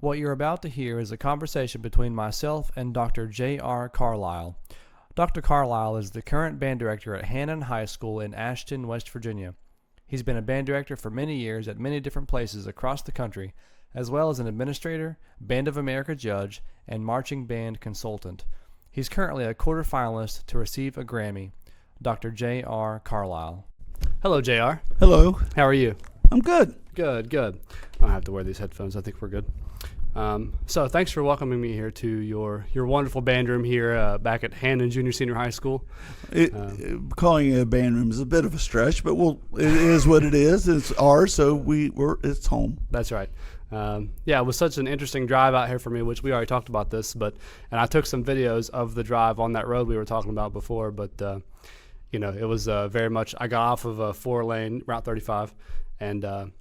What you're about to hear is a conversation between myself and Dr. JR Carlisle. Dr. Carlisle is the current band director at Hannan High School in Ashton, West Virginia. He's been a band director for many years at many different places across the country, as well as an administrator, Band of America judge, and marching band consultant. He's currently a quarterfinalist to receive a Grammy. Dr. J.R. Carlisle. Hello, J.R. Hello. How are you? I'm good. Good. I don't have to wear these headphones. I think we're good. So thanks for welcoming me here to your wonderful band room here back at Hannan Junior Senior High School. Calling it a band room is a bit of a stretch, but it is what it is. It's ours, so it's home. That's right. It was such an interesting drive out here for me, which we already talked about this, and I took some videos of the drive on that road we were talking about before, but it was very much, I got off of a 4-lane Route 35 and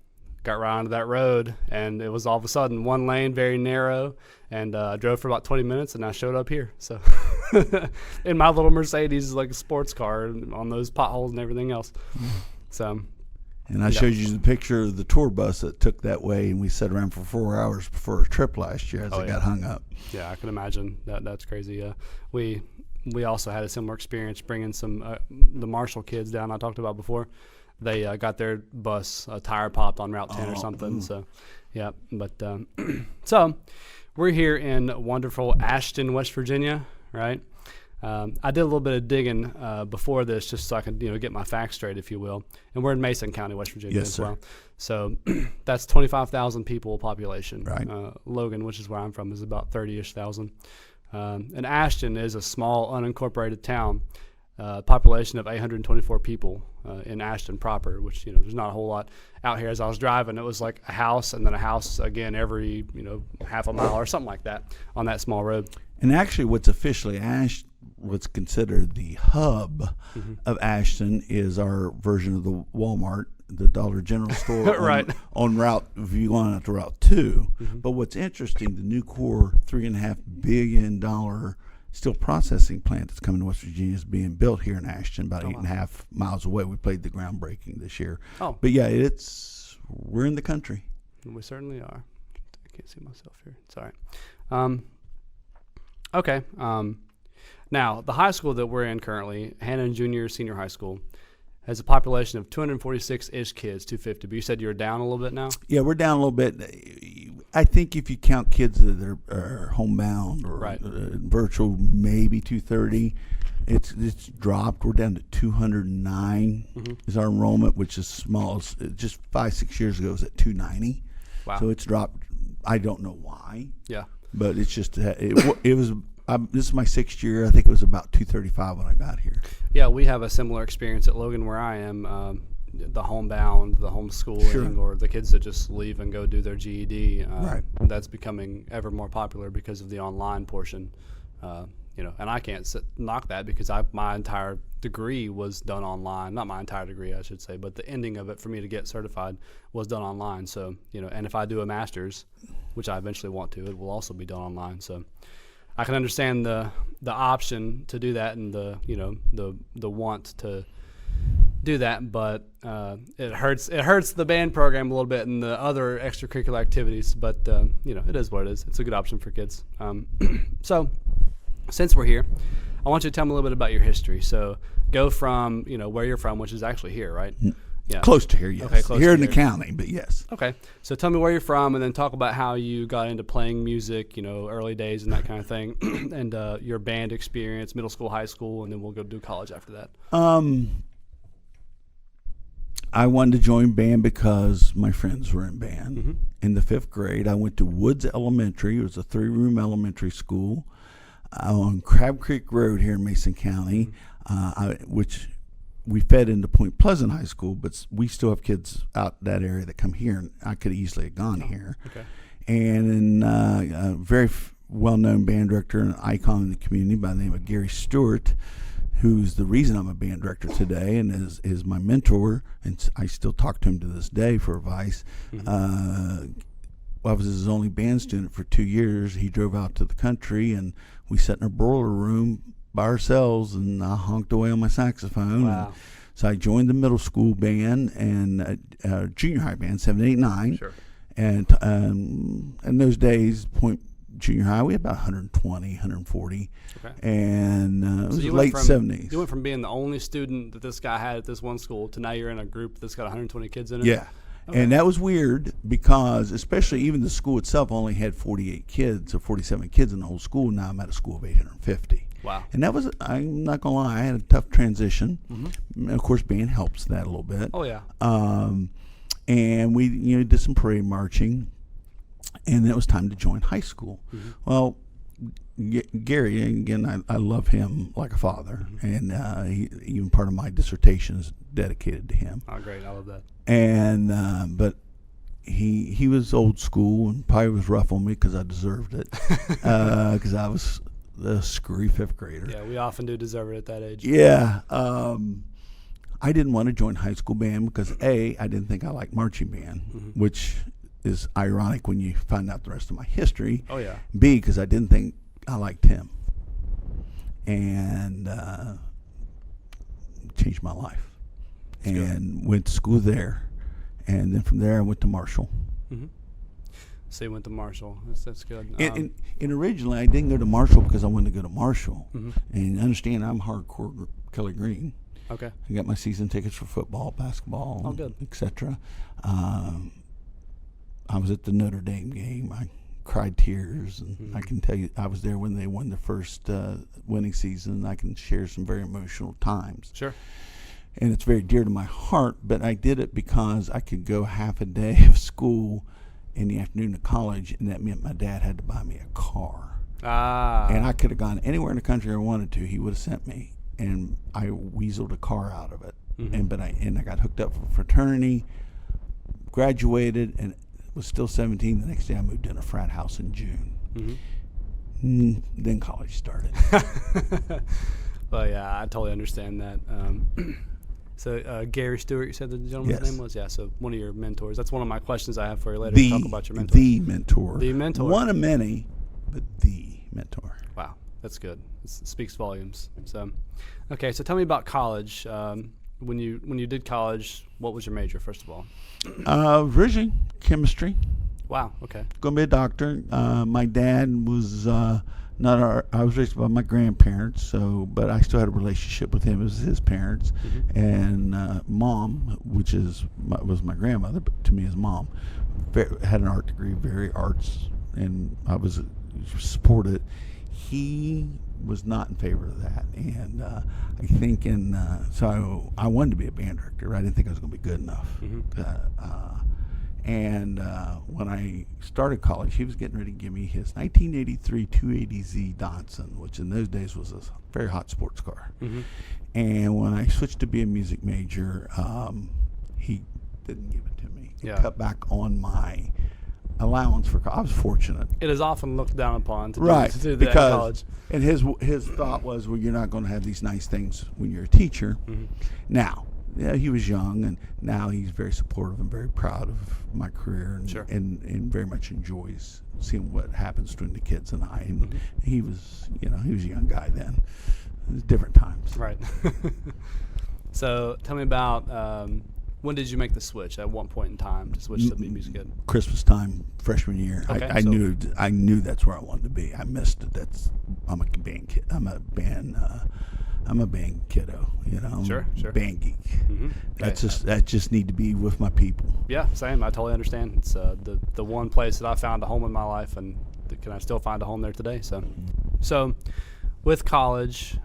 got right onto that road, and it was all of a sudden one lane, very narrow, and I drove for about 20 minutes, and I showed up here. So in my little Mercedes, like a sports car, on those potholes and everything else. So. And I showed you the picture of the tour bus that took that way, and we sat around for 4 hours before a trip last year as it got hung up. Yeah, I can imagine. That's crazy. We also had a similar experience bringing some the Marshall kids down I talked about before. They got their bus tire popped on Route 10 or something. So, yeah. But so we're here in wonderful Ashton, West Virginia, right? I did a little bit of digging before this just so I could get my facts straight, if you will. And we're in Mason County, West Virginia as well. So that's 25,000 people population. Right. Logan, which is where I'm from, is about 30-ish thousand. And Ashton is a small unincorporated town. Population of 824 people in Ashton proper, which there's not a whole lot out here. As I was driving, it was like a house and then a house again every half a mile or something like that on that small road. And actually, what's considered the hub of Ashton is our version of the Walmart, the Dollar General store right. on Route, if you go on to Route 2. But what's interesting, the new core $3.5 billion steel processing plant that's coming to West Virginia is being built here in Ashton, about 8.5 miles away. We played the groundbreaking this year. But yeah, we're in the country. We certainly are. I can't see myself here. Sorry. Okay. Now, the high school that we're in currently, Hannan Junior Senior High School, has a population of 246-ish kids, 250. But you said you're down a little bit now? Yeah, we're down a little bit. I think if you count kids that are homebound or virtual, maybe 230. It's dropped. We're down to 209 is our enrollment, which is small. Just 5-6 years ago, it was at 290. Wow. So it's dropped. I don't know why. Yeah. But it's just it was. This is my 6th year. I think it was about 235 when I got here. Yeah, we have a similar experience at Logan where I am. The homebound, the homeschooling, or the kids that just leave and go do their GED. That's becoming ever more popular because of the online portion. And I can't knock that because my entire degree was done online. Not my entire degree, I should say, but the ending of it for me to get certified was done online. So, and if I do a master's, which I eventually want to, it will also be done online. So I can understand the option to do that and the want to do that, but it hurts the band program a little bit and the other extracurricular activities, but it is what it is. It's a good option for kids. So since we're here, I want you to tell me a little bit about your history. So go from where you're from, which is actually here, right? Yeah. Close to here, yes. Okay, close here in the county, but yes. Okay. So tell me where you're from and then talk about how you got into playing music, early days and that kind of thing, and your band experience, middle school, high school, and then we'll go do college after that. I wanted to join band because my friends were in band. In the 5th grade, I went to Woods Elementary. It was a 3-room elementary school on Crab Creek Road here in Mason County, which we fed into Point Pleasant High School, but we still have kids out that area that come here, and I could easily have gone here. Okay. And a very well-known band director and icon in the community by the name of Gary Stewart, who's the reason I'm a band director today and is my mentor, and I still talk to him to this day for advice. I was his only band student for 2 years. He drove out to the country, and we sat in a boiler room by ourselves, and I honked away on my saxophone. Wow. So I joined the middle school band and junior high band, 7, 8, 9. Sure. And in those days, Point Junior High, we had about 120, 140. Okay. And it was you late 70s. You went from being the only student that this guy had at this one school to now you're in a group that's got 120 kids in it? Yeah. Okay. And that was weird because especially even the school itself only had 48 kids or 47 kids in the whole school. Now I'm at a school of 850. Wow. And that was, I'm not going to lie, I had a tough transition. Mm-hmm. Of course, band helps that a little bit. Oh, yeah. And we did some parade marching. And then it was time to join high school. Mm-hmm. Well, Gary, again, I love him like a father. Mm-hmm. And even part of my dissertation is dedicated to him. Oh, great. I love that. And but he was old school and probably was rough on me because I deserved it because I was the screwy fifth grader. Yeah, we often do deserve it at that age. Yeah. I didn't want to join high school band because I didn't think I liked marching band, which is ironic when you find out the rest of my history. Oh, yeah. B, because I didn't think I liked him. And changed my life. That's and good. Went to school there. And then from there I went to Marshall. Mm-hmm. So you went to Marshall. That's good. And originally I didn't go to Marshall because I wanted to go to Marshall. Mm-hmm. And understand I'm hardcore Kelly Green. Okay. I got my season tickets for football, basketball, etc. I was at the Notre Dame game. I cried tears, and I can tell you I was there when they won the first winning season. I can share some very emotional times. Sure. And it's very dear to my heart, but I did it because I could go half a day of school in the afternoon to college, and that meant my dad had to buy me a car. And I could have gone anywhere in the country I wanted to. He would have sent me, and I weaseled a car out of it. Mm-hmm. I got hooked up for fraternity, graduated, and was still 17. The next day I moved in a frat house in June. Mm-hmm. Then college started. Well, yeah, I totally understand that. So Gary Stewart, you said the gentleman's name was? Yeah, so one of your mentors. That's one of my questions I have for you later. Talk about your mentor. The mentor. The mentor. One of many, but the mentor. Wow, that's good. It speaks volumes. So, okay, so tell me about college. When you did college, what was your major, first of all? Originally, chemistry. Wow, okay. Going to be a doctor. My dad was I was raised by my grandparents, but I still had a relationship with him as his parents. Mm-hmm. And mom, which was my grandmother, but to me as mom, had an art degree, very arts, and I was supported. He was not in favor of that, and I think so I wanted to be a band director. I didn't think I was going to be good enough. Mm-hmm. When I started college, he was getting ready to give me his 1983 280Z Datsun, which in those days was a very hot sports car. Mm-hmm. And when I switched to be a music major, he didn't give it to me. He cut back on my allowance for college. I was fortunate. It is often looked down upon to do that in college. And his thought was, well, you're not going to have these nice things when you're a teacher. Mm-hmm. Now, he was young, and now he's very supportive and very proud of my career, and, and very much enjoys seeing what happens between the kids and I. And he was a young guy then. It was different times. Right. So tell me about when did you make the switch? At one point in time to switch to be music ed? Christmas time, freshman year. Okay, I knew that's where I wanted to be. I missed it. I'm a band kid. I'm a band kiddo, Sure. Band geek. Mm-hmm. That just need to be with my people. Yeah, same. I totally understand. It's the one place that I found a home in my life, and can I still find a home there today? So with college,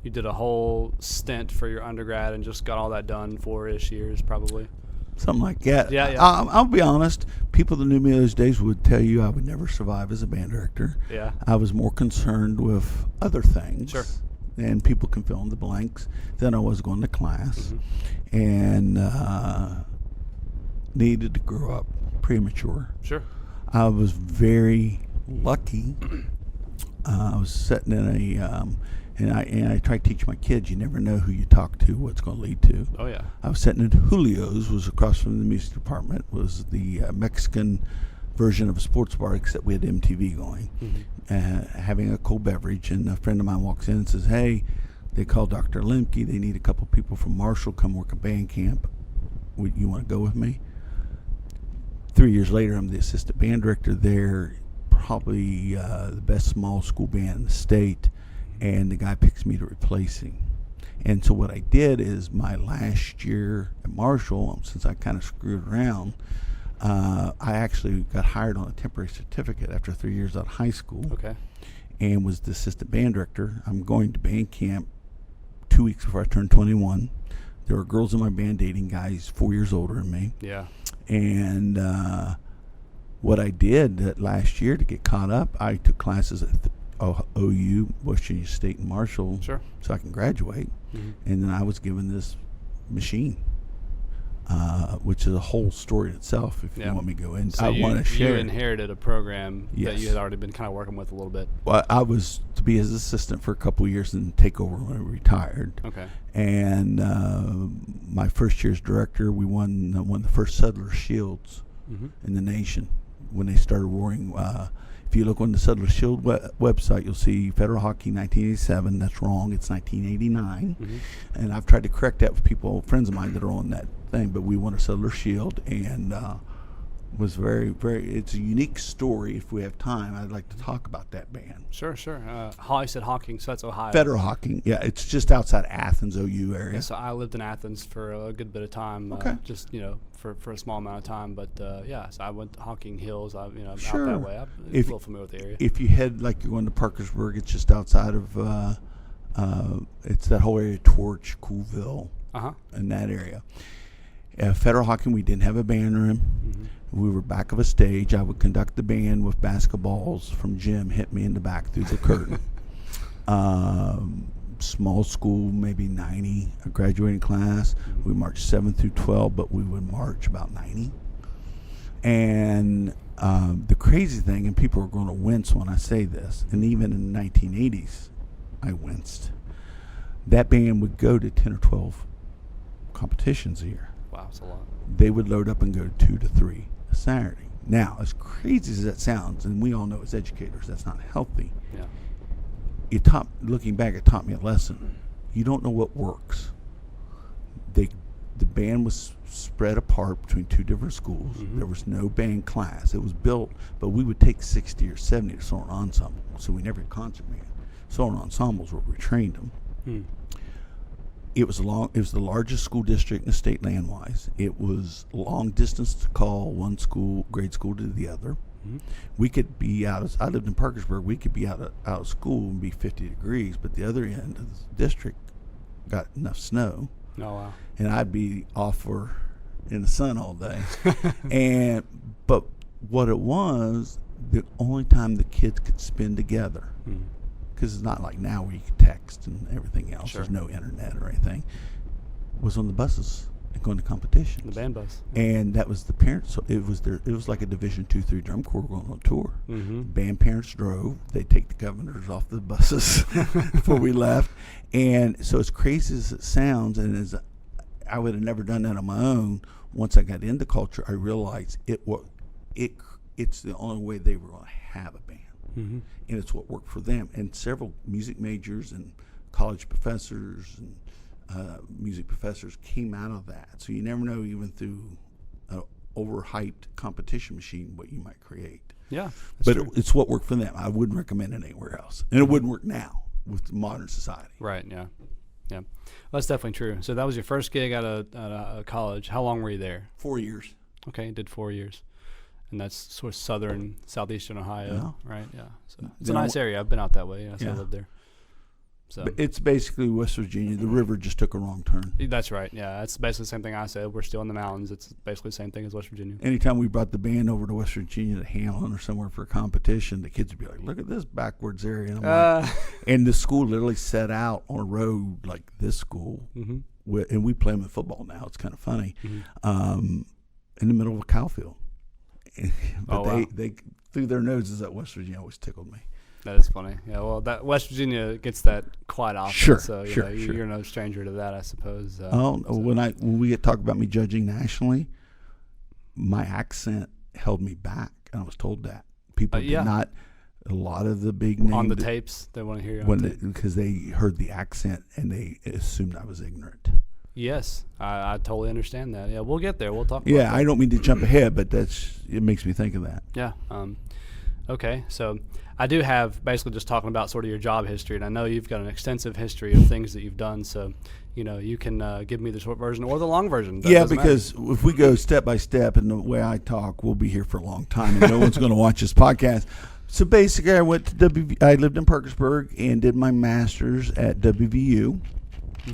you did a whole stint for your undergrad and just got all that done 4-ish years, probably. Something like that. Yeah. I'll be honest. People that knew me those days would tell you I would never survive as a band director. Yeah. I was more concerned with other things. Sure. And people can fill in the blanks. Then I was going to class, and needed to grow up premature. Sure. I was very lucky. I was sitting in and I try to teach my kids, you never know who you talk to, what it's going to lead to. Oh, yeah. I was sitting at Julio's, was across from the music department, was the Mexican version of a sports bar, except we had MTV going, having a cold beverage, and a friend of mine walks in and says, hey, they call Dr. Lemke, they need a couple people from Marshall, come work at band camp. You want to go with me? 3 years later, I'm the assistant band director there, probably the best small school band in the state, and the guy picks me to replace him. And so what I did is my last year at Marshall, since I kind of screwed around, I actually got hired on a temporary certificate after 3 years out of high school. Okay. And was the assistant band director. I'm going to band camp 2 weeks before I turned 21. There were girls in my band dating guys 4 years older than me. Yeah. And what I did that last year to get caught up, I took classes at OU, West Virginia State and Marshall, Sure. so I can graduate. Mm-hmm. And then I was given this machine, which is a whole story in itself if you want me to go in. So I want to share. You inherited a program Yes. that you had already been kind of working with a little bit. Well, I was to be his assistant for a couple of years and take over when I retired. Okay. And my first year as director, we won one of the first Settler Shields in the nation when they started roaring. If you look on the Settler Shield website, you'll see Federal Hockey 1987. That's wrong. It's 1989. And I've tried to correct that with people, friends of mine that are on that thing. But we won a Settler Shield, and was very, very. It's a unique story. If we have time, I'd like to talk about that band. Sure. I said Hawking, so that's Ohio. Federal Hockey. Yeah, it's just outside Athens, OU area. Yeah, so I lived in Athens for a good bit of time. Okay. Just for a small amount of time, but so I went to Hawking Hills. Sure. Out that way. I'm a little familiar with the area. If you head like you're going to Parkersburg, it's just outside of. It's that whole area, Torch, Coolville, in that area. Federal Hockey, we didn't have a band room. We were back of a stage. I would conduct the band with basketballs from gym hit me in the back through the curtain. Small school, maybe 90, a graduating class. We marched 7 through 12, but we would march about 90. And the crazy thing, and people are going to wince when I say this, and even in the 1980s, I winced. That band would go to 10 or 12 competitions a year. Wow, that's a lot. They would load up and go to 2 to 3 a Saturday. Now, as crazy as that sounds, and we all know as educators that's not healthy. Yeah. Looking back, it taught me a lesson. You don't know what works. The band was spread apart between 2 different schools. There was no band class. It was built, but we would take 60 or 70 to solo ensemble. So we never had concert band. Solo ensembles where we trained them. It was the largest school district in the state land-wise. It was long distance to call one grade school to the other. We could be I lived in Parkersburg. We could be out of school and be 50 degrees, but the other end of the district got enough snow. Oh wow! And I'd be off in the sun all day. But what it was, the only time the kids could spend together. Because it's not like now where you can text and everything else. Sure. There's no internet or anything. Was on the buses and going to competitions. The band bus. And that was the parents. So it was like a Division 2-3 drum corps going on tour. Band parents drove. They'd take the governors off the buses before we left. And so as crazy as it sounds, and as I would have never done that on my own, once I got into culture, I realized it's the only way they were going to have a band. And it's what worked for them. And several music majors and college professors and music professors came out of that. So you never know, even through an overhyped competition machine, what you might create. Yeah, but it's what worked for them. I wouldn't recommend it anywhere else. And it wouldn't work now with modern society. Right, yeah. Well, that's definitely true. So that was your first gig out of college. How long were you there? 4 years. Okay, you did 4 years. And that's sort of southeastern Ohio, right? Yeah. So it's a nice area. I've been out that way. So I lived there. So it's basically West Virginia. The river just took a wrong turn. That's right. Yeah, that's basically the same thing I said. We're still in the mountains. It's basically the same thing as West Virginia. Anytime we brought the band over to West Virginia to Hannan or somewhere for a competition, the kids would be like, "Look at this backwards area." And, and the school literally set out on a road like this school, and we play them in football now. It's kind of funny, in the middle of a cow field. But they threw their noses at West Virginia. Always tickled me. That is funny. Yeah, well, that West Virginia gets that quite often. Sure, so you're no stranger to that, I suppose. When we get talk about me judging nationally, my accent held me back, and I was told that people did not. A lot of the big names on the tapes, they want to hear you because they heard the accent and they assumed I was ignorant. Yes, I totally understand that. Yeah, we'll get there. We'll talk about Yeah, that. I don't mean to jump ahead, but it makes me think of that. Yeah. Okay, so I do have basically just talking about sort of your job history, and I know you've got an extensive history of things that you've done, so you can give me the short version or the long version. Yeah, because if we go step by step and the way I talk, we'll be here for a long time, and no one's going to watch this podcast. So basically, I went to I lived in Parkersburg and did my master's at WVU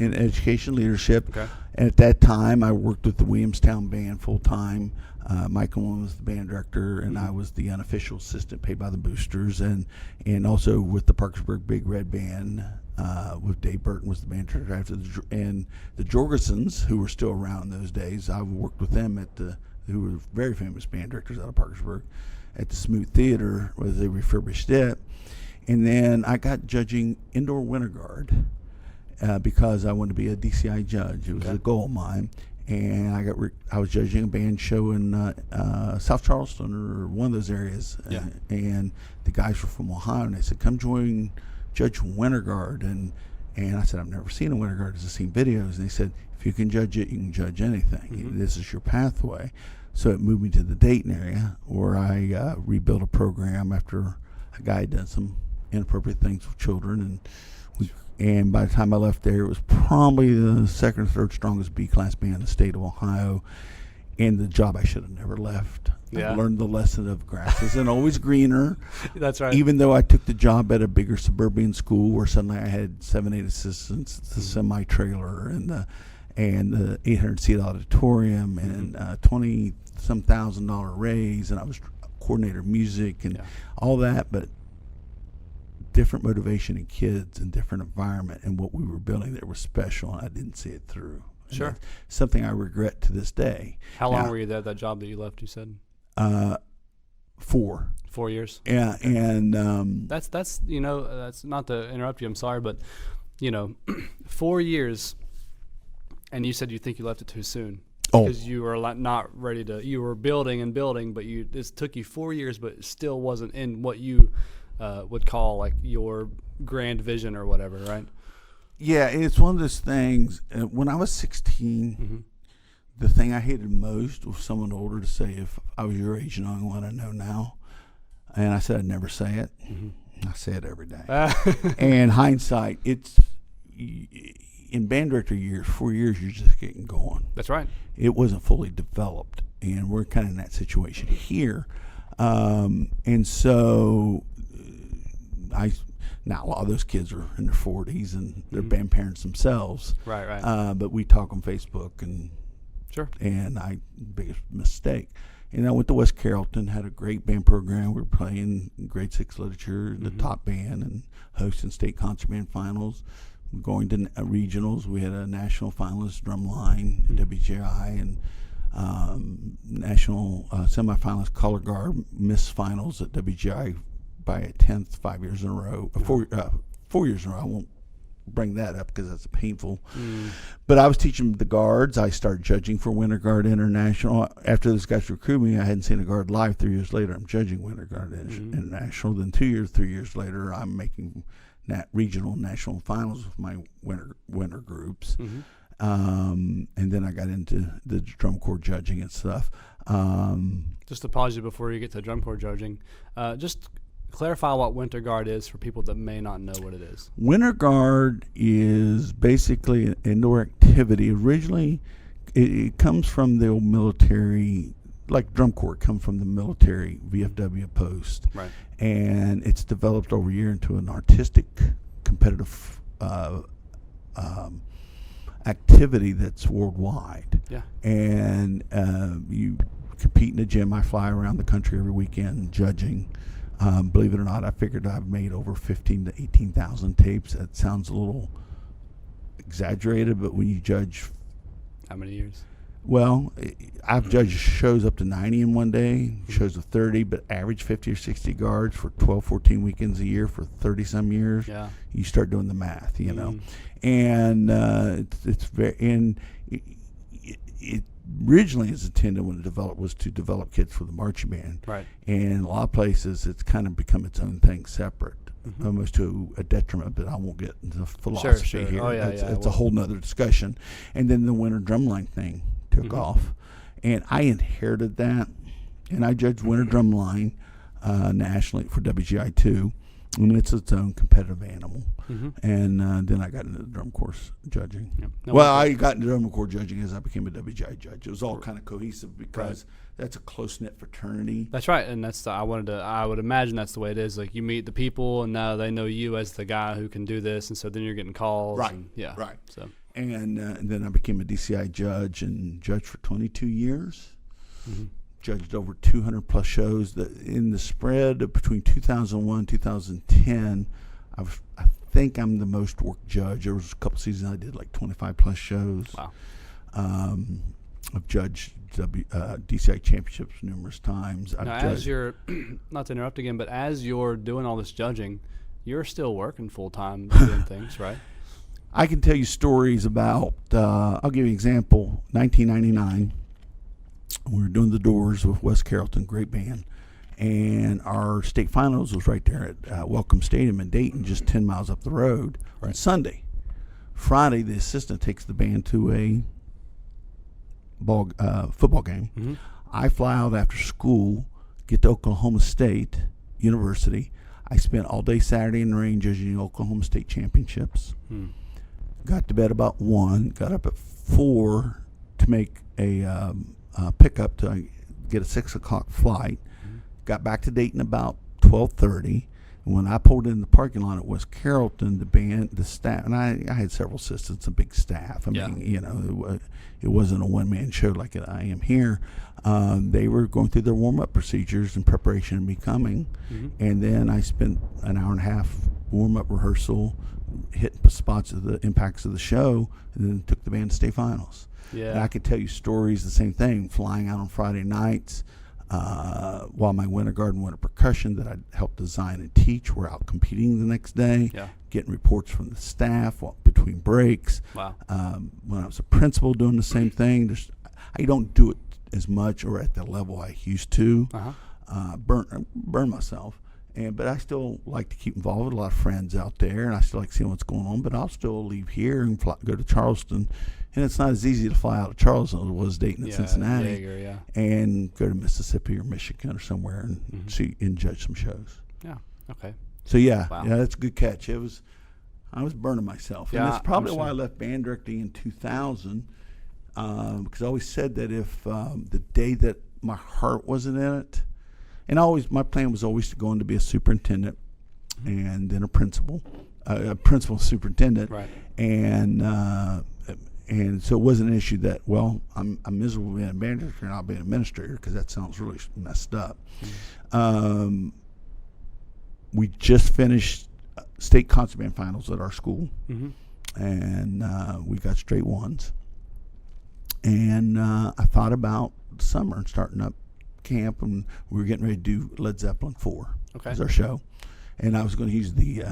in education leadership. Okay. And at that time, I worked with the Williamstown Band full time. Michael was the band director, and I was the unofficial assistant paid by the boosters, and also with the Parkersburg Big Red Band. With Dave Burton was the band director, and the Jorgensens, who were still around in those days. I worked with them who were very famous band directors out of Parkersburg, at the Smoot Theater, where they refurbished it. And then I got judging indoor winter guard because I wanted to be a DCI judge. It was a goal of mine. And I was judging a band show in South Charleston or one of those areas. Yeah. And the guys were from Ohio, and they said, come join Judge Winter Guard. And I said, I've never seen a Winter Guard. I've just seen videos. And they said, if you can judge it, you can judge anything. Mm-hmm. This is your pathway. So it moved me to the Dayton area, where I rebuilt a program after a guy had done some inappropriate things with children. And by the time I left there, it was probably the second or third strongest B-class band in the state of Ohio, and the job I should have never left. Yeah. I learned the lesson of grass isn't always greener. That's right. Even though I took the job at a bigger suburban school where suddenly I had 7-8 assistants, the semi-trailer, and the 800-seat auditorium, and $20-some thousand raise, and I was coordinator of music and all that, but different motivation in kids and different environment, and what we were building there was special, and I didn't see it through. And sure. Something I regret to this day. How long were you there, that job that you left, you said? 4. 4 years? Yeah, and that's that's not to interrupt you, I'm sorry, but 4 years, and you said you think you left it too soon. Because you were not ready to, you were building and building, but this took you 4 years, but it still wasn't in what you would call like your grand vision or whatever, right? Yeah, it's one of those things. When I was 16, the thing I hated most was someone older to say, if I was your age knowing what I know now. And I said I'd never say it. I say it every day. And hindsight, it's in band director years, 4 years, you're just getting going. That's right. It wasn't fully developed, and we're kind of in that situation here. And so now a lot of those kids are in their 40s, and they're band parents themselves. Right. But we talk on Facebook, and sure. And biggest mistake. And I went to West Carrollton, had a great band program. We were playing grade 6 literature, the top band, and hosting state concert band finals. Going to regionals, we had a national finalist drum line at WJI, and national semifinalist color guard missed finals at WJI by a 10th 5 years in a row. 4 years in a row. I won't bring that up because that's painful. But I was teaching the guards. I started judging for Winter Guard International. After this guys recruited me, I hadn't seen a guard live. 3 years later, I'm judging Winter Guard International. Then 3 years later, I'm making regional national finals with my winter groups. And then I got into the drum corps judging and stuff. Just to pause you before you get to drum corps judging, just clarify what Winter Guard is for people that may not know what it is. Winter Guard is basically an indoor activity. Originally, it comes from the old military, like drum corps come from the military VFW post. Right. And it's developed over a year into an artistic, competitive activity that's worldwide. Yeah. And you compete in a gym. I fly around the country every weekend judging. Believe it or not, I figured I've made over 15,000 to 18,000 tapes. That sounds a little exaggerated, but when you judge... How many years? Well, I've judged shows up to 90 in one day, shows of 30, but average 50 or 60 guards for 12, 14 weekends a year for 30-some years. Yeah. You start doing the math, you know. And it's very... And it originally is intended when it developed was to develop kids for the marching band. Right. And in a lot of places, it's kind of become its own thing separate. almost to a detriment, but I won't get into philosophy here. Oh, yeah, it's a whole nother discussion. And then the winter drumline thing took off, and I inherited that, and I judged winter drumline nationally for WGI2. And it's its own competitive animal. And then I got into the drum course judging. Yep. I got into drum corps judging as I became a WGI judge. It was all kind of cohesive because that's a close-knit fraternity. That's right, and that's I would imagine that's the way it is. Like, you meet the people, and now they know you as the guy who can do this, and so then you're getting calls. Right, and, yeah. Right. So. And then I became a DCI judge and judged for 22 years. Judged over 200 plus shows. In the spread of between 2001 and 2010, I think I'm the most worked judge. There was a couple seasons I did like 25 plus shows. Wow. I've judged DCI championships numerous times. Now, as you're, not to interrupt again, but as you're doing all this judging, you're still working full time doing things, right? I can tell you stories about, I'll give you an example, 1999. We were doing the Doors with West Carrollton, great band, and our state finals was right there at Welcome Stadium in Dayton, just 10 miles up the road on Sunday. Friday, the assistant takes the band to a football game. I fly out after school, get to Oklahoma State University. I spent all day Saturday in the rain judging the Oklahoma State championships. Got to bed about 1, got up at 4 to make a pickup to get a 6 o'clock flight. Got back to Dayton about 12:30. And when I pulled in the parking lot at West Carrollton, the band, the staff, and I had several assistants, a big staff. I mean, you know, it wasn't a one-man show like I am here. They were going through their warm-up procedures in preparation of me coming. And then I spent an hour and a half warm-up rehearsal, hitting spots of the impacts of the show, and then took the band to state finals. And I could tell you stories, the same thing, flying out on Friday nights while my Winter Garden Winter Percussion that I helped design and teach were out competing the next day, getting reports from the staff between breaks. Wow. When I was a principal doing the same thing, I don't do it as much or at the level I used to. Burn myself. But I still like to keep involved with a lot of friends out there, and I still like seeing what's going on. But I'll still leave here and go to Charleston. And it's not as easy to fly out of Charleston as it was Dayton and Cincinnati, and go to Mississippi or Michigan or somewhere and see and judge some shows. Yeah. Okay. So that's a good catch. I was burning myself, and that's probably why I left band directing in 2000. Because I always said that if the day that my heart wasn't in it, and my plan was always to go on to be a superintendent, and then a principal superintendent, and so it wasn't an issue that, well, I'm miserable being a band director and I'll be an administrator, because that sounds really messed up. We just finished state concert band finals at our school, and we got straight ones. And I thought about the summer and starting up camp, and we were getting ready to do Led Zeppelin 4 as our show. And I was going to use the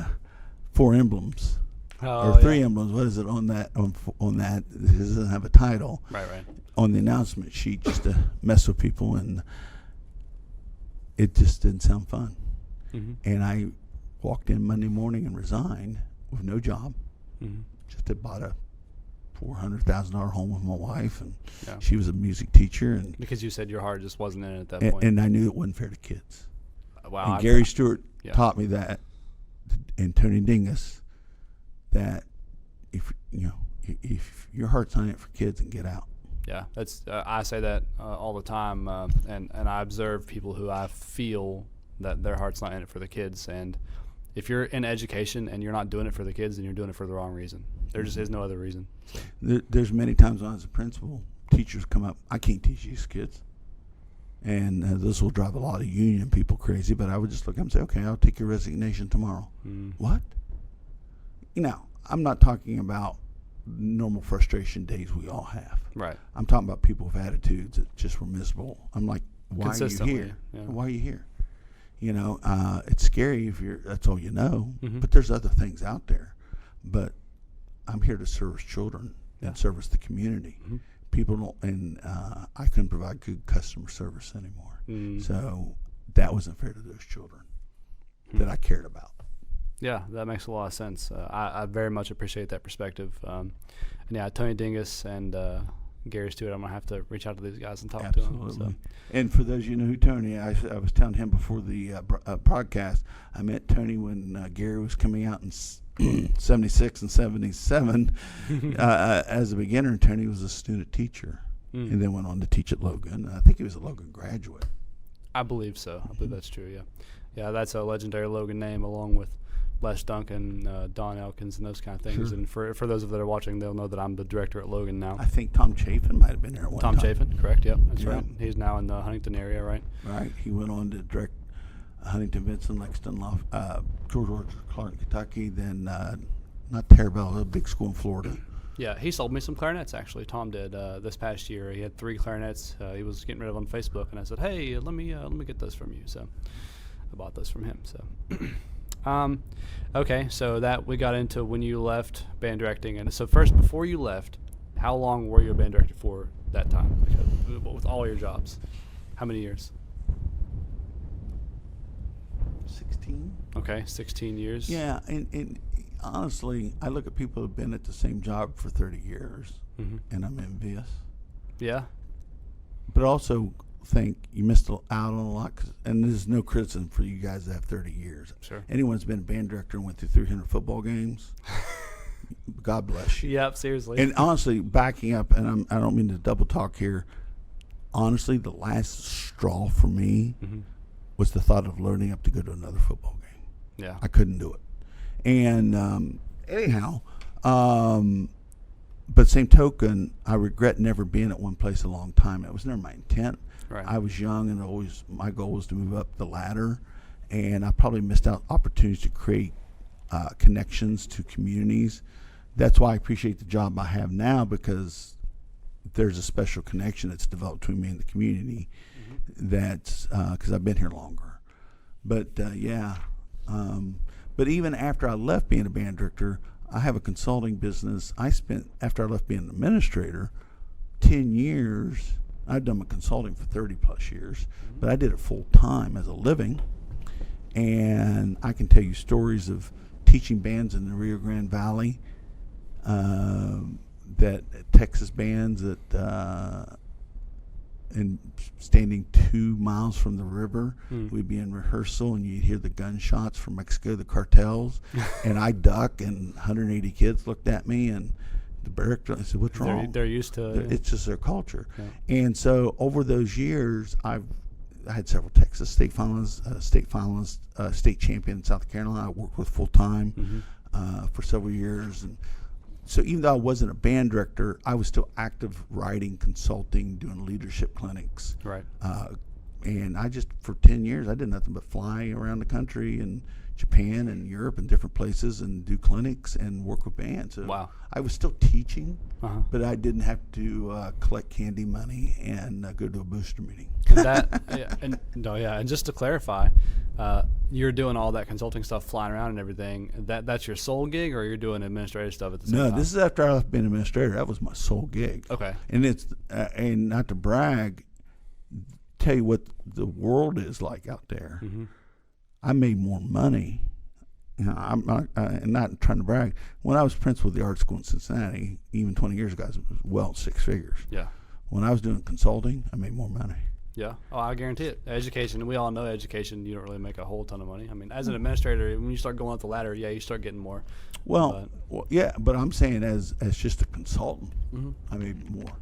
4 emblems. Or 3 emblems. What is it on that? On that, it doesn't have a title. Right. On the announcement sheet, just to mess with people, and it just didn't sound fun. And I walked in Monday morning and resigned with no job. Just had bought a $400,000 home with my wife, and she was a music teacher. And because you said your heart just wasn't in it at that point. And I knew it wasn't fair to kids. Wow. And Gary Stewart taught me that, and Tony Dingus, that if your heart's not in it for kids, and get out. Yeah, that's I say that all the time, and I observe people who I feel that their heart's not in it for the kids. And if you're in education and you're not doing it for the kids, then you're doing it for the wrong reason. There just is no other reason. So. There's many times when I was a principal, teachers come up, I can't teach these kids. And this will drive a lot of union people crazy, but I would just look at them and say, okay, I'll take your resignation tomorrow. What? I'm not talking about normal frustration days we all have. Right. I'm talking about people with attitudes that just were miserable. I'm like, why are you here? Why are you here? It's scary if that's all you know, but there's other things out there. But I'm here to service children and service the community. People don't, and I couldn't provide good customer service anymore. So that wasn't fair to those children that I cared about. Yeah, that makes a lot of sense. I very much appreciate that perspective. And yeah, Tony Dingus and Gary Stewart, I'm going to have to reach out to these guys and talk to them. So. And for those of you who know who Tony, I was telling him before the podcast, I met Tony when Gary was coming out in 76 and 77 as a beginner, and Tony was a student teacher. And then went on to teach at Logan. I think he was a Logan graduate. I believe so. I believe that's true, yeah. Yeah, that's a legendary Logan name, along with Les Duncan, Don Elkins, and those kind of things. Sure. And for those of that are watching, they'll know that I'm the director at Logan now. I think Tom Chafin might have been there at one time. Tom Chafin, correct, yep, that's right. He's now in the Huntington area, right? Right. He went on to direct Huntington, Vincent, Lexington, George Clark, Kentucky, then not Terrebonne, a big school in Florida. Yeah, he sold me some clarinets, actually. Tom did this past year. He had 3 clarinets he was getting rid of on Facebook, and I said, hey, let me get those from you. So I bought those from him. So okay, so that we got into when you left band directing. And so first, before you left, how long were you a band director for that time? Like, with all your jobs? How many years? 16. Okay, 16 years. Yeah, and honestly, I look at people who've been at the same job for 30 years, and I'm envious. Yeah. But also think you missed out on a lot, and there's no criticism for you guys that have 30 years. Sure. Anyone who's been a band director and went through 300 football games, God bless you. Yep, seriously. And honestly, backing up, and I don't mean to double talk here, honestly, the last straw for me was the thought of loading up to go to another football game. Yeah. I couldn't do it. And anyhow, but same token, I regret never being at one place a long time. It was never my intent. Right. I was young, and always my goal was to move up the ladder, and I probably missed out opportunities to create connections to communities. That's why I appreciate the job I have now, because there's a special connection that's developed between me and the community. That's because I've been here longer. But yeah. But even after I left being a band director, I have a consulting business. I spent, after I left being an administrator, 10 years. I've done my consulting for 30 plus years, but I did it full time as a living. And I can tell you stories of teaching bands in the Rio Grande Valley, that Texas bands that and standing 2 miles from the river, we'd be in rehearsal, and you'd hear the gunshots from Mexico, the cartels, and I duck, and 180 kids looked at me, and the director, I said, "What's wrong?" They're used to it. It's just their culture. Yeah. And so over those years, I had several Texas state finalists, state champion in South Carolina. I worked with full time for several years, and so even though I wasn't a band director, I was still active writing, consulting, doing leadership clinics. Right. And I just, for 10 years, I did nothing but fly around the country and Japan and Europe and different places and do clinics and work with bands. So wow. I was still teaching, but I didn't have to collect candy money and go to a booster meeting. And that, and just to clarify, you're doing all that consulting stuff, flying around and everything. That's your sole gig, or you're doing administrative stuff at the same time? No, this is after I left being an administrator. That was my sole gig. Okay. And it's and not to brag, tell you what the world is like out there. I made more money. You know, I'm not trying to brag. When I was principal of the art school in Cincinnati, even 20 years ago, it was well 6 figures. Yeah. When I was doing consulting, I made more money. Yeah. Oh, I guarantee it. Education, we all know education, you don't really make a whole ton of money. I mean, as an administrator, when you start going up the ladder, yeah, you start getting more. Well, yeah, but I'm saying as just a consultant, I made more.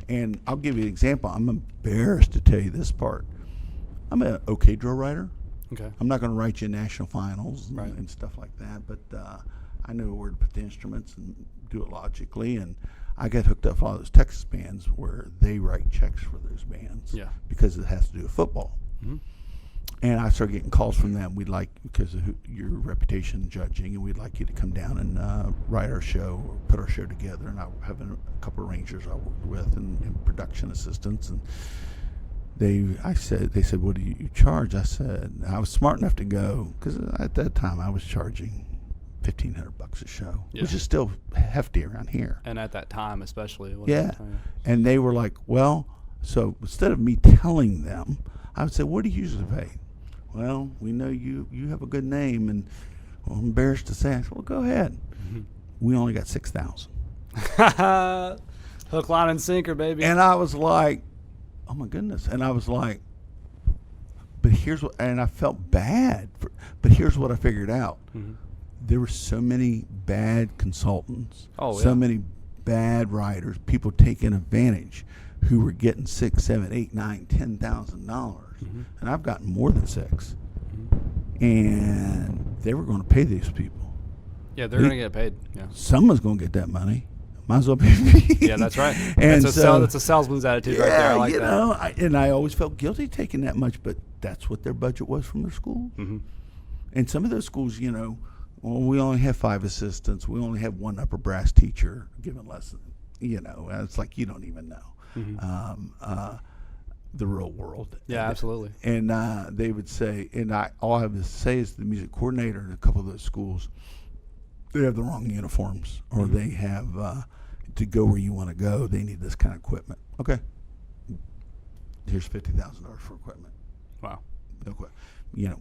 And I'll give you an example. I'm embarrassed to tell you this part. I'm an okay drill writer. Okay. I'm not going to write you national finals right. and stuff like that, but I know where to put the instruments and do it logically. And I got hooked up with a lot of those Texas bands where they write checks for those bands because it has to do with football. And I started getting calls from them. We'd like, because of your reputation in judging, and we'd like you to come down and write our show or put our show together. And I have a couple of arrangers I worked with and production assistants. And they said, "What do you charge?" I said, I was smart enough to go, because at that time I was charging $1,500 a show, which is still hefty around here. And at that time, especially. And they were like, well, so instead of me telling them, I would say, "What do you usually pay?" "Well, we know you have a good name, and Well, I'm embarrassed to say. I said, well, go ahead. We only got 6,000. Hook, line, and sinker, baby. And I was like, oh my goodness. And I was like, but here's what, and I felt bad. But here's what I figured out. There were so many bad consultants, so many bad writers, people taking advantage who were getting $6,000, $7,000, $8,000, $9,000, $10,000. And I've gotten more than $6,000. And they were going to pay these people. Yeah, they're going to get paid. Yeah, someone's going to get that money. Might as well pay me. Yeah, that's right. And it's a salesman's attitude right there. I like that. And I always felt guilty taking that much, but that's what their budget was from their school. And some of those schools, well, we only have 5 assistants. We only have 1 upper brass teacher giving lessons. It's like you don't even know the real world. Yeah, absolutely. And they would say, and all I have to say is the music coordinator in a couple of those schools, they have the wrong uniforms, or they have to go where you want to go. They need this kind of equipment. Okay, here's $50,000 for equipment. Wow. No,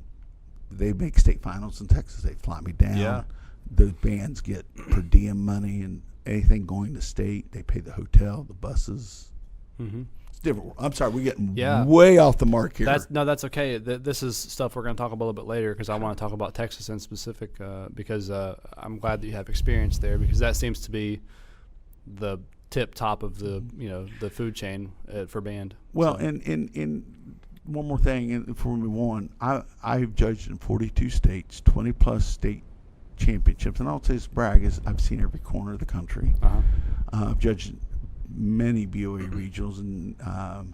they make state finals in Texas. They fly me down. Yeah. Those bands get per diem money, and anything going to state, they pay the hotel, the buses. It's different. I'm sorry, we're getting way off the mark here. That's okay. This is stuff we're going to talk about a little bit later, because I want to talk about Texas in specific, because I'm glad that you have experience there, because that seems to be the tip top of the the food chain for band. Well, so. and one more thing before we move on, I've judged in 42 states, 20 plus state championships, and I'll say this brag is I've seen every corner of the country. I've judged many BOA regionals and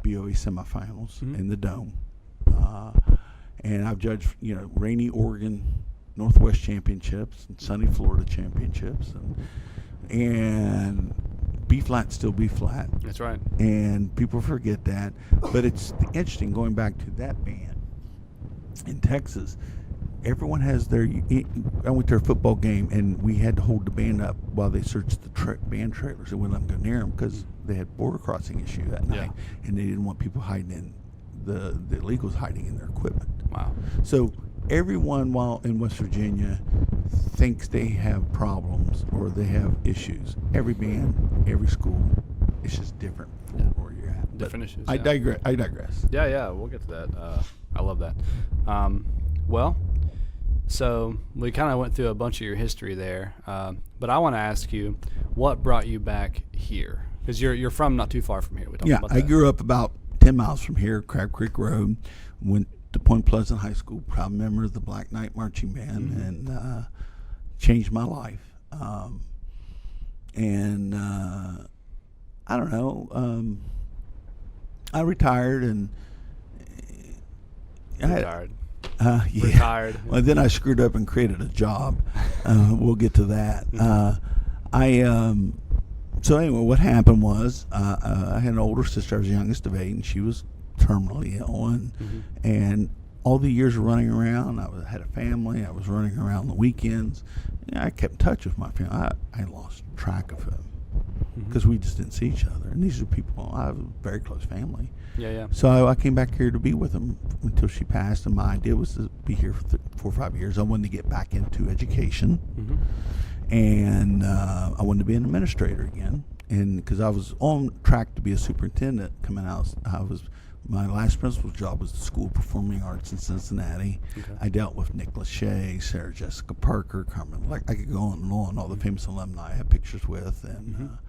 BOA semifinals in the Dome, and I've judged rainy Oregon Northwest championships and sunny Florida championships, and B flat still B flat. That's right. And people forget that, but it's interesting going back to that band in Texas. Everyone has their. I went to a football game, and we had to hold the band up while they searched the band trailers. They wouldn't let them go near them because they had border crossing issue that night, and they didn't want people hiding in the illegals hiding in their equipment. Wow. So everyone, while in West Virginia, thinks they have problems or they have issues. Every band, every school, it's just different where you're at. Different issues. I digress. Yeah, we'll get to that. I love that. Well. So we kind of went through a bunch of your history there, but I want to ask you, what brought you back here? Because you're from not too far from here. I grew up about 10 miles from here, Crab Creek Road. Went to Point Pleasant High School, proud member of the Black Knight Marching Band, and changed my life. And I don't know. I retired and Retired. Well, then I screwed up and created a job. We'll get to that. So anyway, what happened was I had an older sister. I was the youngest of 8, and she was terminally ill. And all the years of running around, I had a family. I was running around the weekends. I kept in touch with my family. I lost track of them because we just didn't see each other. And these are people, I have a very close family. Yeah. So I came back here to be with them until she passed, and my idea was to be here for 4 or 5 years. I wanted to get back into education, and I wanted to be an administrator again, and because I was on track to be a superintendent coming out. My last principal's job was the School of Performing Arts in Cincinnati. Okay. I dealt with Nick Lachey, Sarah Jessica Parker, Carmen. I could go on and on, all the famous alumni I have pictures with, and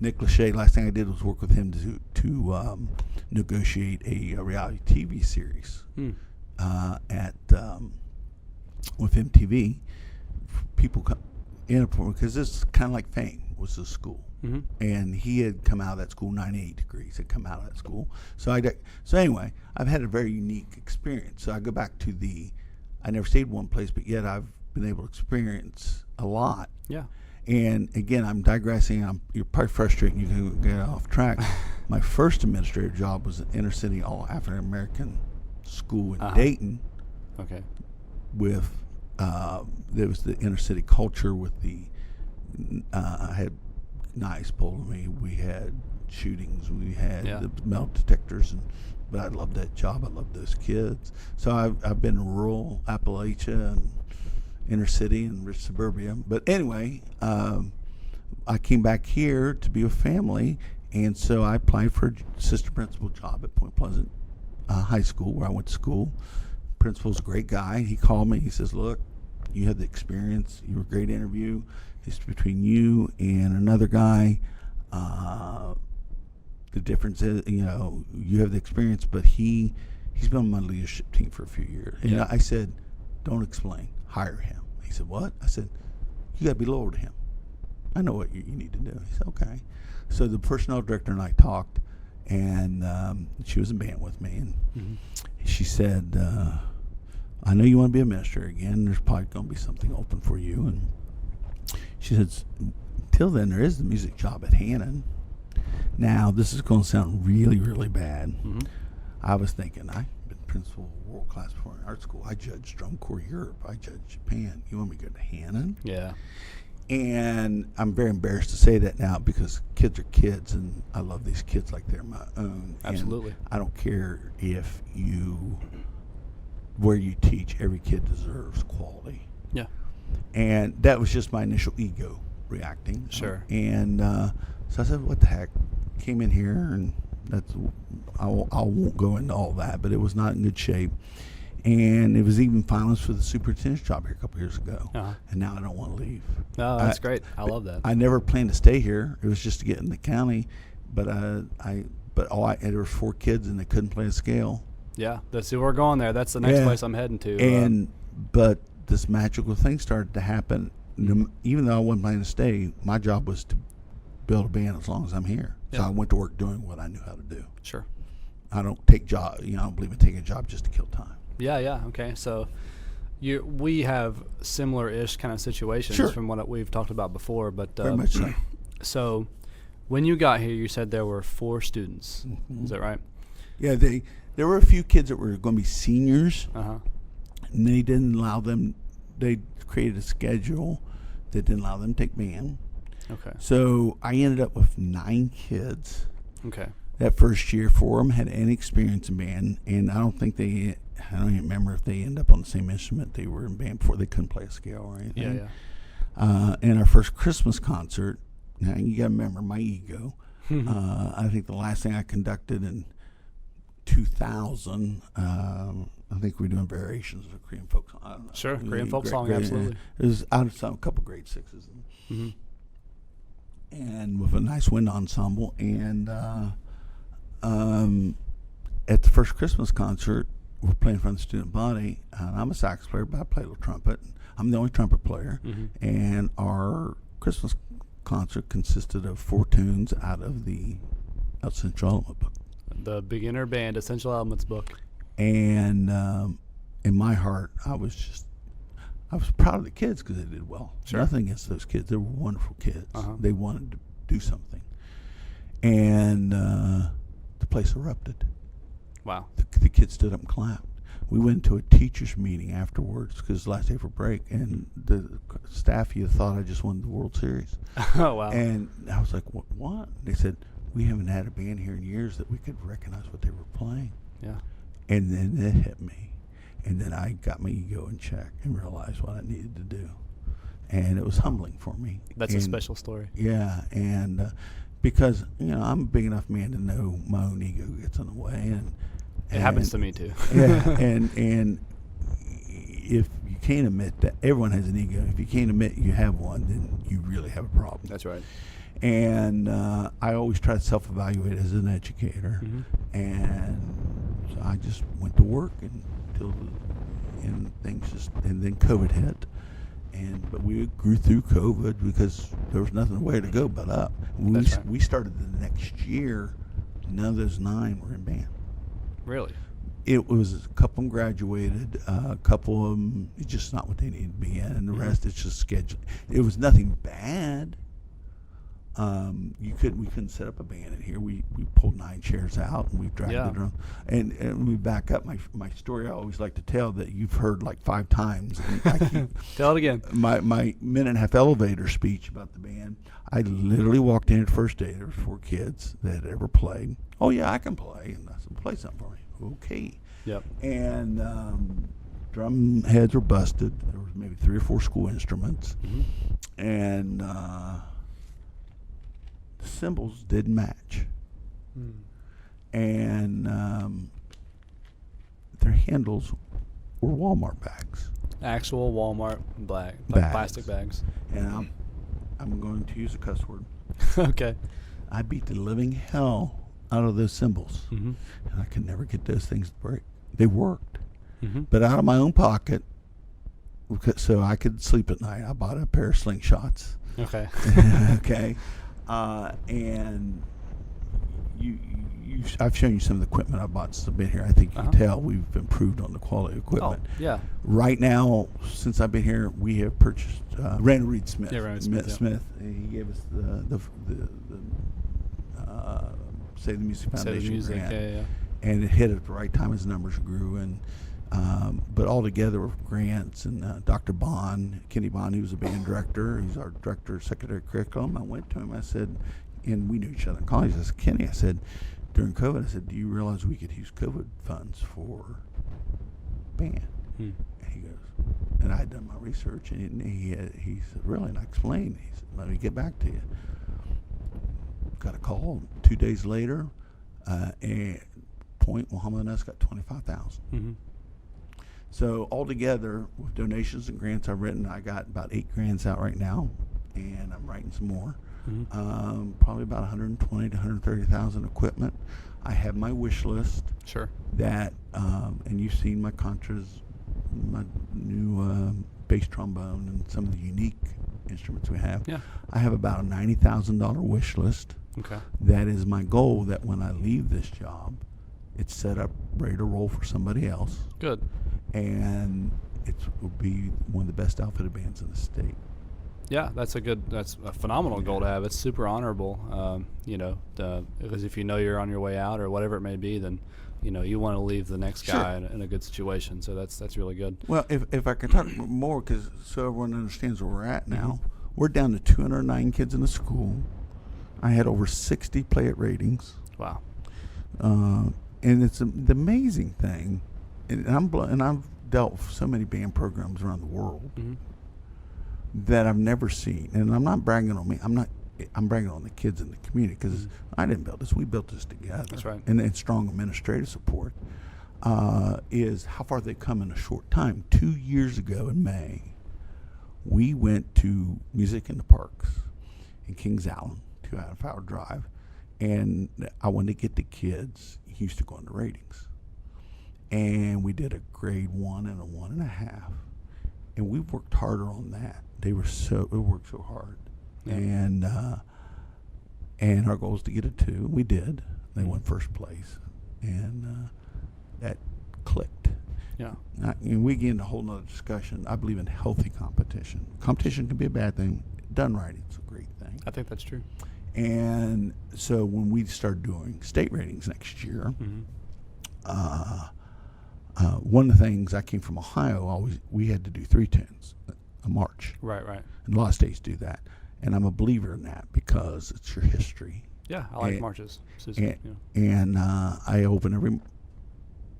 Nick Lachey, last thing I did was work with him to negotiate a reality TV series with MTV. People come in because this is kind of like Fame was the school, and he had come out of that school 98 degrees. Had come out of that school, so anyway, I've had a very unique experience. So I go back to I never stayed one place, but yet I've been able to experience a lot. Yeah. And again, I'm digressing. You're probably frustrated. You can get off track. My first administrative job was an inner city all African American school in Dayton. Okay. With there was the inner city culture with I had knives pulled on me. We had shootings. We had the metal detectors, but I loved that job. I loved those kids. So I've been in rural Appalachia inner city and rich suburbia. But anyway, I came back here to be with family, and so I applied for a assistant principal job at Point Pleasant High School, where I went to school. Principal's a great guy. He called me. He says, "Look, you have the experience. You were a great interview. It's between you and another guy. The difference is, you have the experience, but he's been on my leadership team for a few years." And I said, "Don't explain. Hire him." He said, "What?" I said, "You got to be loyal to him. I know what you need to do." He said, "Okay." So the personnel director and I talked, and she was in band with me, and she said, "I know you want to be a minister again. There's probably going to be something open for you." And she said, "Till then, there is the music job at Hannan." Now, this is going to sound really, really bad. I was thinking, I've been principal of world-class performing arts school. I judge Drum Corps Europe. I judge Japan. You want me to go to Hannan? Yeah. And I'm very embarrassed to say that now, because kids are kids, and I love these kids like they're my own. Absolutely. And I don't care where you teach. Every kid deserves quality. Yeah. And that was just my initial ego reacting. Sure. And so I said, "What the heck?" Came in here, and I won't go into all that, but it was not in good shape. And it was even finalist for the superintendent's job here a couple years ago. And now I don't want to leave. Oh, that's great. I love that. I never planned to stay here. It was just to get in the county, but there were 4 kids, and they couldn't play a scale. Yeah, that's we're going there. That's the next place I'm heading to. But this magical thing started to happen. Even though I wasn't planning to stay, my job was to build a band as long as I'm here. So I went to work doing what I knew how to do. Sure. I don't take job. I don't believe in taking a job just to kill time. Yeah. Okay. So we have similar-ish kind of situations from what we've talked about before. But very much so. So when you got here, you said there were 4 students. Is that right? Yeah. There were a few kids that were going to be seniors, and they didn't allow them. They created a schedule that didn't allow them to take band. Okay. So I ended up with 9 kids. Okay. That first year, 4 of them had any experience in band, and I don't even remember if they ended up on the same instrument they were in band before. They couldn't play a scale or anything. Yeah. And our first Christmas concert, now you got to remember my ego. I think the last thing I conducted in 2000, I think we were doing variations of a Korean folk song. I don't know. Sure, Korean folk song, absolutely. It was out of a couple grade 6s. And with a nice wind ensemble. And at the first Christmas concert, we're playing in front of the student body. And I'm a sax player, but I play a little trumpet. I'm the only trumpet player. And our Christmas concert consisted of 4 tunes out of the Essential Element book. The Beginner Band Essential Elements book. And in my heart, I was proud of the kids because they did well. Sure. Nothing against those kids. They were wonderful kids. They wanted to do something. And the place erupted. Wow. The kids stood up and clapped. We went to a teacher's meeting afterwards because it's the last day for break, and the staff, you thought I just won the World Series. Oh, wow. And I was like, what? They said, "We haven't had a band here in years that we could recognize what they were playing." Yeah. And then it hit me. And then I got my ego in check and realized what I needed to do. And it was humbling for me. That's a special story. Yeah. And because, I'm a big enough man to know my own ego gets in the way. And it happens to me too. Yeah. And if you can't admit that, everyone has an ego. If you can't admit you have one, then you really have a problem. That's right. And I always try to self-evaluate as an educator. And so I just went to work and then COVID hit, but we grew through COVID because there was nothing way to go but up. We started the next year. None of those 9 were in band. Really? It was a couple of them graduated, a couple of them it's just not what they needed to be in, and the rest it's just scheduled. It was nothing bad. We couldn't set up a band in here. We pulled 9 chairs out and we dragged it around. And we back up my story. I always like to tell that you've heard like 5 times. And I keep tell it again. My minute and a half elevator speech about the band. I literally walked in the first day. There were 4 kids that had ever played. "Oh yeah, I can play." And I said, "Play something for me." "Okay." Yep. And drum heads were busted. There was maybe 3 or 4 school instruments, and the cymbals didn't match, and their handles were Walmart bags. Actual Walmart bags. Plastic bags. And I'm going to use a cuss word. Okay. I beat the living hell out of those cymbals, and I could never get those things to break. They worked, but out of my own pocket, so I could sleep at night, I bought a pair of slingshots. Okay. Okay. And I've shown you some of the equipment I bought since I've been here. I think you can tell we've improved on the quality of equipment. Oh, yeah. Right now, since I've been here, we have purchased Randall Reed Smith. Yeah, Randall Smith. And he gave us the Save the Music Foundation grant. Yeah. And it hit at the right time as numbers grew. And but all together with grants and Dr. Bond, Kenny Bond, he was a band director. He's our director of secondary curriculum. I went to him. I said, and we knew each other in college. I said, Kenny, I said, during COVID, I said, do you realize we could use COVID funds for band? And he goes, and I had done my research, and he said, really? And I explained. He said, let me get back to you. Got a call 2 days later, and Point Muhammad Ness got $25,000. So altogether, with donations and grants I've written, I got about 8 grants out right now, and I'm writing some more. Probably about 120 to 130,000 equipment. I have my wish list. Sure. That, and you've seen my contras, my new bass trombone, and some of the unique instruments we have. Yeah. I have about a $90,000 wish list. Okay. That is my goal, that when I leave this job, it's set up, ready to roll for somebody else. Good. And it will be one of the best outfitted bands in the state. Yeah, that's a phenomenal goal to have. It's super honorable, because if you know you're on your way out or whatever it may be, then, you want to leave the next guy in a good situation. So that's really good. Well, if I can talk more, because so everyone understands where we're at now, we're down to 209 kids in the school. I had over 60 play it ratings. Wow. And it's the amazing thing, and I've dealt with so many band programs around the world that I've never seen. And I'm not bragging on me. I'm bragging on the kids in the community, because I didn't build this. We built this together. That's right. And strong administrative support is how far they've come in a short time. 2 years ago in May, we went to Music in the Parks in Kings Island, 2.5-hour drive, and I wanted to get the kids used to going to ratings. And we did a grade 1 and a 1.5, and we worked harder on that. It worked so hard. Yeah. And our goal was to get a 2. We did. They won first place, and that clicked. Yeah. We get into a whole nother discussion. I believe in healthy competition. Competition can be a bad thing. Done right, it's a great thing. I think that's true. And so when we started doing state ratings next year, one of the things, I came from Ohio, we had to do 3 tunes a march. Right. And a lot of states do that. And I'm a believer in that, because it's your history. Yeah, I like marches. And I open every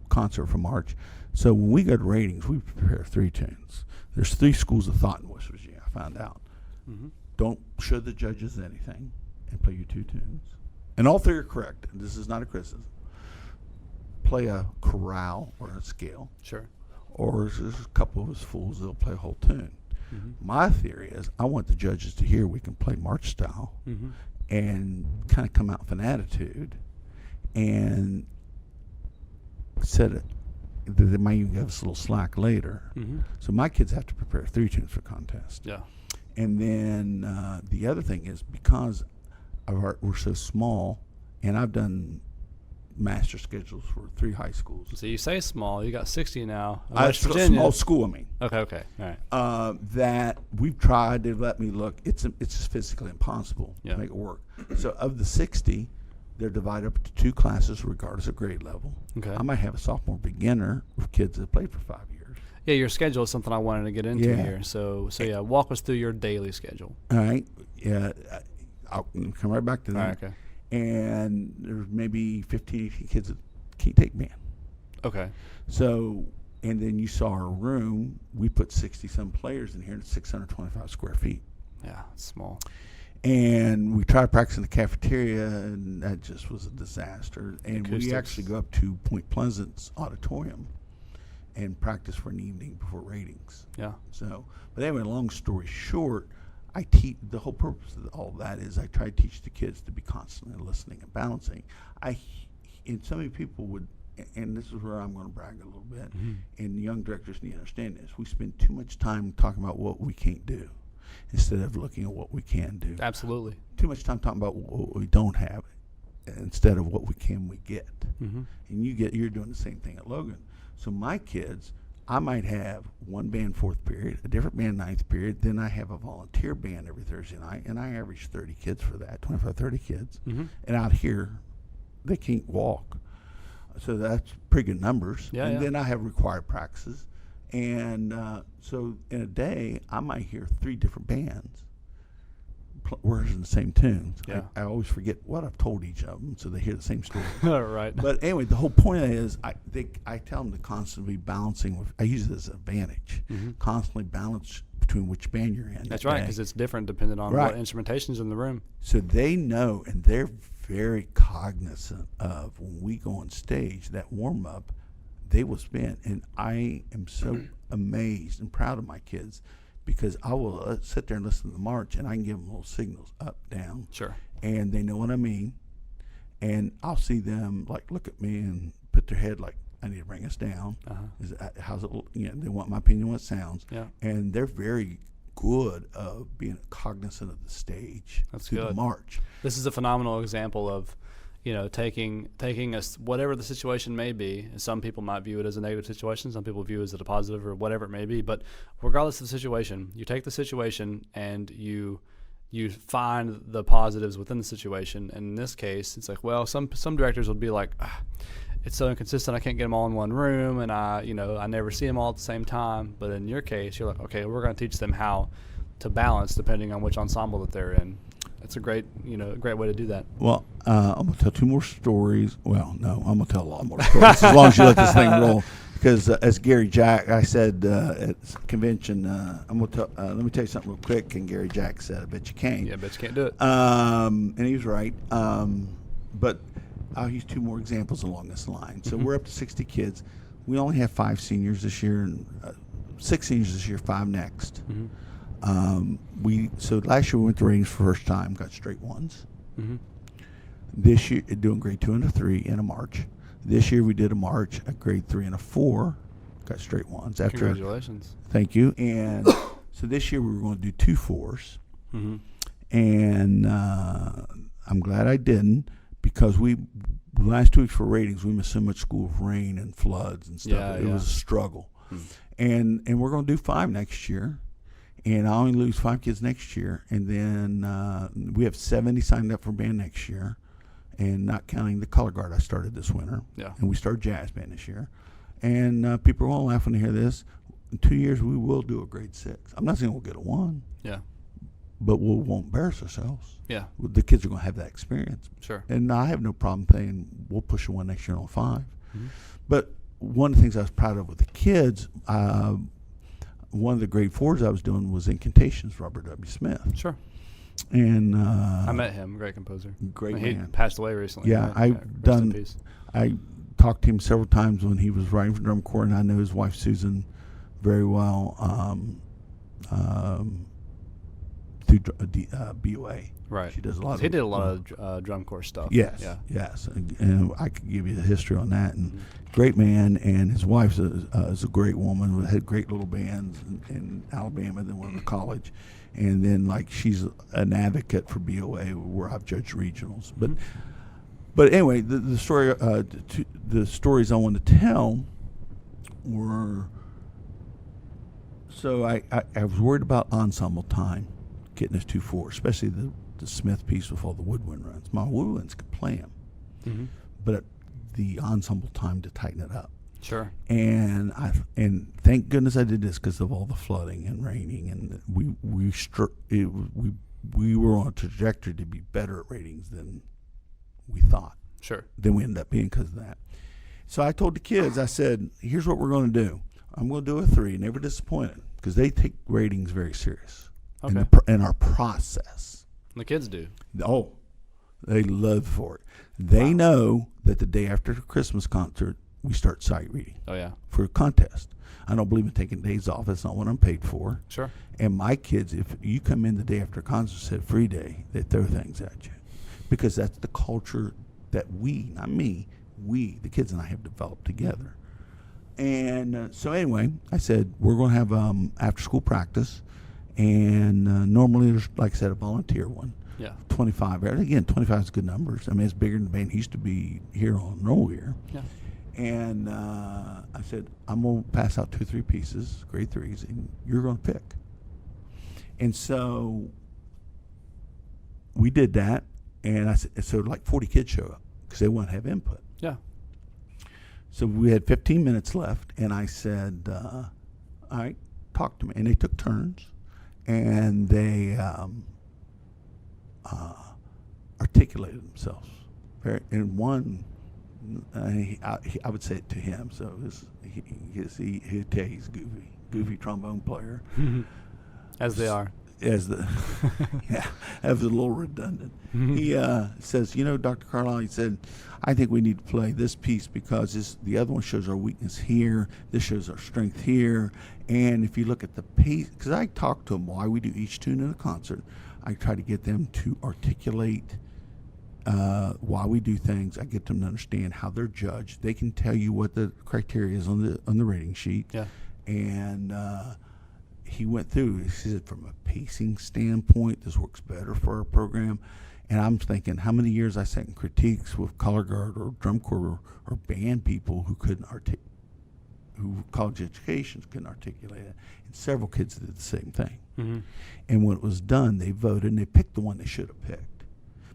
concert for March. So when we go to ratings, we prepare 3 tunes. There's 3 schools of thought in West Virginia, I found out. Don't show the judges anything, and play your 2 tunes. And all 3 are correct. And this is not a criticism. Play a chorale or a scale. Sure. Or there's a couple of us fools that'll play a whole tune. My theory is, I want the judges to hear we can play march style and kind of come out with an attitude, and set it. They might even give us a little slack later. So my kids have to prepare 3 tunes for contest. Yeah. And then the other thing is, because we're so small, and I've done master schedules for 3 high schools. So you say small, you got 60 now. West Virginia. Small school, I mean. Okay, all right. That we've tried to let me look. It's just physically impossible to make it work. So of the 60, they're divided up into 2 classes regardless of grade level. Okay. I might have a sophomore beginner with kids that played for 5 years. Yeah, your schedule is something I wanted to get into here. So yeah, walk us through your daily schedule. All right. Yeah, I'll come right back to that. All right, okay. And there's maybe 15 kids that can't take band. Okay. So And then you saw our room. We put 60-some players in here, and it's 625 square feet. Yeah, it's small. And we tried to practice in the cafeteria, and that just was a disaster. And Acoustics. we actually go up to Point Pleasant's auditorium and practice for an evening before ratings. Yeah. So, but anyway, long story short, I teach. The whole purpose of all that is I try to teach the kids to be constantly listening and balancing. And so many people would, and this is where I'm going to brag a little bit, and young directors need to understand this. We spend too much time talking about what we can't do instead of looking at what we can do. Absolutely. Too much time talking about what we don't have instead of what we get. And you're doing the same thing at Logan. So my kids, I might have one band fourth period, a different band ninth period, then I have a volunteer band every Thursday night, and I average 30 kids for that, 25, 30 kids. And out here, they can't walk. So that's pretty good numbers. Yeah, and then I have required practices. And so in a day, I might hear 3 different bands rehearsing the same tunes. Yeah. I always forget what I've told each of them, so they hear the same story. Right. But anyway, the whole point of it is I tell them to constantly be balancing. I use it as an advantage. Constantly balance between which band you're in. That's right, because it's different depending on what instrumentation's in the room. So they know, and they're very cognizant of when we go on stage, that warm-up, they will spin. And I am so amazed and proud of my kids because I will sit there and listen to the march, and I can give them little signals, up, down. Sure. And they know what I mean. And I'll see them, like, look at me and put their head like, I need to bring us down. How's it look? They want my opinion on what it sounds. Yeah. And they're very good of being cognizant of the stage through the march. This is a phenomenal example of, taking us, whatever the situation may be. Some people might view it as a negative situation. Some people view it as a positive or whatever it may be. But regardless of the situation, you take the situation and you find the positives within the situation. And in this case, it's like, well, some directors will be like, it's so inconsistent, I can't get them all in one room, and I never see them all at the same time. But in your case, you're like, okay, we're going to teach them how to balance depending on which ensemble that they're in. It's a great way to do that. Well, I'm going to tell 2 more stories. Well, no, I'm going to tell a lot more stories as long as you let this thing roll. Because as Gary Jack, I said at convention, I'm going to tell. Let me tell you something real quick. And Gary Jack said, "I bet you can't." Yeah, I bet you can't do it. And he was right. But I'll use 2 more examples along this line. So we're up to 60 kids. We only have 5 seniors this year, and 6 seniors this year, 5 next. So last year we went to ratings for the first time, got straight 1s. This year, doing grade 2 and a 3 and a march. This year we did a march, a grade 3 and a 4, got straight 1s. Congratulations. Thank you. And so this year we were going to do 2 4s. And I'm glad I didn't, because the last 2 weeks for ratings, we missed so much school with rain and floods and stuff. It was a struggle. And we're going to do 5 next year. And I only lose 5 kids next year. And then we have 70 signed up for band next year, and not counting the color guard I started this winter. Yeah. And we started jazz band this year. And people are all laughing to hear this. In 2 years, we will do a grade 6. I'm not saying we'll get a 1. Yeah. But we won't embarrass ourselves. Yeah. The kids are going to have that experience. Sure. And I have no problem saying we'll push a 1 next year on 5. But one of the things I was proud of with the kids, one of the grade 4s I was doing was Incantations, Robert W. Smith. Sure. And I met him, great composer. Great man. He passed away recently. Yeah, I talked to him several times when he was writing for drum corps, and I know his wife Susan very well through BOA. Right. She does a lot. He did a lot of drum corps stuff. Yes. Yeah. Yes. And I could give you the history on that. And great man, and his wife is a great woman. We had great little bands in Alabama. Then went to college, and then she's an advocate for BOA, where I've judged regionals. But anyway, the story, the stories I want to tell were. So I was worried about ensemble time, getting us 2 4, especially the Smith piece with all the woodwind runs. My woodwinds could play them, but the ensemble time to tighten it up. Sure. And thank goodness I did this because of all the flooding and raining, and we were on a trajectory to be better at ratings than we thought. Sure. Than we ended up being because of that. So I told the kids, I said, here's what we're going to do. I'm going to do a 3. Never disappointed because they take ratings very serious. Okay. In our process. The kids do. Oh, they love for it. They know that the day after the Christmas concert, we start sight reading. Oh, yeah. For a contest. I don't believe in taking days off. That's not what I'm paid for. Sure. And my kids, if you come in the day after a concert said free day, they throw things at you. Because that's the culture that we, not me, we, the kids and I have developed together. And so anyway, I said, we're going to have after-school practice. And normally there's, like I said, a volunteer one. Yeah. 25. Again, 25 is good numbers. I mean, it's bigger than the band used to be here on Nowhere. Yeah. And I said, I'm going to pass out 2 or 3 pieces, grade 3s, and you're going to pick. And so we did that. And I said, so like 40 kids show up because they want to have input. Yeah. So we had 15 minutes left, and I said, all right, talk to me. And they took turns, and they articulated themselves. And one, I would say it to him, so he'd tell you he's goofy trombone player. As they are. As the yeah, that was a little redundant. He says, Dr. Carlisle, he said, I think we need to play this piece because the other one shows our weakness here, this shows our strength here, and if you look at the piece, because I talk to them why we do each tune in a concert, I try to get them to articulate why we do things. I get them to understand how they're judged. They can tell you what the criteria is on the rating sheet. Yeah. And he went through. He said, from a pacing standpoint, this works better for our program. And I'm thinking, how many years I sat in critiques with color guard or drum corps or band people who couldn't who college educations couldn't articulate it. And several kids did the same thing. Mm-hmm. And when it was done, they voted and they picked the one they should have picked.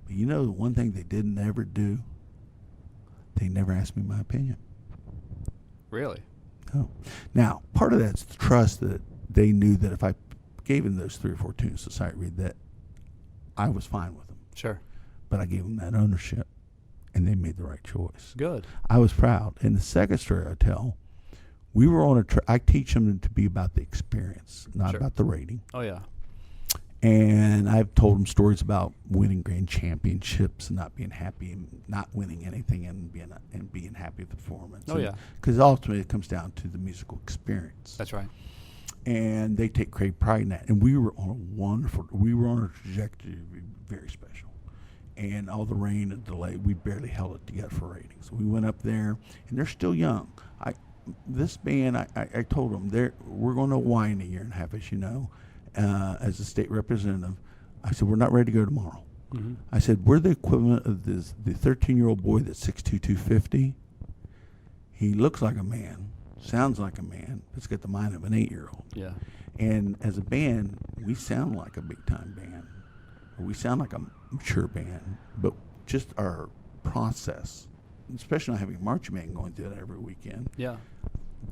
But the one thing they didn't ever do? They never asked me my opinion. Really? No. Now, part of that's the trust that they knew that if I gave them those 3 or 4 tunes to sight read, that I was fine with them. Sure. But I gave them that ownership, and they made the right choice. Good. I was proud. And the second story I tell, we were on I teach them to be about the experience, not about the rating. Oh, yeah. And I've told them stories about winning grand championships and not being happy and not winning anything and being happy with the performance. Oh, yeah. Because ultimately it comes down to the musical experience. That's right. And they take great pride in that. And we were on a trajectory to be very special. And all the rain and delay, we barely held it together for ratings. We went up there, and they're still young. This band, I told them, we're going to Hawaii in a year and a half, as you know, as a state representative. I said, we're not ready to go tomorrow. Mm-hmm. I said, we're the equivalent of the 13-year-old boy that's 6'2", 250. He looks like a man. Sounds like a man, but it's got the mind of an 8-year-old. Yeah. And as a band, we sound like a big-time band. Or we sound like a mature band. But just our process, especially not having a marching band going through that every weekend. Yeah.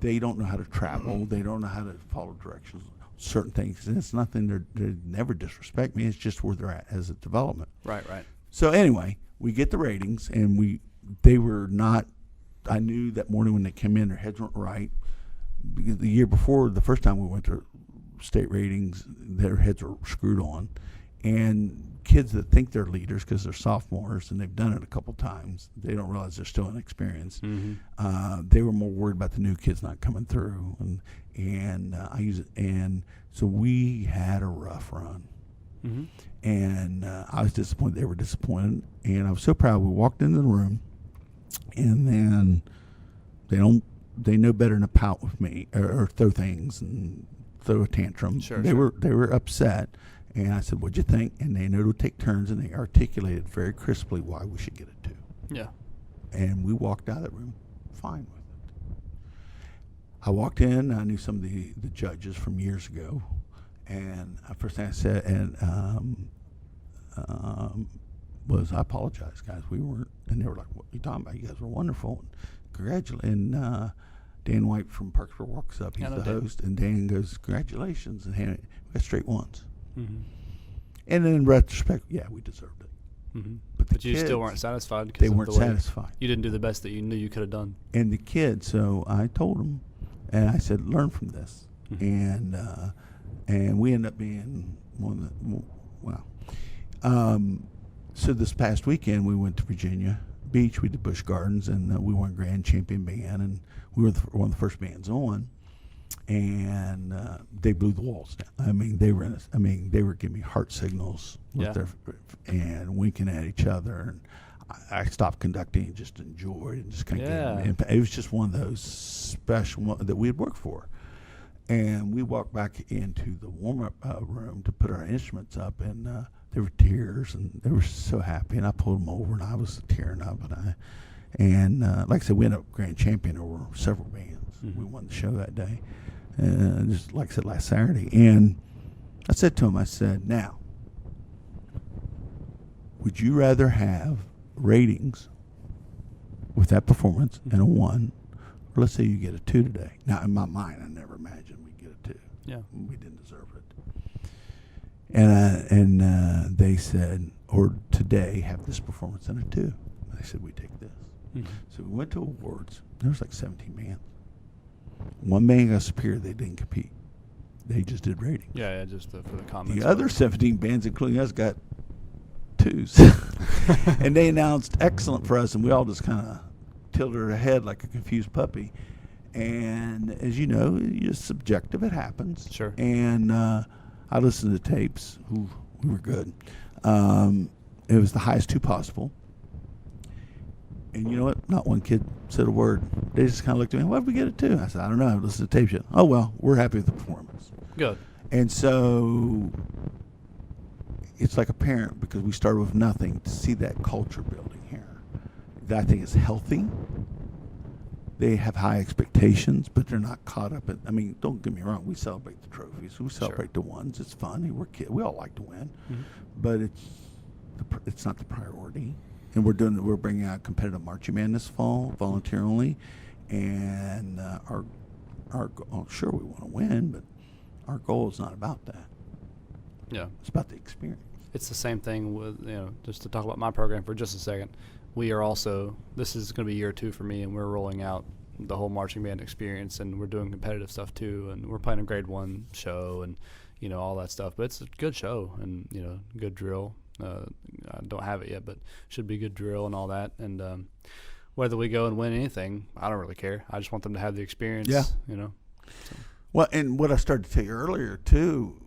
They don't know how to travel. They don't know how to follow directions, certain things. And it's nothing, they never disrespect me. It's just where they're at as a development. Right. So anyway, we get the ratings, and they were not, I knew that morning when they came in, their heads weren't right. Because the year before, the first time we went to state ratings, their heads were screwed on. And kids that think they're leaders because they're sophomores and they've done it a couple times, they don't realize they're still inexperienced. Mm-hmm. They were more worried about the new kids not coming through. And I use it. And so we had a rough run. Mm-hmm. And I was disappointed. They were disappointed. And I was so proud. We walked into the room. And then they know better than to pout with me or throw things and throw a tantrum. Sure, they were upset, and I said, "What'd you think?" And they know to take turns, and they articulated very crisply why we should get a 2. Yeah. And we walked out of that room fine with it. I walked in. I knew some of the judges from years ago, and first thing I said was, I apologize, guys. We weren't, and they were like, what are you talking about? You guys were wonderful. And congratulations. And Dan White from Parkersburg walks up. He's the host. And Dan goes, congratulations. And we got straight 1s. Mm-hmm. And then in retrospect, yeah, we deserved it. Mm-hmm. But you still weren't satisfied. They weren't satisfied. You didn't do the best that you knew you could have done. And the kids, so I told them, And I said, learn from this. And we ended up being so this past weekend we went to Virginia Beach. We did Busch Gardens, and we won Grand Champion Band, and we were one of the first bands on. And they blew the walls down. I mean, they were giving me heart signals with and winking at each other. And I stopped conducting and just enjoyed and just kind of it was just one of those special ones that we had worked for. And we walked back into the warm-up room to put our instruments up, and there were tears, and they were so happy. And I pulled them over, and I was tearing up. And like I said, we ended up grand champion over several bands. We won the show that day, just like I said last Saturday. And I said to him, I said, now, would you rather have ratings with that performance and a 1, or let's say you get a 2 today? Now, in my mind, I never imagined we'd get a 2. Yeah, we didn't deserve it. And they said, or today have this performance and a 2. And I said, we take this. So we went to awards. There was like 17 bands. One band got superior. They didn't compete. They just did ratings. Yeah, just for the comments. The other 17 bands, including us, got 2s. And they announced excellent for us, and we all just kind of tilted our head like a confused puppy. And as you know, it's subjective. It happens. Sure. And I listened to tapes. Ooh, we were good. It was the highest 2 possible. And you know what? Not one kid said a word. They just kind of looked at me. Why did we get a 2? I said, I don't know. I haven't listened to tapes yet. Oh, well, we're happy with the performance. Good. And so it's like a parent, because we started with nothing, to see that culture building here. That I think is healthy. They have high expectations, but they're not caught up in. I mean, don't get me wrong. We celebrate the trophies. We celebrate the ones. It's fun. We're kids. We all like to win, but it's not the priority. And we're bringing out competitive marching band this fall, volunteer only, and our sure we want to win, but our goal is not about that. Yeah, it's about the experience. It's the same thing with, just to talk about my program for just a second. We are also, this is going to be year 2 for me, and we're rolling out the whole marching band experience, and we're doing competitive stuff too, and we're playing a grade 1 show and all that stuff. But it's a good show, and good drill. I don't have it yet, but should be good drill and all that. And whether we go and win anything, I don't really care. I just want them to have the experience. Yeah. So. Well, and what I started to tell you earlier too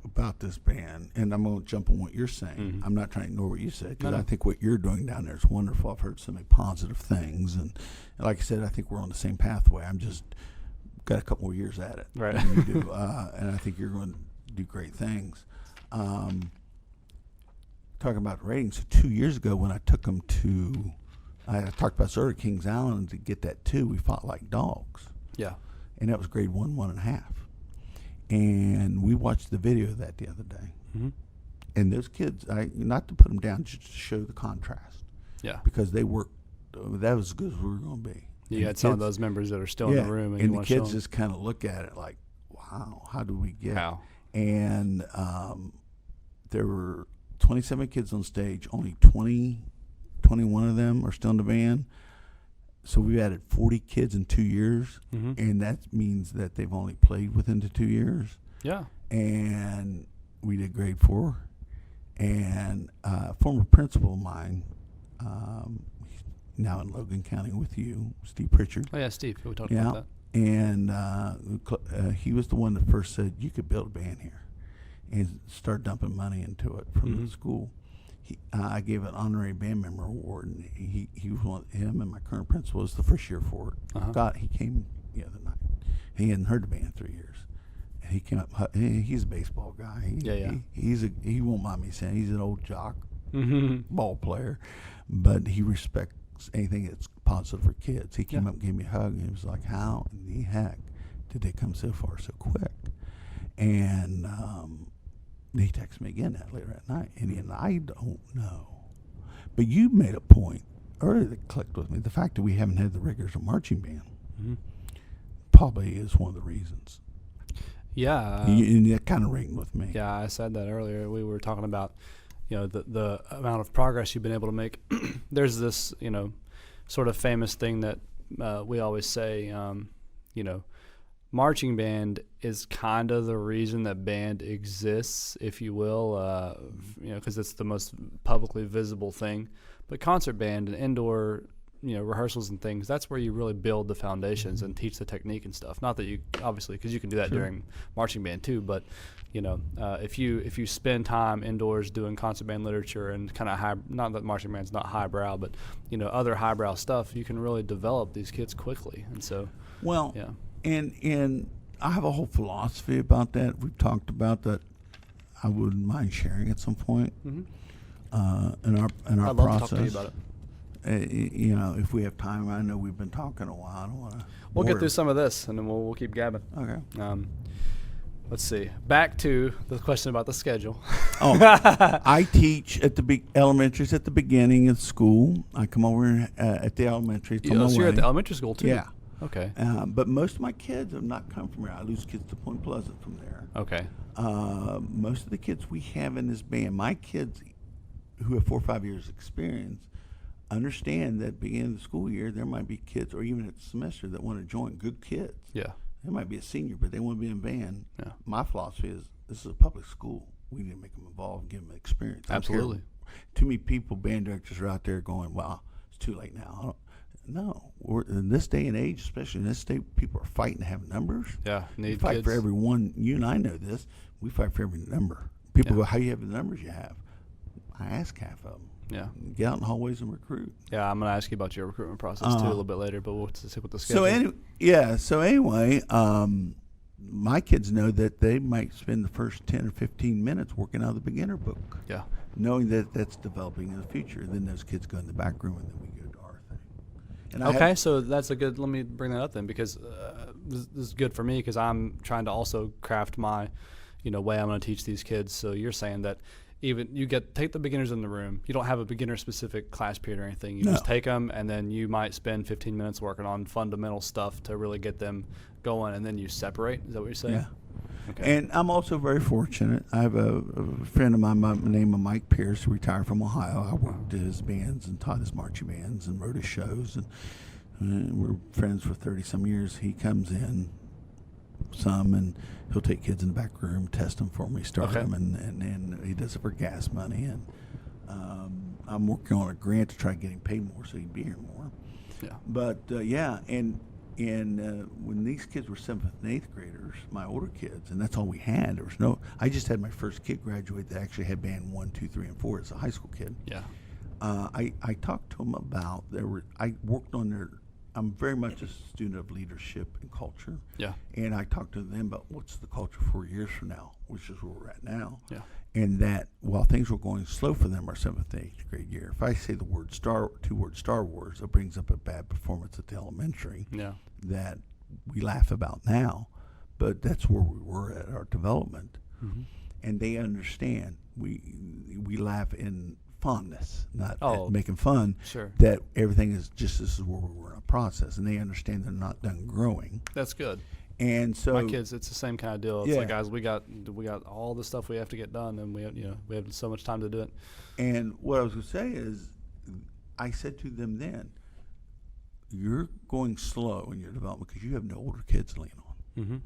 about this band, and I'm going to jump on what you're saying. I'm not trying to ignore what you said, because I think what you're doing down there is wonderful. I've heard so many positive things, and like I said, I think we're on the same pathway. I'm just got a couple more years at it, right? Than you do, and I think you're going to do great things. Talking about ratings, so 2 years ago when I took them to, I talked about sort of Kings Island, to get that 2, we fought like dogs. Yeah. And that was grade 1, 1.5. And we watched the video of that the other day. And those kids, not to put them down, just to show the contrast. Yeah. Because they worked, that was as good as we were going to be. You had some of those members that are still in the room. And the kids just kind of look at it like, wow, how do we get? How? And there were 27 kids on stage, only 21 of them are still in the band. So we've added 40 kids in 2 years, and that means that they've only played within the 2 years. Yeah. And we did grade 4. And a former principal of mine, he's now in Logan County with you, Steve Pritchard. Oh, yeah, Steve. We talked about that. And he was the one that first said, you could build a band here, and start dumping money into it from the school. I gave an honorary band member award, and he was one. Him and my current principal was the first year for it. He came the other night. He hadn't heard the band in 3 years, and he came up. He's a baseball guy. He won't mind me saying he's an old jock, ball player, but he respects anything that's positive for kids. He came up and gave me a hug, and he was like, "How in the heck did they come so far so quick?" And he texted me again that later at night, and I don't know. But you made a point earlier that clicked with me. The fact that we haven't had the rigors of marching band probably is one of the reasons. Yeah. And that kind of rang with me. Yeah, I said that earlier. We were talking about, the amount of progress you've been able to make. There's this, sort of famous thing that we always say, marching band is kind of the reason that band exists, if you will, because it's the most publicly visible thing. But concert band and indoor, rehearsals and things, that's where you really build the foundations and teach the technique and stuff. Not that you, obviously, because you can do that during marching band too, but if you spend time indoors doing concert band literature and kind of high, not that marching band's not highbrow, but other highbrow stuff, you can really develop these kids quickly. And so, and I have a whole philosophy about that. We've talked about that. I wouldn't mind sharing at some point in our I'd love process. to talk to you about it. If we have time, I know we've been talking a while. I don't want to. We'll get through some of this, and then we'll keep gabbing. Okay. Let's see. Back to the question about the schedule. I teach at the elementaries at the beginning of school. I come over at the elementary. So you're at the elementary school too? Yeah. Okay. But most of my kids have not come from here. I lose kids to Point Pleasant from there. Okay. Most of the kids we have in this band, my kids who have 4 or 5 years experience, understand that beginning of the school year, there might be kids, or even at the semester, that want to join. Good kids. Yeah. They might be a senior, but they want to be in band. Yeah. My philosophy is, this is a public school. We need to make them involved and give them experience. Absolutely. Too many people, band directors, are out there going, well, it's too late now. No. We're, in this day and age, especially in this day, people are fighting to have numbers. Yeah. We fight kids. for every one. You and I know this. We fight for every number. People go, how do you have the numbers you have? I ask half of them. Yeah. Get out in the hallways and recruit. Yeah, I'm going to ask you about your recruitment process too a little bit later, but we'll stick with the schedule. So anyway, my kids know that they might spend the first 10 or 15 minutes working out of the beginner book. Yeah. Knowing that that's developing in the future. Then those kids go in the back room and then we go to our thing. And so that's let me bring that up then, because this is good for me, because I'm trying to also craft my, way I'm going to teach these kids. So you're saying that even take the beginners in the room. You don't have a beginner specific class period or anything. You just take them, and then you might spend 15 minutes working on fundamental stuff to really get them going, and then you separate. Is that what you're saying? Yeah. Okay. And I'm also very fortunate. I have a friend of mine by the name of Mike Pierce, who retired from Ohio. I worked at his bands and taught his marching bands and wrote his shows, and we're friends for 30-some years. He comes in some, and he'll take kids in the back room, test them for me, start them, and he does it for gas money. And I'm working on a grant to try to get him paid more so he'd be here more. Yeah. But and when these kids were 7th and 8th graders, my older kids, and that's all we had. There was I just had my first kid graduate that actually had band 1, 2, 3, and 4 as a high school kid. Yeah. I talked to them about I worked on their. I'm very much a student of leadership and culture. Yeah. And I talked to them about what's the culture 4 years from now, which is where we're at now. Yeah. And that while things were going slow for them our 7th and 8th grade year, if I say the word two-word Star Wars, it brings up a bad performance at the elementary that we laugh about now. But that's where we were at our development. Mm-hmm. And they understand. We laugh in fondness, not making fun. Sure. That everything is just, this is where we were in a process, and they understand they're not done growing. That's good. And so my kids, it's the same kind of deal. It's like, guys, we got all the stuff we have to get done, and we have so much time to do it. And what I was going to say is, I said to them then, you're going slow in your development because you have no older kids to lean on. Mm-hmm.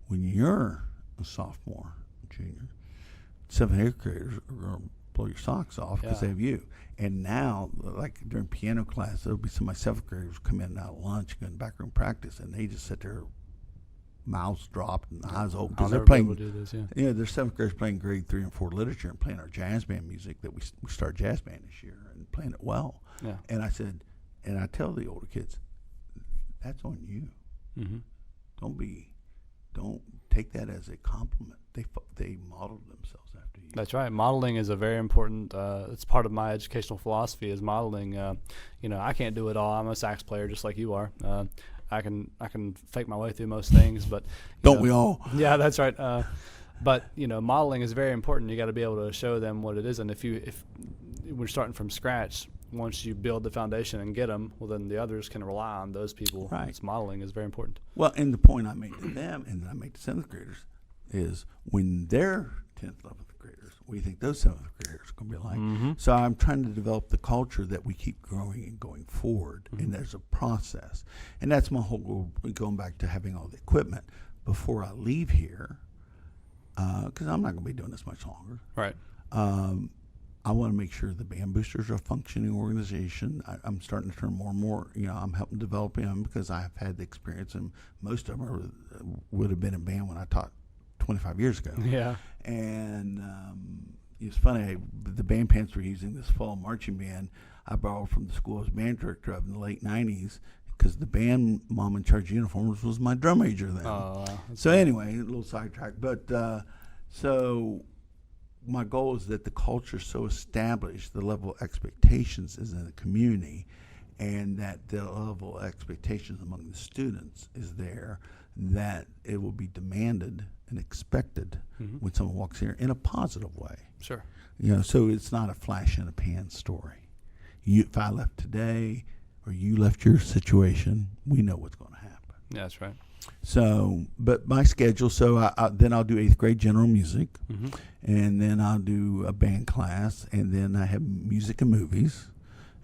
When you're a sophomore, junior, 7th and 8th graders are going to blow your socks off because they have you. And now, like during piano class, there'll be some of my 7th graders come in and out of lunch, go in back room practice, and they just sit there, mouths dropped and eyes open because they're playing. They're 7th graders playing grade 3 and 4 literature and playing our jazz band music that we started jazz band this year and playing it well. Yeah. And I said, and I tell the older kids, that's on you. Mm-hmm. Don't take that as a compliment. They modeled themselves after you. That's right. Modeling is a very important. It's part of my educational philosophy. Is modeling. I can't do it all. I'm a sax player, just like you are. I can fake my way through most things, but don't we all? Yeah, that's right. But modeling is very important. You got to be able to show them what it is, and if we're starting from scratch, once you build the foundation and get them, well, then the others can rely on those people. Right. It's modeling is very important. Well, and the point I made to them, and I made to 7th graders, is when they're 10th, 11th graders, What do you think those 7th graders are going to be like? So I'm trying to develop the culture that we keep growing and going forward, and there's a process. And that's my whole goal, going back to having all the equipment before I leave here, because I'm not going to be doing this much longer. Right. I want to make sure the Band Boosters are a functioning organization. I'm starting to turn more and more, I'm helping develop them because I have had the experience, and most of them would have been in band when I taught 25 years ago. Yeah. And it's funny, the band pants we're using, this fall marching band, I borrowed from the school I was band director of in the late 90s, because the band mom in charge of uniforms was my drum major then. So anyway, a little sidetrack. But so my goal is that the culture is so established, the level of expectations is in the community, and that the level of expectations among the students is there, that it will be demanded and expected when someone walks here in a positive way. Sure. So it's not a flash in a pan story. If I left today or you left your situation, we know what's going to happen. Yeah, that's right. So, but my schedule, so then I'll do 8th grade general music, and then I'll do a band class, and then I have music and movies,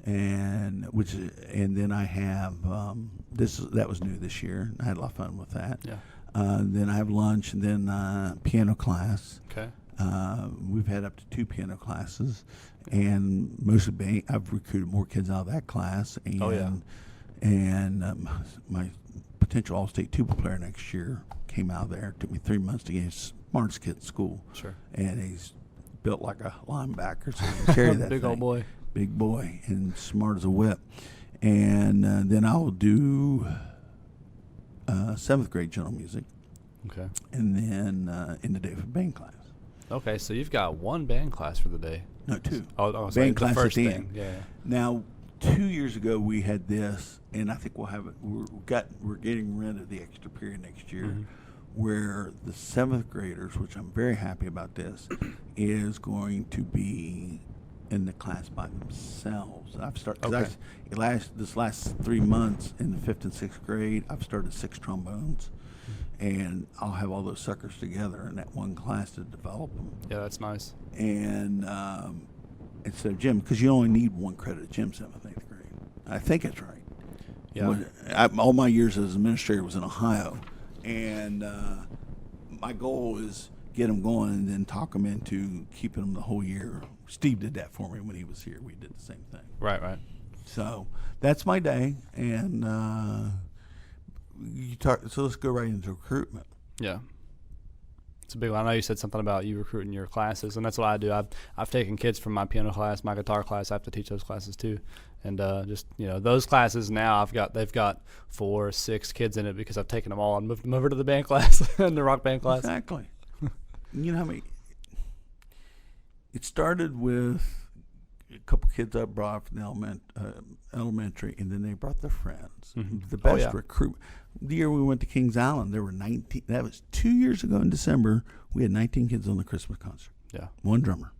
and then I have that was new this year. I had a lot of fun with that. Yeah. Then I have lunch, and then piano class. Okay. We've had up to 2 piano classes, and mostly I've recruited more kids out of that class. And, and my potential all-state tuba player next year came out of there. It took me 3 months to get his smartest kid at school. Sure. And he's built like a linebacker, so he can carry that Big thing. old boy. Big boy, and smart as a whip. And then I'll do 7th grade general music. Okay. And then in the day for band class. Okay, so you've got 1 band class for the day. No, 2. Oh, band class the first at the thing. end. Yeah. Now, 2 years ago we had this, and I think we'll have it. We're getting rid of the extra period next year, where the 7th graders, which I'm very happy about this, is going to be in the class by themselves. I've started this last 3 months in the 5th and 6th grade. I've started 6 trombones. And I'll have all those suckers together in that one class to develop them. Yeah, that's nice. And instead of gym, because you only need 1 credit at gym 7th and 8th grade. I think it's right. Yeah. All my years as administrator was in Ohio. And my goal is get them going and then talk them into keeping them the whole year. Steve did that for me when he was here. We did the same thing. Right. So that's my day. And so let's go right into recruitment. Yeah. It's a big one. I know you said something about you recruiting your classes, and that's what I do. I've taken kids from my piano class, my guitar class. I have to teach those classes too, and just those classes now they've got 4 or 6 kids in it because I've taken them all and moved them over to the band class and the rock band class. Exactly. You know how many? It started with a couple kids I brought from the elementary, and then they brought their friends. The best recruit. The year we went to Kings Island, there were 19. That was 2 years ago in December. We had 19 kids on the Christmas concert. Yeah. 1 drummer.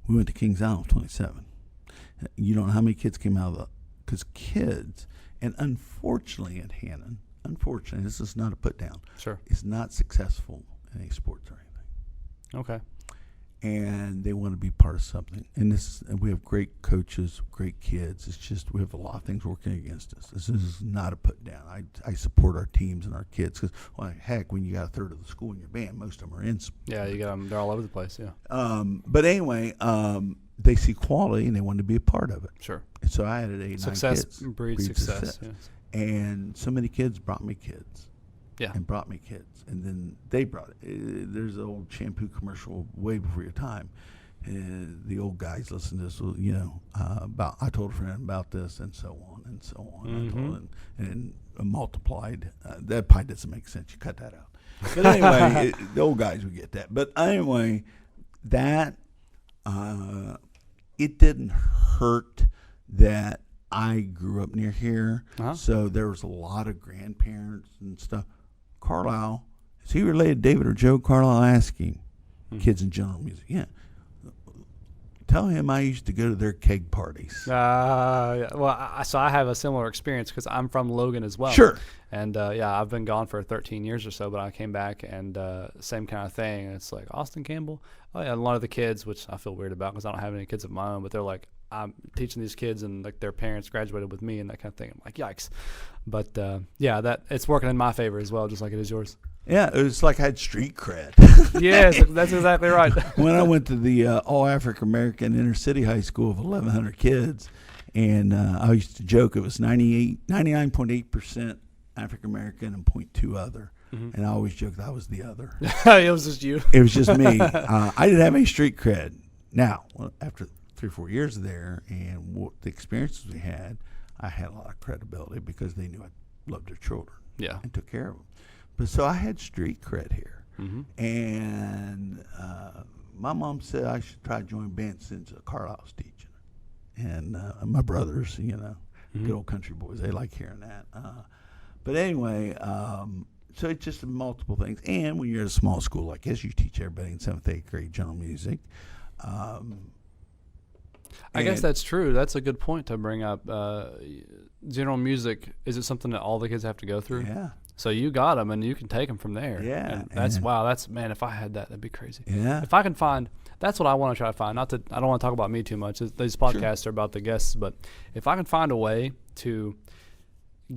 We went to Kings Island with 27. You don't know how many kids came out of because kids, and unfortunately at Hannan, this is not a put down. Sure. Is not successful in any sports or anything. Okay. And they want to be part of something. And we have great coaches, great kids. It's just we have a lot of things working against us. This is not a put down. I support our teams and our kids because, heck, when you got 1/3 of the school in your band, most of them are in. Yeah, you got them. They're all over the place. Yeah. But anyway, they see quality and they want to be a part of it. Sure. And so I added 8, 9 kids. Success breeds success. Yes. And so many kids brought me kids. Yeah. And brought me kids. And then they brought it. There's an old shampoo commercial way before your time. The old guys listen to this, about I told a friend about this and so on and so on. And multiplied. That probably doesn't make sense. You cut that out. But anyway, the old guys would get that. But anyway, that, it didn't hurt that I grew up near here. So there was a lot of grandparents and stuff. Carlisle, is he related to David or Joe Carlisle? I asked him. Kids in general music. Yeah. Tell him I used to go to their keg parties. So I have a similar experience because I'm from Logan as well. Sure. And I've been gone for 13 years or so, but I came back and same kind of thing. And it's like, Austin Campbell? Oh, yeah. And a lot of the kids, which I feel weird about because I don't have any kids of my own, but they're like, I'm teaching these kids and like their parents graduated with me and that kind of thing. I'm like, yikes. But that it's working in my favor as well, just like it is yours. Yeah, it was like I had street cred. Yes, that's exactly right. When I went to the all African American inner city high school of 1,100 kids, and I used to joke it was 99.8% African American and 0.2 other. Mm-hmm. And I always joked I was the other. It was just you. It was just me. I didn't have any street cred. Now, after 3 or 4 years there and what the experiences we had, I had a lot of credibility because they knew I loved their children. Yeah. And took care of them. But so I had street cred here. Mm-hmm. And my mom said I should try to join band since Carlisle's teaching. And my brothers, good old country boys, they like hearing that. But anyway, so it's just multiple things. And when you're at a small school like this, you teach everybody in 7th, 8th grade general music. I guess that's true. That's a good point to bring up. General music, is it something that all the kids have to go through? Yeah. So you got them, and you can take them from there. Yeah. And man, if I had that, that'd be crazy. Yeah. If I can find, that's what I want to try to find. I don't want to talk about me too much. These podcasts are about the guests, but if I can find a way to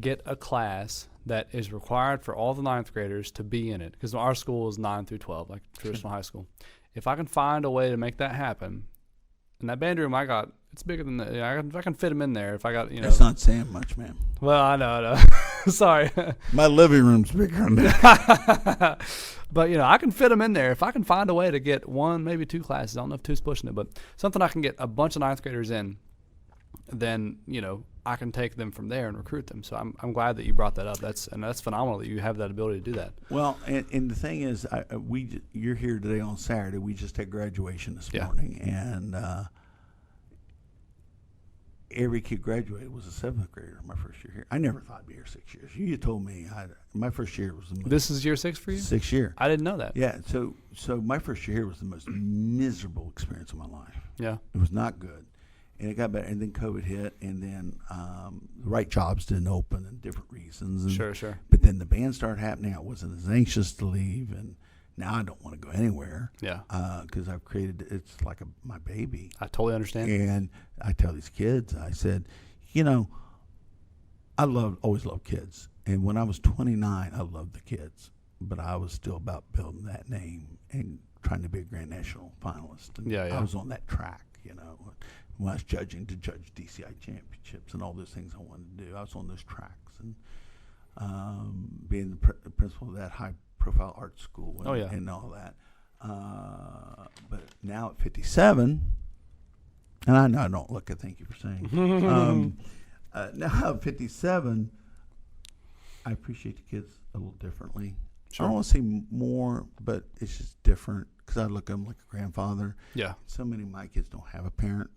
get a class that is required for all the 9th graders to be in it, because our school is 9 through 12, like traditional high school. If I can find a way to make that happen, and that band room I got, it's bigger than that. I can fit them in there if I got, That's not saying much, man. Well, I know. Sorry. My living room's bigger than that. But, I can fit them in there. If I can find a way to get 1, maybe 2 classes, I don't know if 2's pushing it, but something I can get a bunch of 9th graders in, then, I can take them from there and recruit them. So I'm glad that you brought that up. That's phenomenal that you have that ability to do that. Well, and the thing is, you're here today on Saturday. We just had graduation this morning, and every kid graduated was a 7th grader my first year here. I never thought I'd be here 6 years. You told me my first year was the most. This is year 6 for you? 6th year. I didn't know that. Yeah. So my first year here was the most miserable experience of my life. Yeah. It was not good. And it got better, and then COVID hit, and then the right jobs didn't open, and different reasons. And, Sure. But then the band started happening. I wasn't as anxious to leave, and now I don't want to go anywhere. Yeah. Because I've created, it's like my baby. I totally understand. And I tell these kids, I said, I always loved kids. And when I was 29, I loved the kids, but I was still about building that name and trying to be a Grand National finalist. And I was on that track, When I was judging to judge DCI championships and all those things I wanted to do, I was on those tracks. And being the principal of that high-profile art school and all that. But now at 57, and I know I don't look at, thank you for saying. Now at 57, I appreciate the kids a little differently. Sure. I don't want to say more, but it's just different because I look at them like a grandfather. Yeah. So many of my kids don't have a parent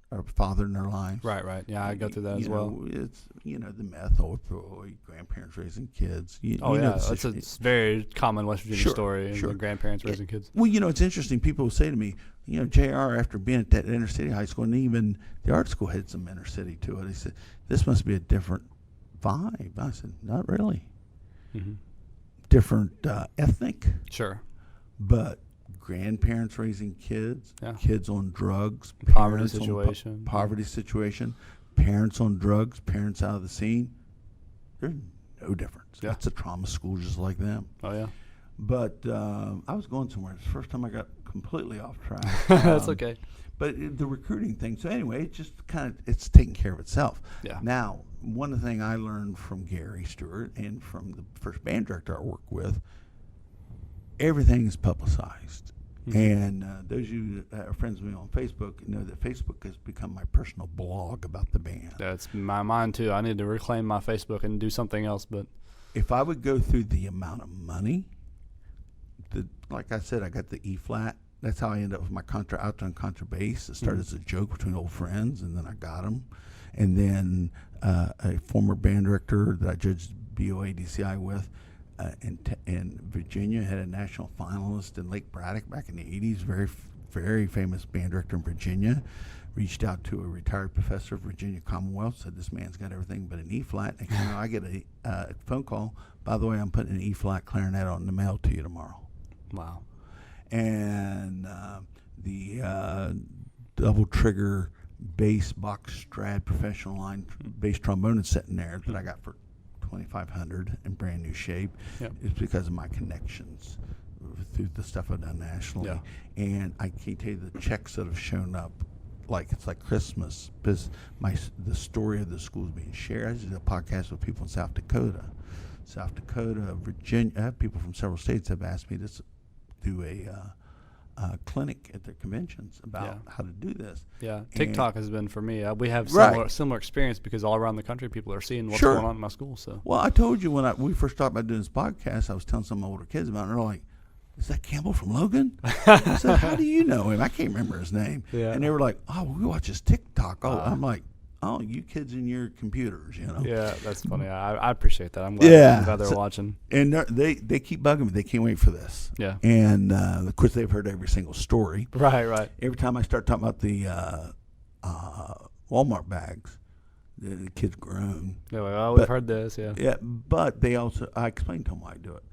or father in their lives. Right. Yeah, I go through that as well. It's, the meth, opioid, grandparents raising kids. It's a very common West Virginia story, the grandparents raising kids. Well, it's interesting. People will say to me, JR, after being at that inner city high school, and even the art school had some inner city to it, he said, this must be a different vibe. I said, not really. Mm-hmm. Different ethnic. Sure. But grandparents raising kids, kids on drugs, poverty situation, parents on drugs, parents out of the scene. There's no difference. Yeah. It's a trauma school just like them. Oh, yeah. But I was going somewhere. It's the first time I got completely off track. That's okay. But the recruiting thing. So anyway, it just it's taking care of itself. Yeah. Now, one thing I learned from Gary Stewart and from the first band director I worked with, everything is publicized. Mm-hmm. And those of you that are friends with me on Facebook know that Facebook has become my personal blog about the band. That's mine too. I need to reclaim my Facebook and do something else. But if I would go through the amount of money, like I said, I got the E flat. That's how I ended up with my alto and contrabass. It started as a joke between old friends, and then I got them. And then a former band director that I judged BOA DCI with, in Virginia, had a national finalist in Lake Braddock back in the 80s, very very famous band director in Virginia, reached out to a retired professor of Virginia Commonwealth, said this man's got everything but an E-flat. And I get a phone call, by the way, I'm putting an E-flat clarinet on the mail to you tomorrow. Wow. And the double trigger bass box Strad professional line bass trombone is sitting there that I got for $2,500 in brand new shape. Yep. It's because of my connections through the stuff I've done nationally. Yeah. And I can't tell you the checks that have shown up, like it's like Christmas, because the story of the school is being shared. I just did a podcast with people in South Dakota, Virginia. I have people from several states have asked me to do a clinic at their conventions about how to do this. Yeah, TikTok has been for me. We have similar experience because all around the country people are seeing what's going on in my school. So, well, I told you when we first started about doing this podcast, I was telling some of my older kids about it, and they're like, "Is that Campbell from Logan?" I said, "How do you know him?" I can't remember his name. Yeah. And they were like, "Oh, we watch his TikTok." I'm like, "Oh, you kids and your computers, you know." Yeah, that's funny. I appreciate that. I'm glad they're watching. And they keep bugging me. They can't wait for this. Yeah. And of course, they've heard every single story. Right. Every time I start talking about the Walmart bags, the kids groan. They're like, "Oh, we've heard this." Yeah. Yeah, but I explained to them why I do it.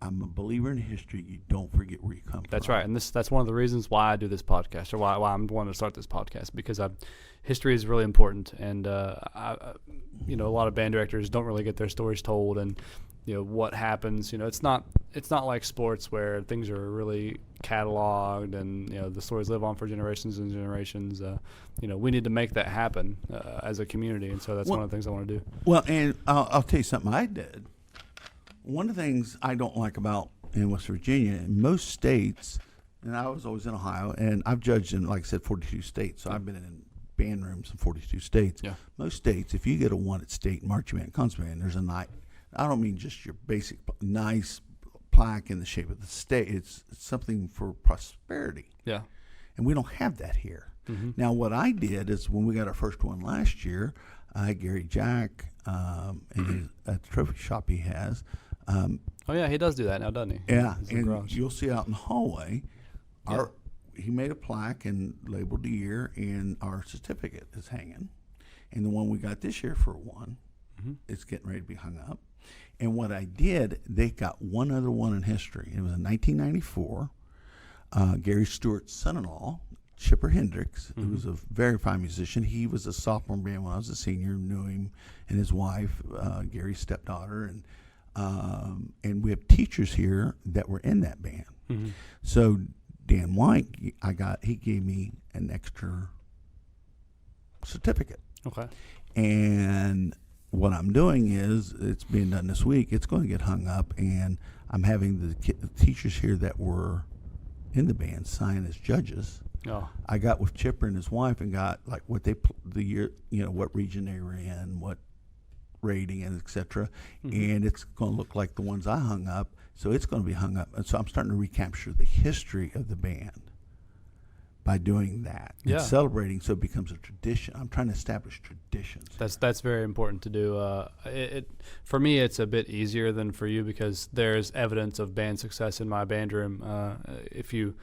I'm a believer in history. You don't forget where you come from. That's right, and that's one of the reasons why I do this podcast, or why I'm wanting to start this podcast, because history is really important, and a lot of band directors don't really get their stories told, and what happens. It's not like sports where things are really cataloged, and the stories live on for generations and generations. We need to make that happen as a community, and so that's one of the things I want to do. Well, and I'll tell you something I did. One of the things I don't like about in West Virginia, in most states, and I was always in Ohio, and I've judged in, like I said, 42 states, so I've been in band rooms in 42 states. Yeah. Most states, if you get a wanted state marching band, concert band, there's a night. I don't mean just your basic nice plaque in the shape of the state. It's something for prosperity. Yeah. And we don't have that here. Mm-hmm. Now, what I did is when we got our first one last year, I had Gary Jack at the trophy shop he has. He does do that now, doesn't he? Yeah, and you'll see out in the hallway, he made a plaque and labeled the year, and our certificate is hanging. And the one we got this year for it's getting ready to be hung up. And what I did, they got one other one in history. It was in 1994. Gary Stewart's son-in-law, Chipper Hendricks, who was a very fine musician. He was a sophomore band when I was a senior, knew him and his wife, Gary's stepdaughter, and we have teachers here that were in that band. Mm-hmm. So Dan White, he gave me an extra certificate. Okay. And what I'm doing is, it's being done this week. It's going to get hung up, and I'm having the teachers here that were in the band sign as judges. Oh. I got with Chipper and his wife and got like what the year, what region they were in, what rating, and etc. And it's going to look like the ones I hung up, so it's going to be hung up. And so I'm starting to recapture the history of the band by doing that and celebrating, so it becomes a tradition. I'm trying to establish traditions. That's very important to do. For me, it's a bit easier than for you because there's evidence of band success in my band room. If you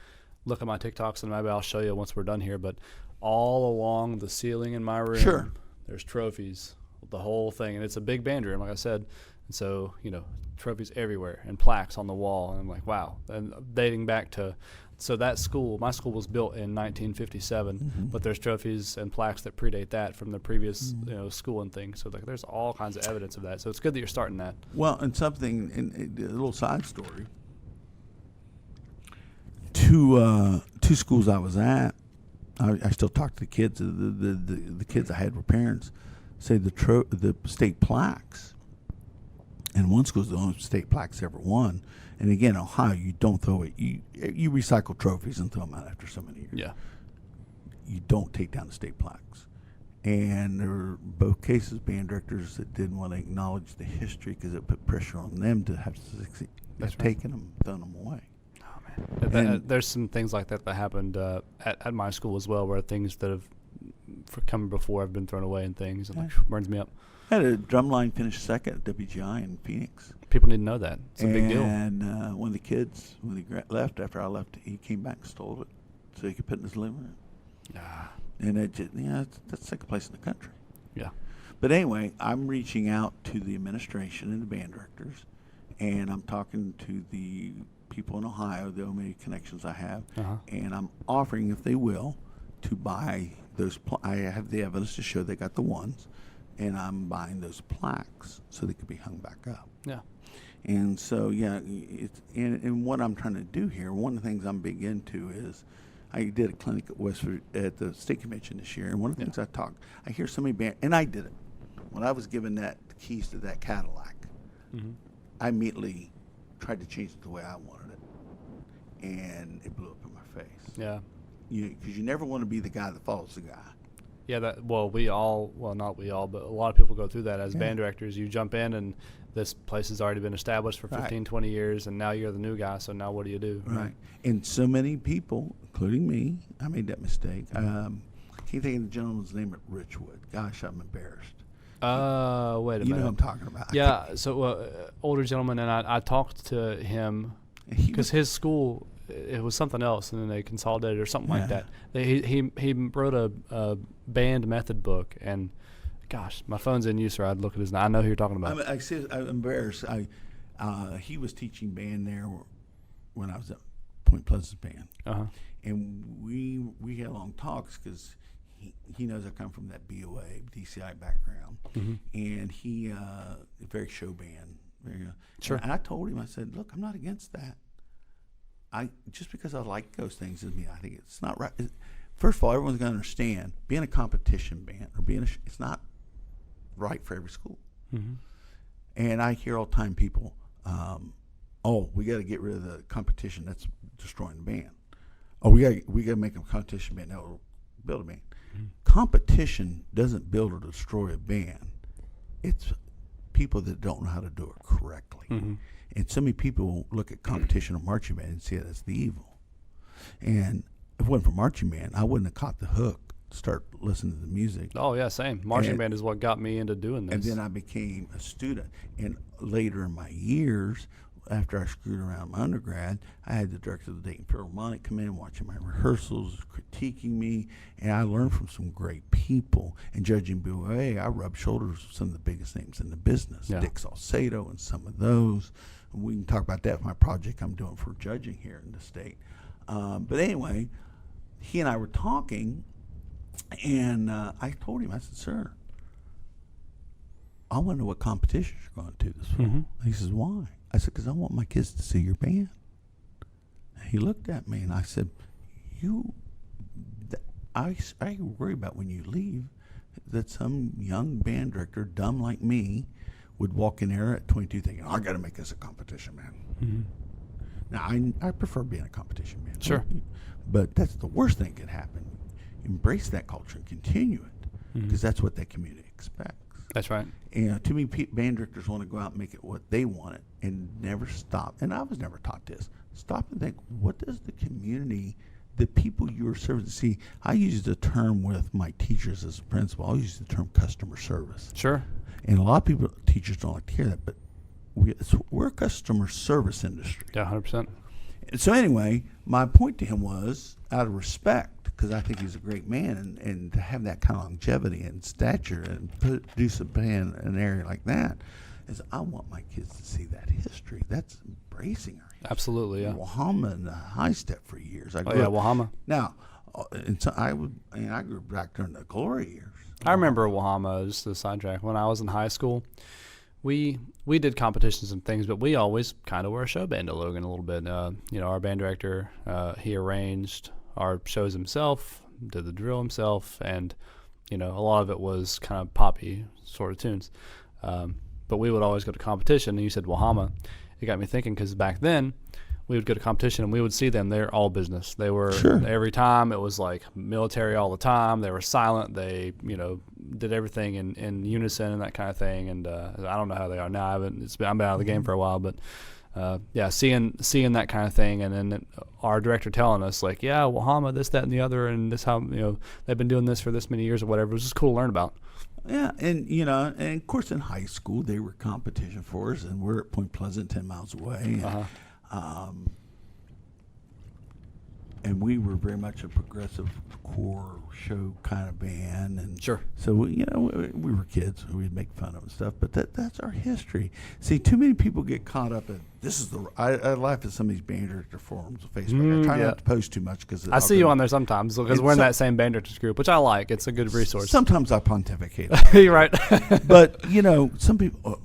look at my TikToks, and maybe I'll show you once we're done here, but all along the ceiling in my room, there's trophies. The whole thing, and it's a big band room, like I said, and so trophies everywhere and plaques on the wall, and I'm like, wow. And dating back to, so that school, my school was built in 1957, but there's trophies and plaques that predate that from the previous school and things. So like, there's all kinds of evidence of that. So it's good that you're starting that. Well, and something, a little side story. Two schools I was at, I still talk to the kids. The kids I had were parents. Say the state plaques, and one school's the only state plaques ever won. And again, Ohio, you don't throw it. You recycle trophies and throw them out after so many years. Yeah. You don't take down the state plaques. And there were both cases band directors that didn't want to acknowledge the history because it put pressure on them to have to succeed. They've taken them, thrown them away. Oh man, there's some things like that happened at my school as well, where things that have come before have been thrown away and things, and burns me up. I had a drumline finish second at WGI in Phoenix. People need to know that. It's a big deal. And when they left after I left, he came back and stole it. so he could put in his living room. Ah. And it just, that's the second place in the country. Yeah. But anyway, I'm reaching out to the administration and the band directors, and I'm talking to the people in Ohio, the only connections I have, and I'm offering, if they will, to buy those. I have the evidence to show they got the ones, and I'm buying those plaques so they could be hung back up. Yeah. And so, and what I'm trying to do here, one of the things I'm big into is, I did a clinic at the state convention this year, and one of the things I hear so many bands, and I did it. When I was given the keys to that Cadillac, I immediately tried to change it the way I wanted it, and it blew up in my face. Yeah. Because you never want to be the guy that follows the guy. Yeah, not we all, not we all, but a lot of people go through that as band directors. You jump in, and this place has already been established for 15, 20 years, and now you're the new guy, so now what do you do? Right. And so many people, including me, I made that mistake. I can't think of the gentleman's name at Richwood. Gosh, I'm embarrassed. Wait a minute. You know what I'm talking about. Yeah, so older gentleman, and I talked to him because his school, it was something else, and then they consolidated or something like that. He wrote a band method book, and gosh, my phone's in use, or I'd look at his name. I know who you're talking about. I'm embarrassed. He was teaching band there when I was at Point Pleasant Band, and we had long talks because he knows I come from that BOA, DCI background, and he very show band. Sure. And I told him, I said, look, I'm not against that. Just because I like those things doesn't mean I think it's not right. First of all, everyone's going to understand being a competition band or it's not right for every school. And I hear all the time people, we got to get rid of the competition. That's destroying the band. We got to make a competition band that will build a band. Competition doesn't build or destroy a band. It's people that don't know how to do it correctly. And so many people look at competition or marching band and see it as the evil. And if it wasn't for marching band, I wouldn't have caught the hook to start listening to the music. Oh, yeah, same. Marching band is what got me into doing this. And then I became a student. And later in my years, after I screwed around my undergrad, I had the director of the Dayton Philharmonic come in, watching my rehearsals, critiquing me, and I learned from some great people. And judging BOA, I rubbed shoulders with some of the biggest names in the business, Dick Salcedo and some of those. And we can talk about that for my project I'm doing for judging here in the state. But anyway, he and I were talking, and I told him, I said, sir, I want to know what competitions you're going to this fall. And he says, why? I said, because I want my kids to see your band. And he looked at me, and I said, I worry about when you leave that some young band director, dumb like me, would walk in there at 22 thinking, I got to make this a competition band. Now, I prefer being a competition band. Sure. But that's the worst thing that could happen. Embrace that culture and continue it, because that's what that community expects. That's right. And too many band directors want to go out and make it what they want it and never stop. And I was never taught this. Stop and think, what does the community, the people you are serving, see, I use the term with my teachers as a principal, I use the term customer service. Sure. And a lot of people, teachers don't like to hear that, but we're a customer service industry. Yeah, 100%. And so anyway, my point to him was, out of respect, because I think he's a great man, and to have that kind of longevity and stature and produce a band in an area like that, is I want my kids to see that history. That's embracing our history. Absolutely, yeah. Wahama and the High Step for years. Wahama. Now, and so I grew up back during the glory years. I remember Wahama, just a sidetrack. When I was in high school, we did competitions and things, but we always kind of were a show band at Logan a little bit. Our band director, he arranged our shows himself, did the drill himself, and a lot of it was kind of poppy sort of tunes. But we would always go to competition, and you said Wahama. It got me thinking, because back then we would go to competition and we would see them. They're all business. They were every time it was like military all the time. They were silent. They did everything in unison and that kind of thing. And I don't know how they are now. I've been out of the game for a while, but. Seeing that kind of thing, and then our director telling us like, Wahama, this, that, and the other, and this how they've been doing this for this many years or whatever. It was just cool to learn about. Yeah, and and of course in high school they were competition for us, and we're at Point Pleasant, 10 miles away, and and we were very much a progressive core show kind of band, and Sure. so we were kids, so we'd make fun of and stuff. But that's our history. See, too many people get caught up in this is the. I laugh at some of these band director forums on Facebook. I try not to post too much because I see you on there sometimes because we're in that same band directors group, which I like. It's a good resource. Sometimes I pontificate. You're right. But some people,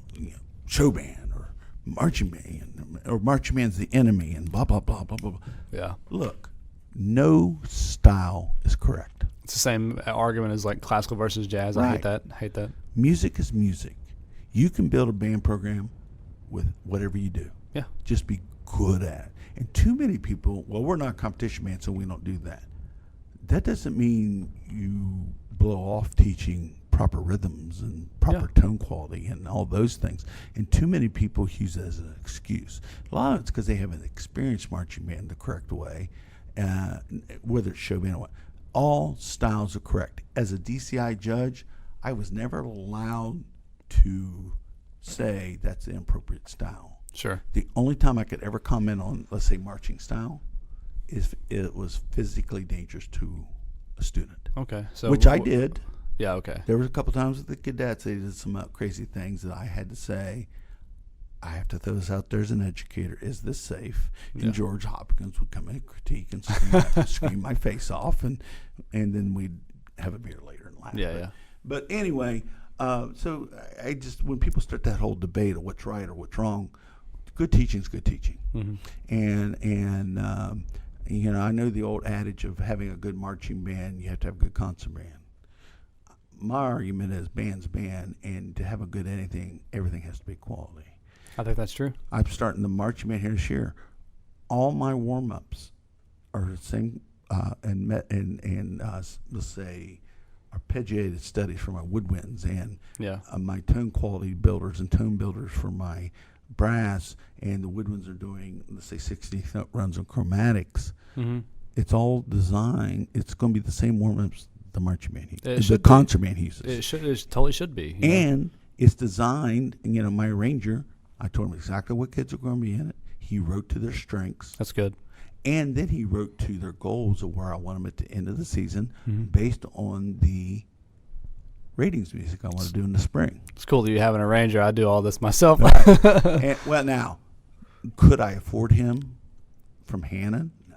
show band or marching band, or marching band's the enemy, and blah blah blah blah blah. Yeah. Look, no style is correct. It's the same argument as like classical versus jazz. Right. I hate that. Music is music. You can build a band program with whatever you do. Yeah. Just be good at it. And too many people, well, we're not a competition band, so we don't do that. That doesn't mean you blow off teaching proper rhythms and proper tone quality and all those things. And too many people use it as an excuse. A lot of it's because they haven't experienced marching band the correct way, whether it's show band or what. All styles are correct. As a DCI judge, I was never allowed to say that's the inappropriate style. Sure. The only time I could ever comment on, let's say, marching style, is it was physically dangerous to a student. Okay. So which I did. Yeah. Okay. There was a couple times with the cadets they did some crazy things that I had to say, I have to throw this out there as an educator. Is this safe? Yeah. And George Hopkins would come in and critique and scream my face off, and then we'd have a beer later and laugh. Yeah. But anyway, so I just, when people start that whole debate of what's right or what's wrong, good teaching is good teaching. Mm-hmm. And I know the old adage of having a good marching band, you have to have a good concert band. My argument is band's band, and to have a good anything, everything has to be quality. I think that's true. I'm starting the marching band here this year. All my warm-ups are the same, let's say, arpeggiated studies for my woodwinds and my tone quality builders and tone builders for my brass, and the woodwinds are doing, let's say, 16th note runs on chromatics. Mm-hmm. It's all designed. It's going to be the same warm-ups the marching band uses, the concert band uses. It totally should be. And it's designed, and my arranger, I told him exactly what kids are going to be in it. He wrote to their strengths. That's good. And then he wrote to their goals of where I want them at the end of the season, mm-hmm. based on the ratings music I want to do in the spring. It's cool that you have an arranger. I do all this myself. Right. Well, now, could I afford him from Hannan? No.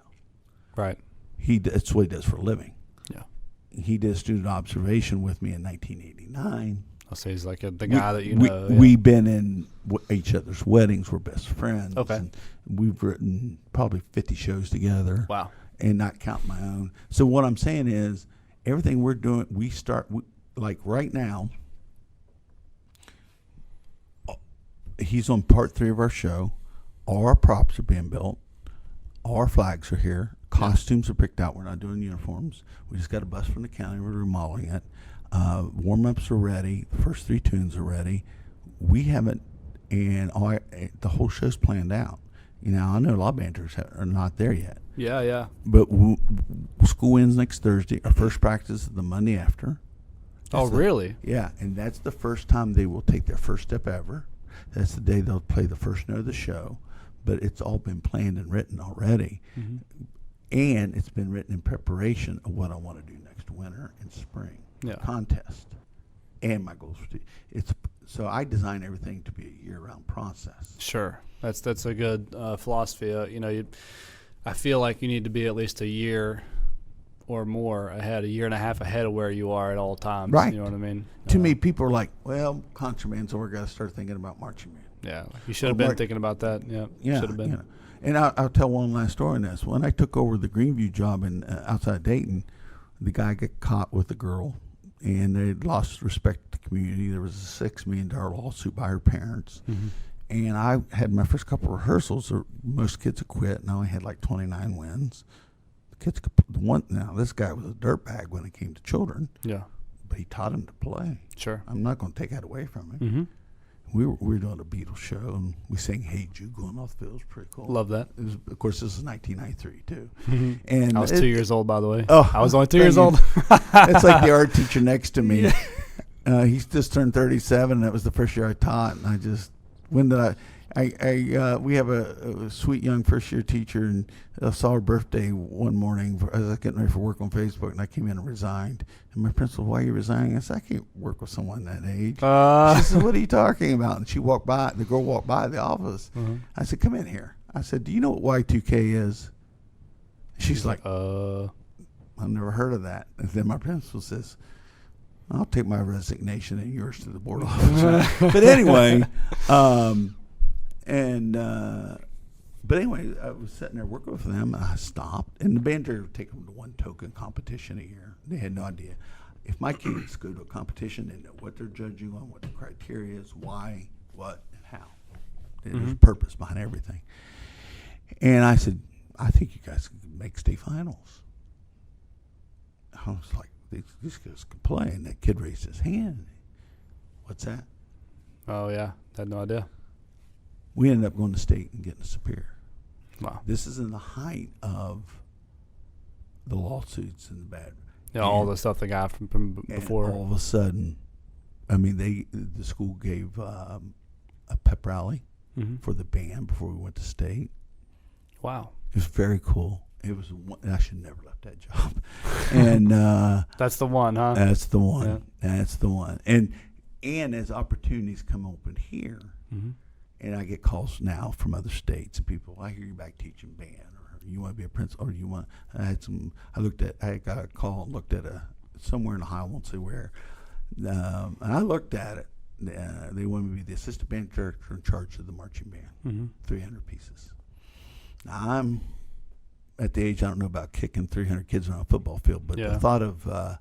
Right. That's what he does for a living. Yeah. He did student observation with me in 1989. I'll say he's like the guy that you know. We've been in each other's weddings. We're best friends. Okay. And we've written probably 50 shows together. Wow. And not count my own. So what I'm saying is, everything we're doing, like right now, he's on part 3 of our show. All our props are being built. All our flags are here. Costumes are picked out. We're not doing uniforms. We just got a bus from the county. We're remodeling it. Warm-ups are ready. The first 3 tunes are ready. We haven't, and the whole show's planned out. I know a lot of banders are not there yet. Yeah. But school ends next Thursday. Our first practice is the Monday after. Really? Yeah, and that's the first time they will take their first step ever. That's the day they'll play the first note of the show. But it's all been planned and written already. Mm-hmm. And it's been written in preparation of what I want to do next winter and spring. Yeah. Contest. And my goals for so I design everything to be a year-round process. Sure. That's a good philosophy. I feel like you need to be at least a year or more ahead, a year and a half ahead of where you are at all times. Right. You know what I mean? To me, people are like, well, concert band's over, got to start thinking about marching band. Yeah. You should have been thinking about that. Yeah. Should have been. Yeah. And I'll tell one last story on this. When I took over the Greenview job in outside Dayton, the guy got caught with a girl, and they lost respect to the community. There was a $6 million lawsuit by her parents. Mm-hmm. And I had my first couple of rehearsals. Most kids had quit, and I only had like 29 wins. Now, this guy was a dirtbag when it came to children. Yeah. But he taught him to play. Sure. I'm not going to take that away from him. Mm-hmm. We were doing a Beatles show, and we sang "Hey Jude" going off the field. It was pretty cool. Love that. Of course, this is 1993 too. Mm-hmm. And I was 2 years old, by the way. Oh, I was only 2 years old. It's like the art teacher next to me. Yeah. He's just turned 37. And that was the first year I taught, and We have a sweet young first-year teacher, and I saw her birthday one morning as I was getting ready for work on Facebook, and I came in and resigned. And my principal, why are you resigning? I said, I can't work with someone that age. She said, what are you talking about? And she walked by, the girl walked by the office. I said, come in here. I said, do you know what Y2K is? She's like, I've never heard of that. And then my principal says, I'll take my resignation and yours to the board of officers. But anyway, but anyway, I was sitting there working with them, and I stopped. And the band director would take them to one token competition a year. They had no idea. If my kids go to a competition, they know what they're judging on, what the criteria is, why, what, and how. There's purpose behind everything. And I said, I think you guys can make state finals. I was like, these kids can play. And that kid raised his hand. What's that? Oh, yeah. I had no idea. We ended up going to state and getting a superior. Wow. This is in the height of the lawsuits and the bad. Yeah, all the stuff they got from before. And all of a sudden, I mean, the school gave a pep rally for the band before we went to state. Wow. It was very cool. It was. I should have never left that job. And that's the one, huh? That's the one. Yeah. That's the one. And as opportunities come open here, and I get calls now from other states and people, I hear you back teaching band, or you want to be a principal, or you want. I got a call and looked at somewhere in Ohio, I won't say where, and I looked at it. They wanted me to be the assistant band director in charge of the marching band, 300 pieces. Now, I'm at the age, I don't know about kicking 300 kids on a football field, but the thought of a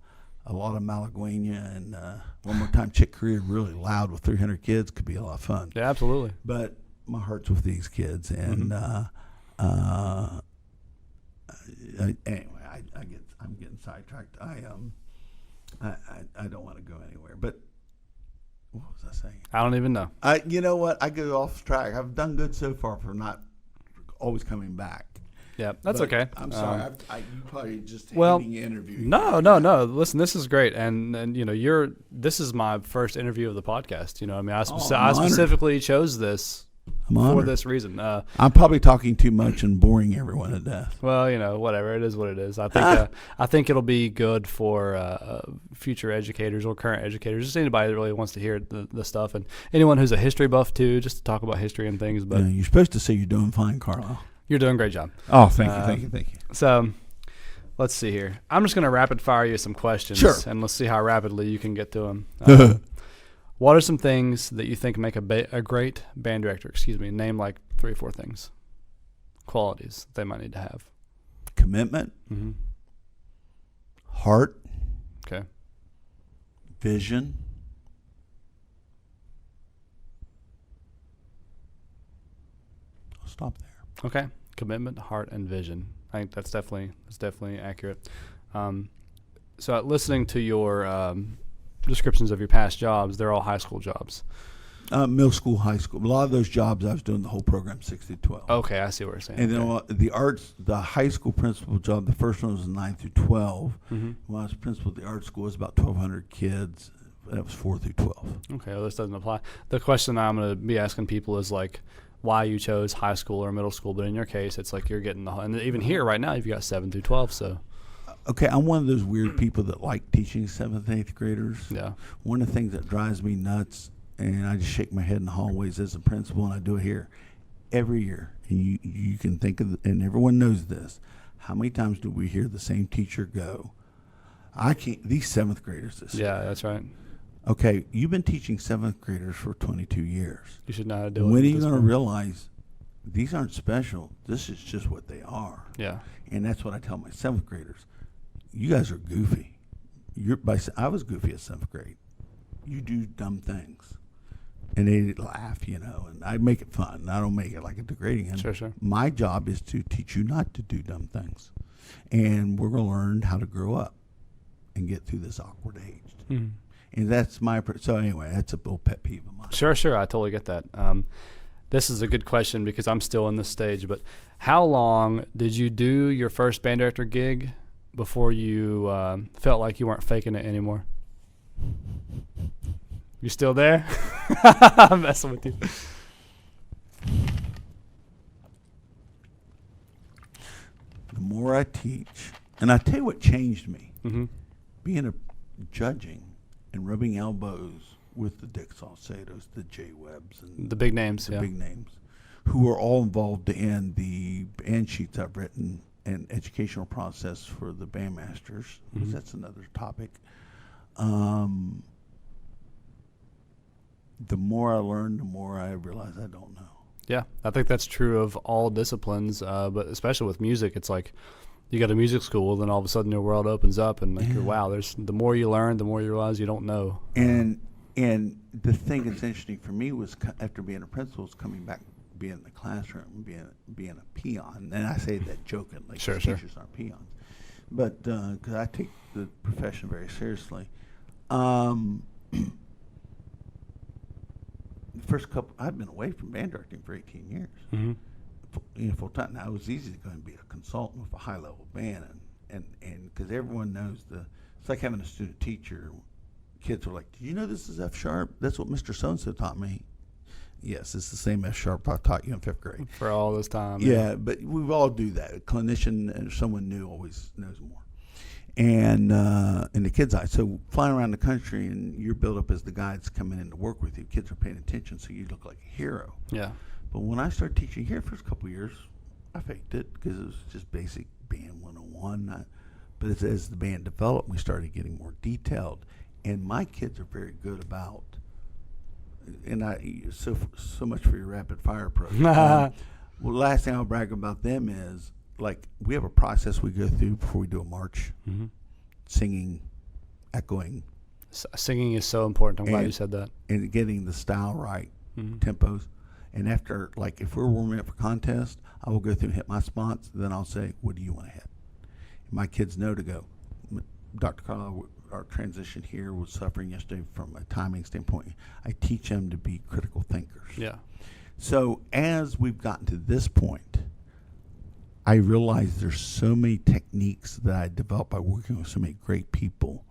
lot of Malaguena and one more time Chick Corea really loud with 300 kids could be a lot of fun. Yeah, absolutely. But my heart's with these kids, and anyway, I'm getting sidetracked. I don't want to go anywhere. But what was I saying? I don't even know. You know what? I go off track. I've done good so far for not always coming back. Yeah, that's okay. I'm sorry. You probably just interview. No. Listen, this is great, and you know, this is my first interview of the podcast. You know, I mean, I specifically chose this for this reason. I'm probably talking too much and boring everyone to death. Well, you know, whatever. It is what it is. I think it'll be good for future educators or current educators, just anybody that really wants to hear the stuff, and anyone who's a history buff too, just to talk about history and things. But you're supposed to say you're doing fine, Carlisle. You're doing a great job. Oh, thank you. So, let's see here. I'm just going to rapid fire you some questions. Sure. And let's see how rapidly you can get to them. What are some things that you think make a great band director? Excuse me. Name like 3 or 4 things. Qualities they might need to have. Commitment. Heart. Okay. Vision. I'll stop there. Okay. Commitment, heart, and vision. I think that's definitely accurate. So listening to your descriptions of your past jobs, they're all high school jobs. Middle school, high school. A lot of those jobs I was doing the whole program 6 through 12. Okay, I see what you're saying. And then the high school principal job, the first one was 9 through 12. When I was principal at the art school, it was about 1,200 kids. That was 4 through 12. Okay, well, this doesn't apply. The question I'm going to be asking people is like, why you chose high school or middle school, but in your case, it's like you're getting and even here right now, you've got 7 through 12. So, okay, I'm one of those weird people that like teaching 7th and 8th graders. Yeah. One of the things that drives me nuts, and I just shake my head in the hallways as a principal, and I do it here every year. And you can think of, and everyone knows this. How many times do we hear the same teacher go, "I can't." These 7th graders this year. Yeah, that's right. Okay, you've been teaching 7th graders for 22 years. You should know how to do it. When are you going to realize these aren't special? This is just what they are. Yeah. And that's what I tell my 7th graders. You guys are goofy. I was goofy at 7th grade. You do dumb things. And they laugh, and I make it fun. I don't make it like a degrading. Sure. My job is to teach you not to do dumb things. And we're going to learn how to grow up and get through this awkward age. And that's so anyway, that's a little pet peeve of mine. Sure. I totally get that. This is a good question because I'm still in this stage, but how long did you do your first band director gig before you felt like you weren't faking it anymore? You still there? I'm messing with you. the more I teach, and I tell you what changed me, being a judging and rubbing elbows with the Dick Salcedos, the Jay Webbs, and the big names, big names, who are all involved in the band sheets I've written and educational process for the bandmasters. That's another topic. The more I learn, the more I realize I don't know. Yeah, I think that's true of all disciplines, but especially with music, it's like you got a music school, then all of a sudden your world opens up, and like, wow, there's the more you learn, the more you realize you don't know. And the thing that's interesting for me was after being a principal, is coming back, being in the classroom, being a peon, and I say that jokingly. Sure. Teachers aren't peons, but because I take the profession very seriously. The first couple, I've been away from band directing for 18 years. Full time. Now it was easy to go and be a consultant with a high level band, and because everyone knows it's like having a student teacher. Kids are like, "Do you know this is F sharp? That's what Mr. So and So taught me." Yes, it's the same F sharp I taught you in 5th grade. For all this time. Yeah, but we all do that. A clinician and someone new always knows more. And in the kids' eye, so flying around the country and you're built up as the guides coming in to work with you, kids are paying attention, so you look like a hero. Yeah. But when I started teaching here, first couple of years, I faked it because it was just basic band 101. But as the band developed, we started getting more detailed. And my kids are very good about, and so much for your rapid fire approach. Well, last thing I'll brag about them is, like, we have a process we go through before we do a march, singing, echoing. Singing is so important. I'm glad you said that. And getting the style right, tempos. And after, like, if we're warming up for contest, I will go through and hit my spots. Then I'll say, what do you want to hit? And my kids know to go. Dr. Carlisle, our transition here was suffering yesterday from a timing standpoint. I teach them to be critical thinkers. Yeah. So as we've gotten to this point, I realize there's so many techniques that I developed by working with so many great people.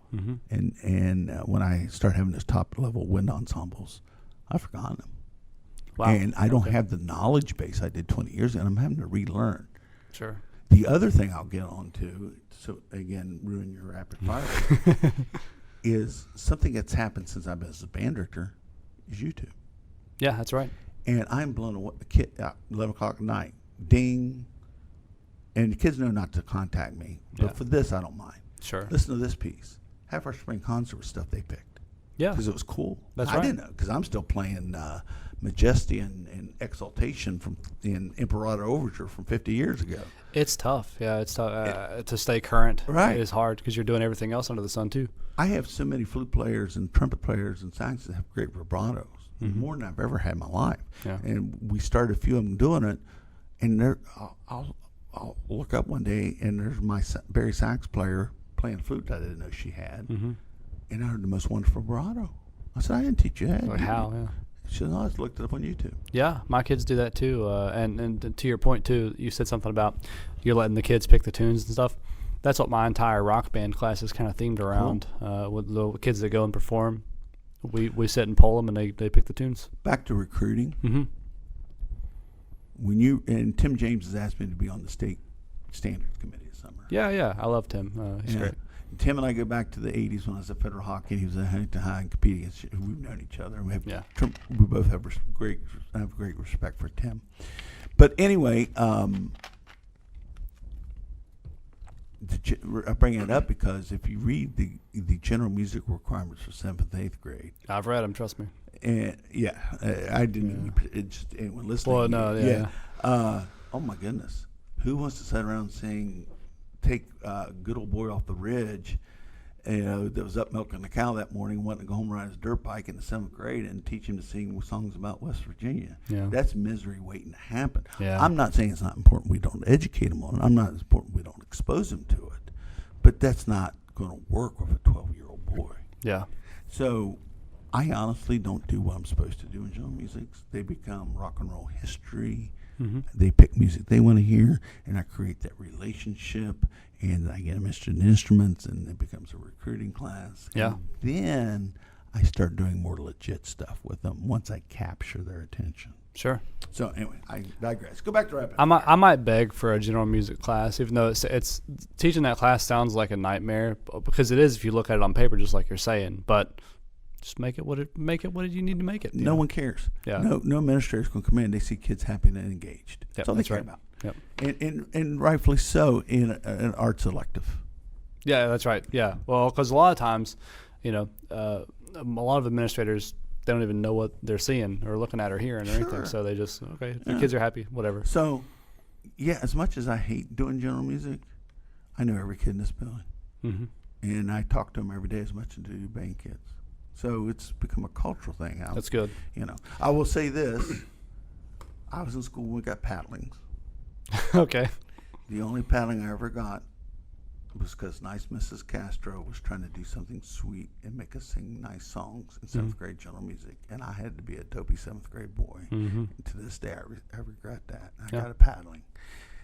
And when I start having those top level wind ensembles, I've forgotten them. Wow. And I don't have the knowledge base I did 20 years ago, and I'm having to relearn. Sure. The other thing I'll get on to, so again, ruin your rapid fire, is something that's happened since I've been as a band director is YouTube. Yeah, that's right. And I'm blown away. 11 o'clock at night, ding. And the kids know not to contact me. But for this, I don't mind. Sure. Listen to this piece. Half our spring concert was stuff they picked. Yeah. Because it was cool. That's I right. didn't know, because I'm still playing Majesty and Exaltation in Imperator Overture from 50 years ago. It's tough. Yeah, it's tough. To stay current is hard because you're doing everything else under the sun, too. I have so many flute players and trumpet players and saxophonists that have great vibratos, more than I've ever had in my life. Yeah. And we started a few of them doing it, and I'll look up one day, and there's my Barry sax player playing flute I didn't know she had, and I heard the most wonderful vibrato. I said, I didn't teach you that. Like how, yeah. She said, no, I just looked it up on YouTube. Yeah, my kids do that too. And to your point too, you said something about you're letting the kids pick the tunes and stuff. That's what my entire rock band class is kind of themed around. With the kids that go and perform, we sit and poll them, and they pick the tunes. Back to recruiting. And Tim James has asked me to be on the state standards committee this summer. Yeah, I love Tim. He's great. Tim and I go back to the 80s when I was at Federal Hockey. He was at Huntington High and competing against. We've known each other. And we both have great respect for Tim. But anyway, I bring it up because if you read the general music requirements for 7th and 8th grade, I've read them. Trust me. And I didn't. It just anyone listening. Well, no, yeah. Oh my goodness, who wants to sit around saying, "Take good old boy off the ridge," that was up milking the cow that morning, wanting to go home and ride his dirt bike in the 7th grade and teach him to sing songs about West Virginia. Yeah. That's misery waiting to happen. Yeah. I'm not saying it's not important we don't educate them on it. I'm not important we don't expose them to it, but that's not going to work with a 12-year-old boy. Yeah. So I honestly don't do what I'm supposed to do in genre music. They become rock and roll history. They pick music they want to hear, and I create that relationship, and I get them interested in instruments, and it becomes a recruiting class. Yeah. And then I start doing more legit stuff with them once I capture their attention. Sure. So anyway, I digress. Go back to rapid. I might beg for a general music class, even though it's teaching that class sounds like a nightmare, because it is if you look at it on paper, just like you're saying. But just make it what you need to make it. No one cares. Yeah. No administrator's going to come in. They see kids happy and engaged. Yep, that's all they care about. Yep. And rightfully so in an arts elective. Yeah, that's right. Yeah. Well, because a lot of times, a lot of administrators, they don't even know what they're seeing or looking at or hearing or anything. So they just, if the kids are happy, whatever. So, yeah, as much as I hate doing general music, I know every kid in this building. Mm-hmm. And I talk to them every day as much as I do band kids. So it's become a cultural thing. That's good. I will say this. I was in school when we got paddlings. Okay. The only paddling I ever got was because nice Mrs. Castro was trying to do something sweet and make us sing nice songs in seventh grade general music, and I had to be a dopey seventh grade boy. And to this day, I regret that. I got a paddling,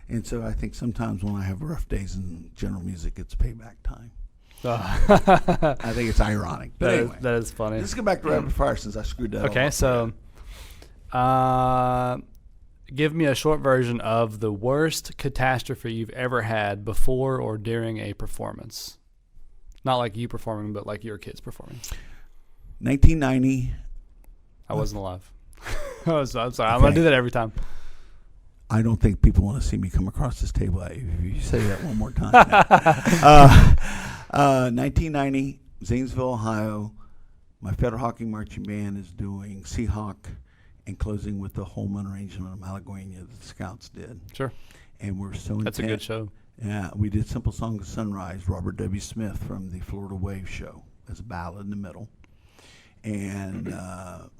and so I think sometimes when I have rough days in general music, it's payback time. I think it's ironic, but anyway, that is funny. Let's go back to rapid fire since I screwed that up. Okay, so give me a short version of the worst catastrophe you've ever had before or during a performance. Not like you performing, but like your kids performing. 1990. I wasn't alive. I'm sorry. Okay. I'm going to do that every time. I don't think people want to see me come across this table if you say that one more time. 1990, Zanesville, Ohio. My Federal Hockey Marching Band is doing Seahawk and closing with the Holman arrangement of Malaguena that the Scouts did. Sure. And we're so That's a good show. Yeah, we did Simple Song of Sunrise, Robert W. Smith from the Florida Wave show as a ballad in the middle. And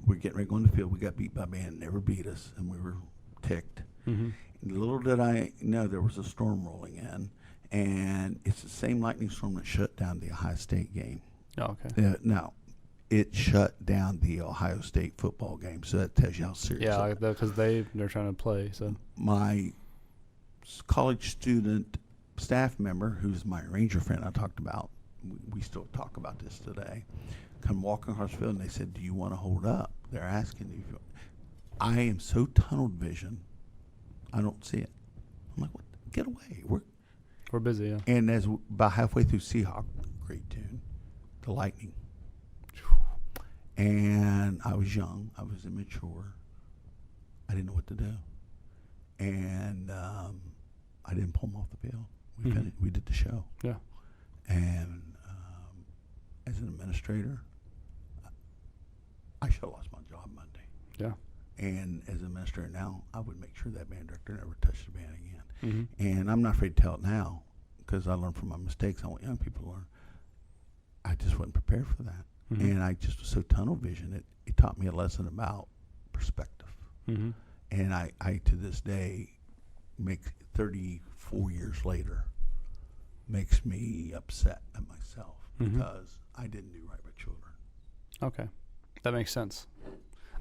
we're getting ready to go on the field. We got beat by a band, never beat us, and we were ticked. And little did I know there was a storm rolling in, and it's the same lightning storm that shut down the Ohio State game. Oh, okay. No. It shut down the Ohio State football game, so that tells you how serious. Yeah, because they're trying to play. So my college student staff member, who's my Ranger friend I talked about, we still talk about this today, come walking across the field and they said, "Do you want to hold up?" They're asking you. I am so tunnel vision, I don't see it. I'm like, "What? Get away! We're busy." Yeah. And as about halfway through Seahawk, great tune, the lightning. And I was young. I was immature. I didn't know what to do. And I didn't pull them off the field. We finished, we did the show. Yeah. And as an administrator, I should have lost my job Monday. Yeah. And as an administrator now, I would make sure that band director never touched the band again. And I'm not afraid to tell it now because I learned from my mistakes. I want young people to learn. I just wasn't prepared for that. And I just was so tunnel vision. It taught me a lesson about perspective. And I to this day, 34 years later, makes me upset at myself because I didn't do right by children. Okay. That makes sense.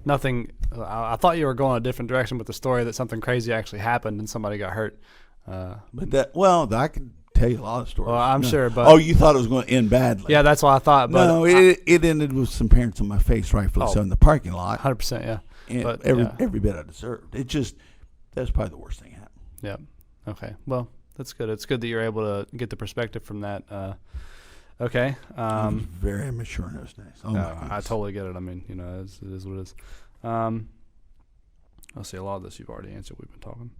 Nothing, I thought you were going a different direction with the story that something crazy actually happened and somebody got hurt. But I could tell you a lot of stories. Well, I'm sure, but you thought it was going to end badly. Yeah, that's what I thought. But no, it ended with some parents on my face, rightfully so, in the parking lot. 100%, yeah. And but every bit I deserved. It just that's probably the worst thing that happened. Yeah. Okay. Well, that's good. It's good that you're able to get the perspective from that. Okay. I was very immature in those days. I totally get it. I mean, it is what it is. I'll see. A lot of this you've already answered. We've been talking.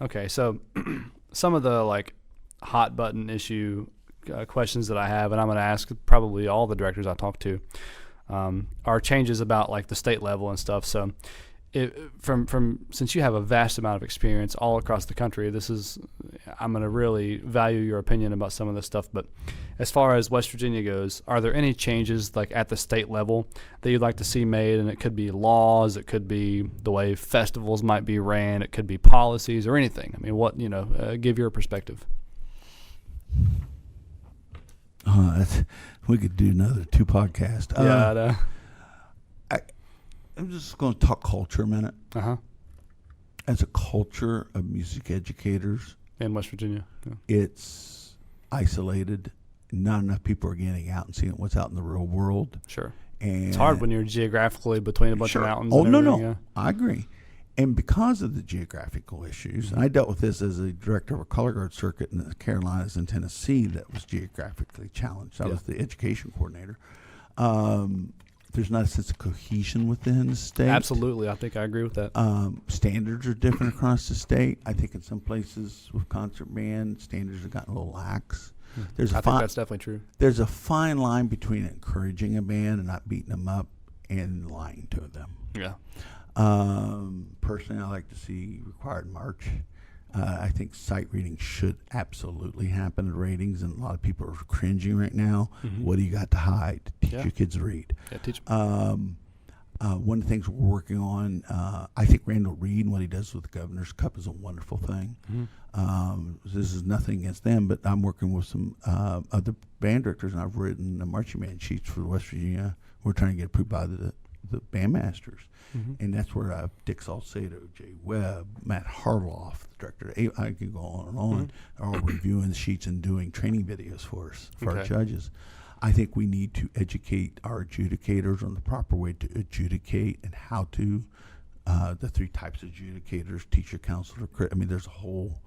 Okay, so some of the hot button issue questions that I have, and I'm going to ask probably all the directors I talk to, are changes about the state level and stuff. So, from since you have a vast amount of experience all across the country, I'm going to really value your opinion about some of this stuff. But as far as West Virginia goes, are there any changes at the state level that you'd like to see made? And it could be laws, it could be the way festivals might be ran, it could be policies or anything. I mean, give your perspective. We could do another 2 podcasts. Yeah, I know. I'm just going to talk culture a minute. As a culture of music educators in West Virginia, it's isolated. Not enough people are getting out and seeing what's out in the real world. Sure. And it's hard when you're geographically between a bunch of mountains. Oh, and no, everything, no. yeah. I agree. And because of the geographical issues, and I dealt with this as a director of a color guard circuit in the Carolinas and Tennessee that was geographically challenged. I was the education coordinator. There's not a sense of cohesion within the state. Absolutely. I think I agree with that. Standards are different across the state. I think in some places with concert band, standards have gotten a little lax. I think that's definitely true. There's a fine line between encouraging a band and not beating them up and lying to them. Yeah. Personally, I like to see required march. I think sight reading should absolutely happen at ratings, and a lot of people are cringing right now. Mm-hmm. What do you got to hide? Teach your kids to read. Yeah, teach them. One of the things we're working on, I think Randall Reed and what he does with the Governor's Cup is a wonderful thing. Mm-hmm. This is nothing against them, but I'm working with some other band directors, and I've written the marching band sheets for West Virginia. We're trying to get approved by the bandmasters. Mm-hmm. And that's where Dick Salcedo, Jay Webb, Matt Harloff, the director, I could go on and on, are all reviewing the sheets and doing training videos for us, for our judges. I think we need to educate our adjudicators on the proper way to adjudicate and how to, the 3 types of adjudicators, teacher, counselor, I mean, there's a whole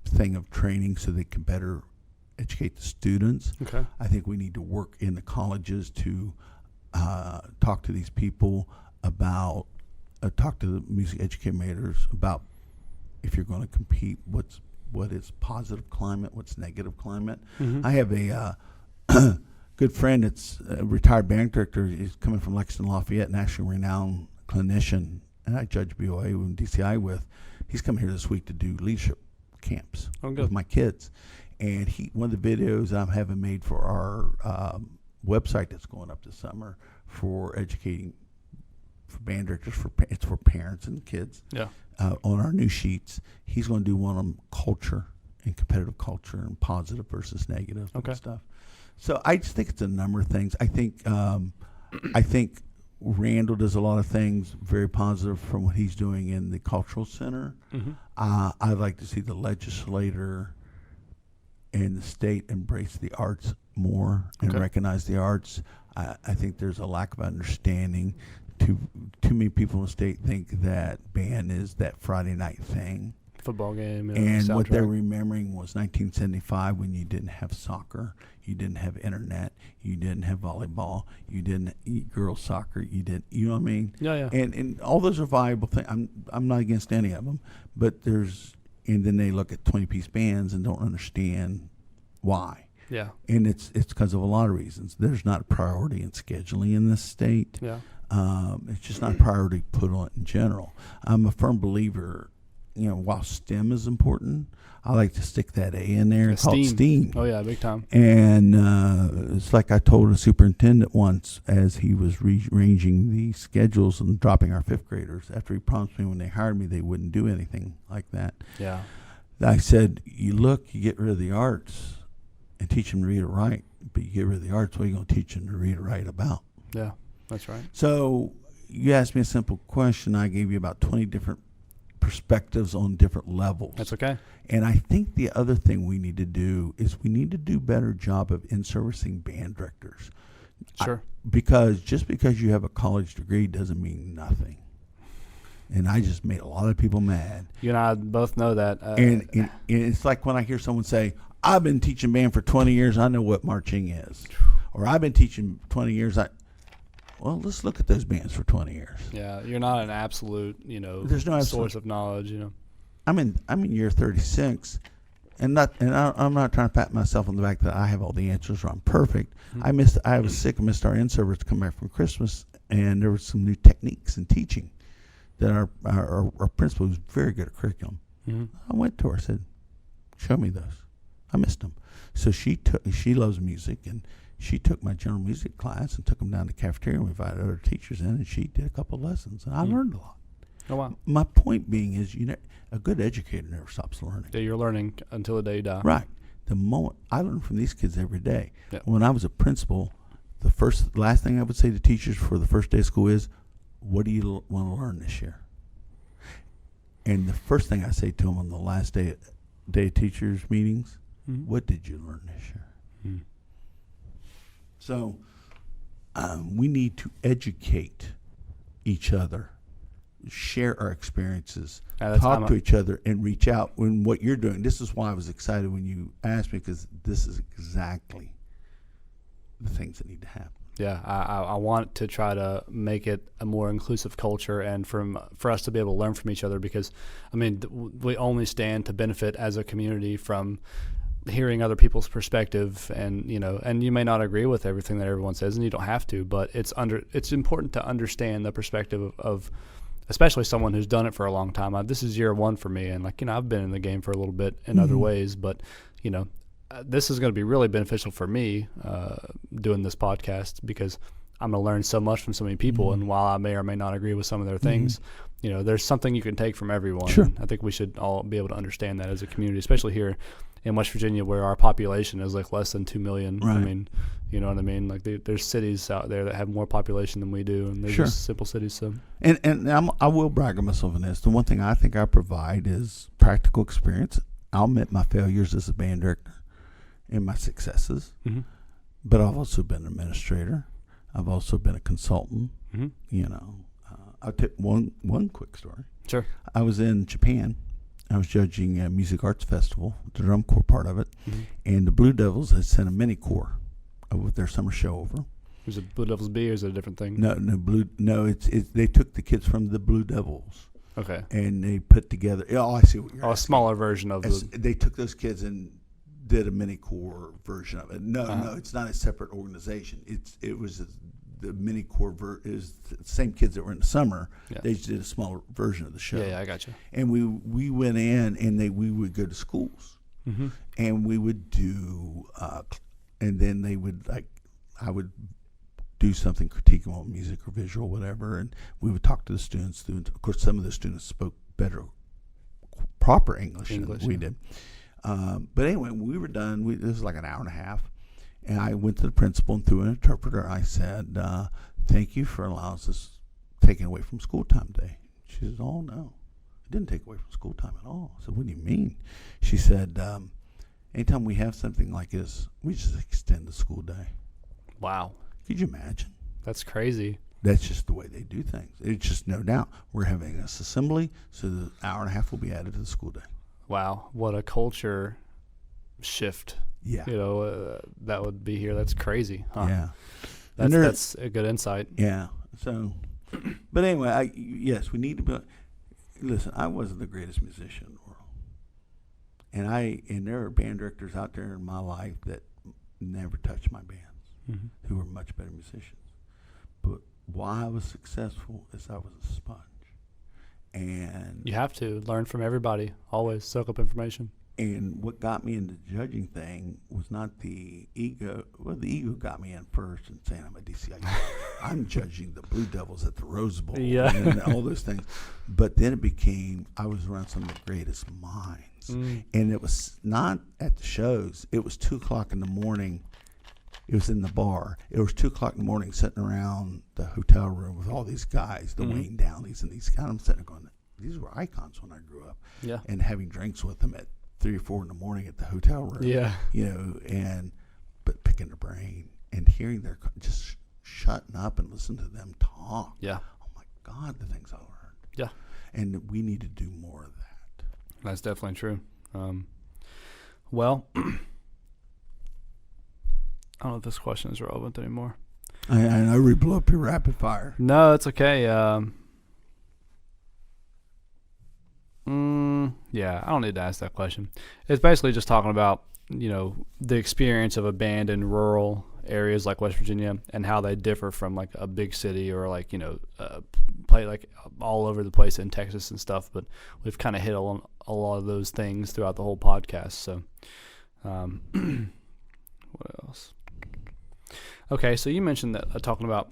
thing of training so they can better educate the students. Okay. I think we need to work in the colleges to talk to these people about, talk to the music educators about if you're going to compete, what is positive climate, what's negative climate. Mm-hmm. I have a good friend that's a retired band director. He's coming from Lexington Lafayette, nationally renowned clinician, and I judge BOA and DCI with. He's coming here this week to do leadership camps with my kids. And one of the videos I'm having made for our website that's going up this summer for educating for band directors, it's for parents and kids. Yeah. On our new sheets, he's going to do one on culture and competitive culture and positive versus negative and stuff. So I just think it's a number of things. I think Randall does a lot of things very positive from what he's doing in the cultural center. Mm-hmm. I'd like to see the legislator and the state embrace the arts more and recognize the arts. I think there's a lack of understanding. Too many people in the state think that band is that Friday night thing. Football game. And what they're remembering was 1975 when you didn't have soccer, you didn't have internet, you didn't have volleyball, you didn't eat girls soccer, you know what I mean? Yeah. And all those are valuable things. I'm not against any of them, but and then they look at 20-piece bands and don't understand why. Yeah. And it's because of a lot of reasons. There's not a priority in scheduling in this state. Yeah. It's just not a priority put on it in general. I'm a firm believer, while STEM is important, I like to stick that A in there and call it STEAM. Oh, yeah, big time. And it's like I told a superintendent once as he was rearranging the schedules and dropping our 5th graders after he promised me when they hired me they wouldn't do anything like that. Yeah. I said, you get rid of the arts and teach them to read and write, but you get rid of the arts, what are you going to teach them to read and write about? Yeah, that's right. So you asked me a simple question. I gave you about 20 different perspectives on different levels. That's okay. And I think the other thing we need to do is we need to do a better job of in-servicing band directors. Sure. Because just because you have a college degree doesn't mean nothing. And I just made a lot of people mad. You and I both know that. And it's like when I hear someone say, I've been teaching band for 20 years, I know what marching is. Or I've been teaching 20 years, well, let's look at those bands for 20 years. Yeah, you're not an absolute, There's no source of knowledge, I'm in year 36, and I'm not trying to pat myself on the back that I have all the answers or I'm perfect. Mm-hmm. I was sick and missed our in-service to come back from Christmas, and there were some new techniques in teaching that our principal was very good at curriculum. Mm-hmm. I went to her, said, show me those. I missed them. So she loves music, and she took my general music class and took them down to the cafeteria and we invited other teachers in, and she did a couple of lessons, and I learned a lot. Oh, wow. My point being is, a good educator never stops learning. Yeah, you're learning until the day you die. Right. The moment I learn from these kids every day. Yeah. When I was a principal, the last thing I would say to teachers for the first day of school is, what do you want to learn this year? And the first thing I say to them on the last day of teachers meetings, what did you learn this year? Mm-hmm. So we need to educate each other, share our experiences, talk to each other, and reach out. When what you're doing, this is why I was excited when you asked me, because this is exactly the things that need to happen. Yeah, I want to try to make it a more inclusive culture, and for us to be able to learn from each other, because, I mean, we only stand to benefit as a community from hearing other people's perspective, and you may not agree with everything that everyone says, and you don't have to, but it's important to understand the perspective of especially someone who's done it for a long time. This is year one for me, and I've been in the game for a little bit in other ways, but this is going to be really beneficial for me doing this podcast, because I'm going to learn so much from so many people, and while I may or may not agree with some of their things, there's something you can take from everyone. Sure. I think we should all be able to understand that as a community, especially here in West Virginia, where our population is less than 2 million. Right. I mean, you know what I mean? There's cities out there that have more population than we do, and they're just simple cities. So, and I will brag on myself in this. The one thing I think I provide is practical experience. I'll admit my failures as a band director and my successes, but I've also been an administrator. I've also been a consultant. I'll tell one quick story. Sure. I was in Japan. I was judging a music arts festival, the drum corps part of it, and the Blue Devils had sent a mini corps with their summer show over. Was it Blue Devils B, or is it a different thing? No, it's they took the kids from the Blue Devils. Okay. And they put together. Oh, I see what you're asking. A smaller version of They took those kids and did a mini corps version of it. No, it's not a separate organization. It was the mini corps is the same kids that were in the summer. Yeah. They just did a smaller version of the show. Yeah, I got you. And we went in, and we would go to schools, and we would do, and then they would I would do something, critique them on music or visual, whatever, and we would talk to the students. Of course, some of the students spoke better, proper English than we did. But anyway, when we were done, this was an hour and a half, and I went to the principal and through an interpreter, I said, thank you for allowing us taking away from school time today. She said, oh, no, it didn't take away from school time at all. I said, what do you mean? She said, anytime we have something like this, we just extend the school day. Wow. Could you imagine? That's crazy. That's just the way they do things. It's just no doubt. We're having this assembly, so the hour and a half will be added to the school day. Wow, what a culture shift. Yeah. That would be here. That's crazy. Huh? Yeah. That's a good insight. Yeah. So, but anyway, yes, we need to be. Listen, I wasn't the greatest musician in the world, and there are band directors out there in my life that never touched my bands, who were much better musicians. But why I was successful is I was a sponge. And you have to learn from everybody, always soak up information. And what got me into the judging thing was not the ego. Well, the ego got me in first and saying I'm a DCI. I'm judging the Blue Devils at the Rose Bowl and all those things. But then it became, I was around some of the greatest minds. And it was not at the shows. It was 2 o'clock in the morning. It was in the bar. It was 2 o'clock in the morning, sitting around the hotel room with all these guys, the Wayne Dowleys and these guys. I'm sitting there going, these were icons when I grew up. Yeah. And having drinks with them at 3 or 4 in the morning at the hotel room. Yeah. But picking their brain and hearing their, just shutting up and listening to them talk. Yeah. Oh my God, the things I learned. Yeah. And we need to do more of that. That's definitely true. Well, I don't know if this question is relevant anymore. I know we blew up your rapid fire. No, it's okay. Yeah, I don't need to ask that question. It's basically just talking about, the experience of a band in rural areas like West Virginia and how they differ from a big city or play all over the place in Texas and stuff. But we've kind of hit on a lot of those things throughout the whole podcast. So, what else? Okay, so you mentioned that talking about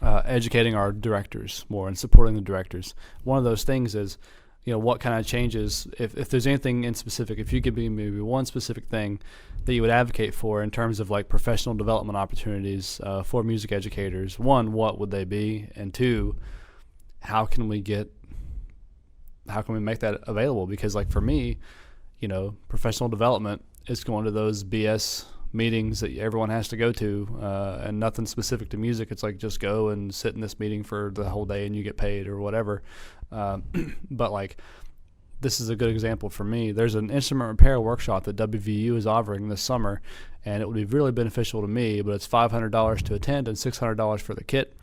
educating our directors more and supporting the directors. One of those things is, what kind of changes, if there's anything in specific, if you could be maybe one specific thing that you would advocate for in terms of professional development opportunities for music educators. One, what would they be? And two, how can we make that available? Because for me, professional development is going to those BS meetings that everyone has to go to, and nothing specific to music. It's like just go and sit in this meeting for the whole day and you get paid or whatever. But like, this is a good example for me. There's an instrument repair workshop that WVU is offering this summer, and it would be really beneficial to me, but it's $500 to attend and $600 for the kit.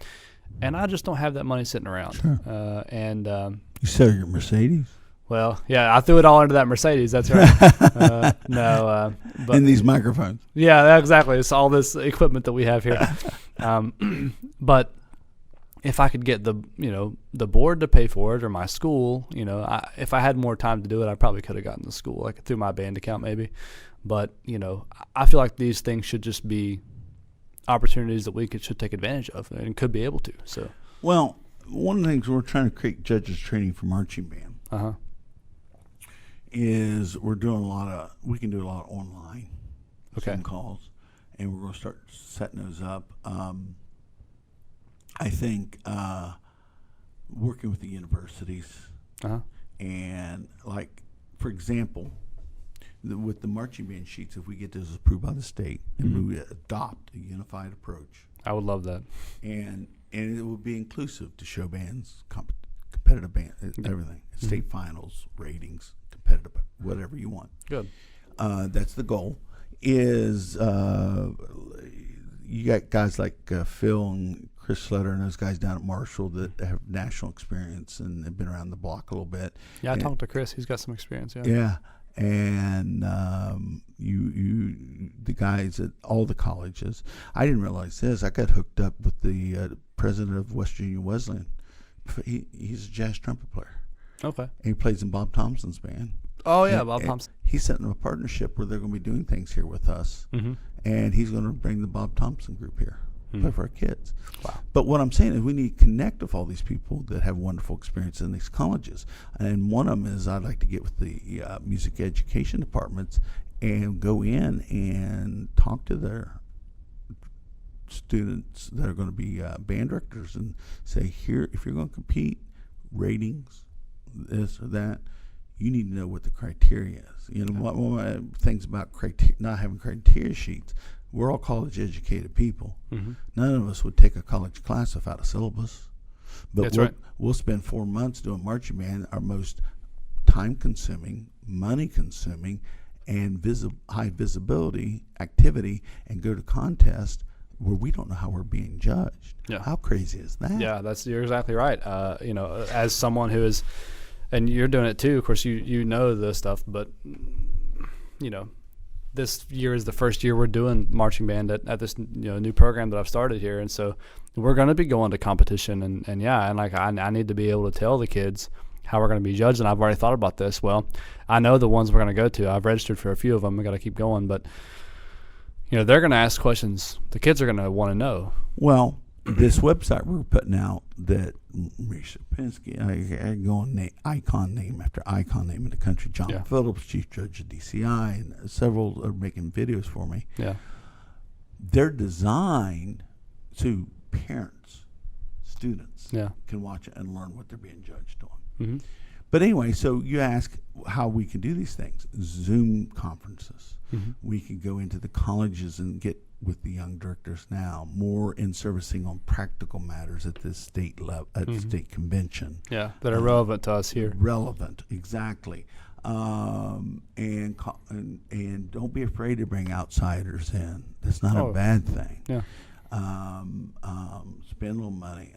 And I just don't have that money sitting around. Sure. You sell your Mercedes? Well, yeah, I threw it all into that Mercedes. That's right. But and these microphones. Yeah, exactly. It's all this equipment that we have here. But if I could get the board to pay for it, or my school, if I had more time to do it, I probably could have gotten the school, like through my band account maybe. But I feel like these things should just be opportunities that we should take advantage of and could be able to. So, well, one of the things we're trying to create judges training for marching band. Is we can do a lot of online Zoom calls, and we're going to start setting those up. I think working with the universities, and like, for example, with the marching band sheets, if we get this approved by the state and we adopt a unified approach, I would love that. And it will be inclusive to show bands, competitive band, everything, state finals, ratings, competitive, whatever you want. Good. That's the goal. Is you got guys like Phil and Chris Slutter and those guys down at Marshall that have national experience and have been around the block a little bit. Yeah, I talked to Chris. He's got some experience. Yeah. And the guys at all the colleges. I didn't realize this. I got hooked up with the president of West Virginia Wesleyan. He's a jazz trumpet player. Okay. And he plays in Bob Thompson's band. Oh, yeah, Bob Thompson. He's setting up a partnership where they're going to be doing things here with us. And he's going to bring the Bob Thompson group here, play for our kids. Wow. But what I'm saying is we need to connect with all these people that have wonderful experience in these colleges. And one of them is I'd like to get with the music education departments and go in and talk to their students that are going to be band directors and say, here, if you're going to compete, ratings, this or that, you need to know what the criteria is. One of the things about not having criteria sheets, we're all college educated people. None of us would take a college class without a syllabus. But we'll spend 4 months doing marching band, our most time consuming, money consuming, and high visibility activity, and go to contest where we don't know how we're being judged. Yeah. How crazy is that? Yeah, you're exactly right. As someone who is, and you're doing it too, of course, you know this stuff, but this year is the first year we're doing marching band at this new program that I've started here, and so we're going to be going to competition, and like I need to be able to tell the kids how we're going to be judged, and I've already thought about this. Well, I know the ones we're going to go to. I've registered for a few of them. I got to keep going, but they're going to ask questions. The kids are going to want to know. Well, this website we're putting out that Marisha Pinsky, I go on icon name after icon name in the country. John Phillips, Chief Judge of DCI, and several are making videos for me. Yeah, they're designed so parents, students can watch it and learn what they're being judged on. But anyway, so you ask how we can do these things. Zoom conferences. We can go into the colleges and get with the young directors now, more in servicing on practical matters at the state level, at the state convention. Yeah, that are relevant to us here. Relevant, exactly. And don't be afraid to bring outsiders in. That's not a bad thing. Yeah. Spend a little money.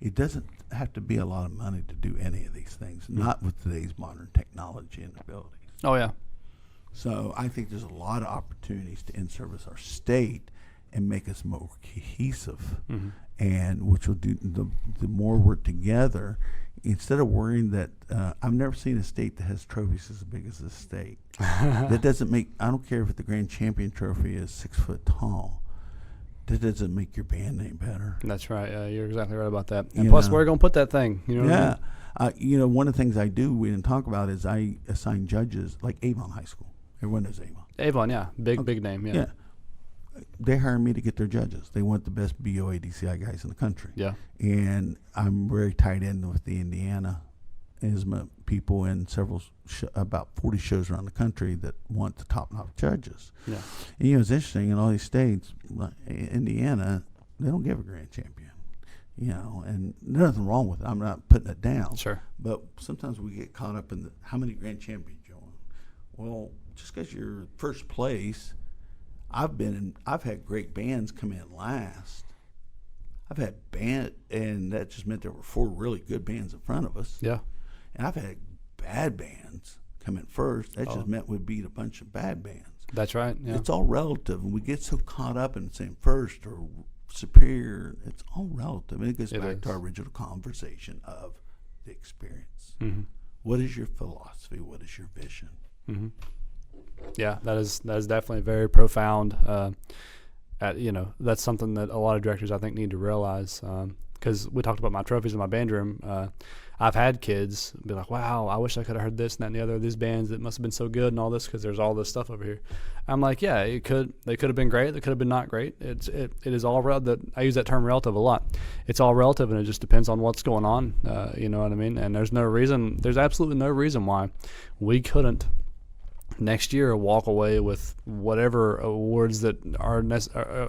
It doesn't have to be a lot of money to do any of these things, not with today's modern technology and abilities. Oh, yeah. So I think there's a lot of opportunities to in-service our state and make us more cohesive, and which will do the more we're together, instead of worrying that I've never seen a state that has trophies as big as this state. That doesn't make, I don't care if the grand champion trophy is 6 foot tall. That doesn't make your band name better. That's right. You're exactly right about that. And plus, where are you going to put that thing? You know what I mean? One of the things I do, we didn't talk about, is I assign judges, like Avon High School. Everyone knows Avon. Avon, yeah. Big name, yeah. They hire me to get their judges. They want the best BOA DCI guys in the country. Yeah. And I'm very tied in with the Indiana people in about 40 shows around the country that want the top-notch judges. Yeah. And, it's interesting, in all these states, like Indiana, they don't give a grand champion. And there's nothing wrong with it. I'm not putting it down. Sure. But sometimes we get caught up in how many grand champions you won. Well, just because you're first place, I've had great bands come in last. I've had and that just meant there were 4 really good bands in front of us. Yeah. And I've had bad bands come in first. That just meant we beat a bunch of bad bands. That's right. Yeah. It's all relative, and we get so caught up in saying first or superior. It's all relative, and it goes back to our original conversation of the experience. Mm-hmm. What is your philosophy? What is your vision? Mm-hmm. Yeah, that is definitely very profound. That's something that a lot of directors, I think, need to realize. Because we talked about my trophies in my band room. I've had kids be like, wow, I wish I could have heard this and that and the other of these bands that must have been so good and all this because there's all this stuff over here. I'm like, yeah, they could have been great. They could have been not great. It is all relative. I use that term relative a lot. It's all relative, and it just depends on what's going on. You know what I mean? And there's absolutely no reason why we couldn't next year walk away with whatever awards that are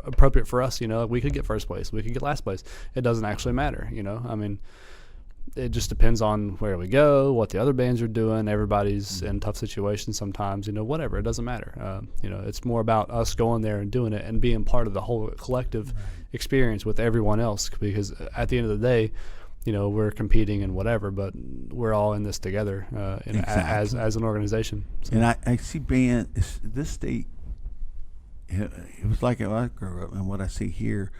appropriate for us. We could get first place, we could get last place. It doesn't actually matter. I mean, it just depends on where we go, what the other bands are doing. Everybody's in tough situations sometimes, whatever. It doesn't matter. It's more about us going there and doing it and being part of the whole collective experience with everyone else, because at the end of the day, we're competing and whatever, but we're all in this together exactly. as an organization. So. And I see this state, it was like when I grew up, and what I see here,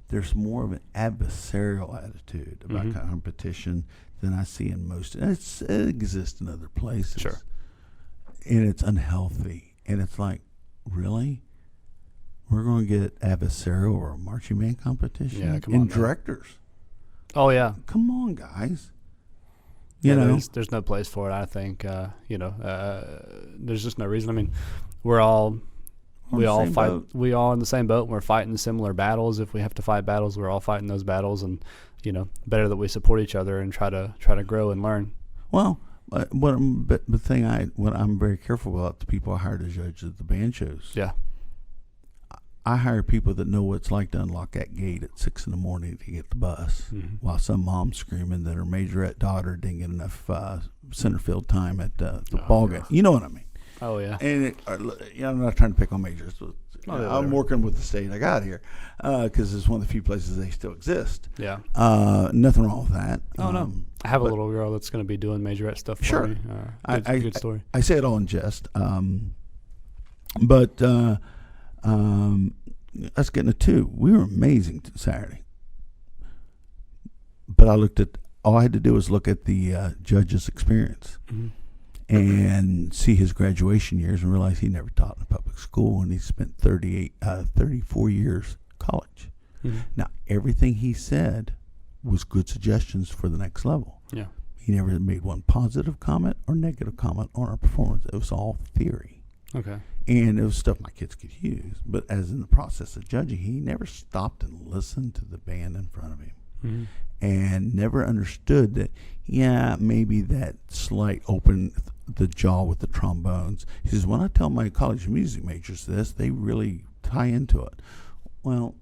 there's more of an adversarial attitude about competition than I see in most. It exists in other places. Sure. And it's unhealthy. And it's like, really? We're going to get adversarial or a marching band competition? Yeah, come on. And directors. Oh, yeah. Come on, guys. There's no place for it, I think. There's just no reason. I mean, we all fight. We all in the same boat. We're fighting similar battles. If we have to fight battles, we're all fighting those battles, and better that we support each other and try to grow and learn. Well, what I'm very careful about the people I hire to judge at the band shows. Yeah. I hire people that know what it's like to unlock that gate at 6 a.m. to get the bus, while some mom's screaming that her majorette daughter didn't get enough center field time at the ball game. You know what I mean? Oh, yeah. And I'm not trying to pick on majors. I'm working with the state I got here because it's one of the few places they still exist. Yeah. Nothing wrong with that. Oh, no. I have a little girl that's going to be doing majorette stuff for me. Good story. I say it all in jest. Let's get into 2. We were amazing Saturday. But all I had to do was look at the judge's experience and see his graduation years and realize he never taught in a public school, and he spent 34 years college. Now, everything he said was good suggestions for the next level. Yeah. He never made one positive comment or negative comment on our performance. It was all theory. Okay. And it was stuff my kids could use. But as in the process of judging, he never stopped and listened to the band in front of him. And never understood that, maybe that slight open the jaw with the trombones. He says, when I tell my college music majors this, they really tie into it. Well,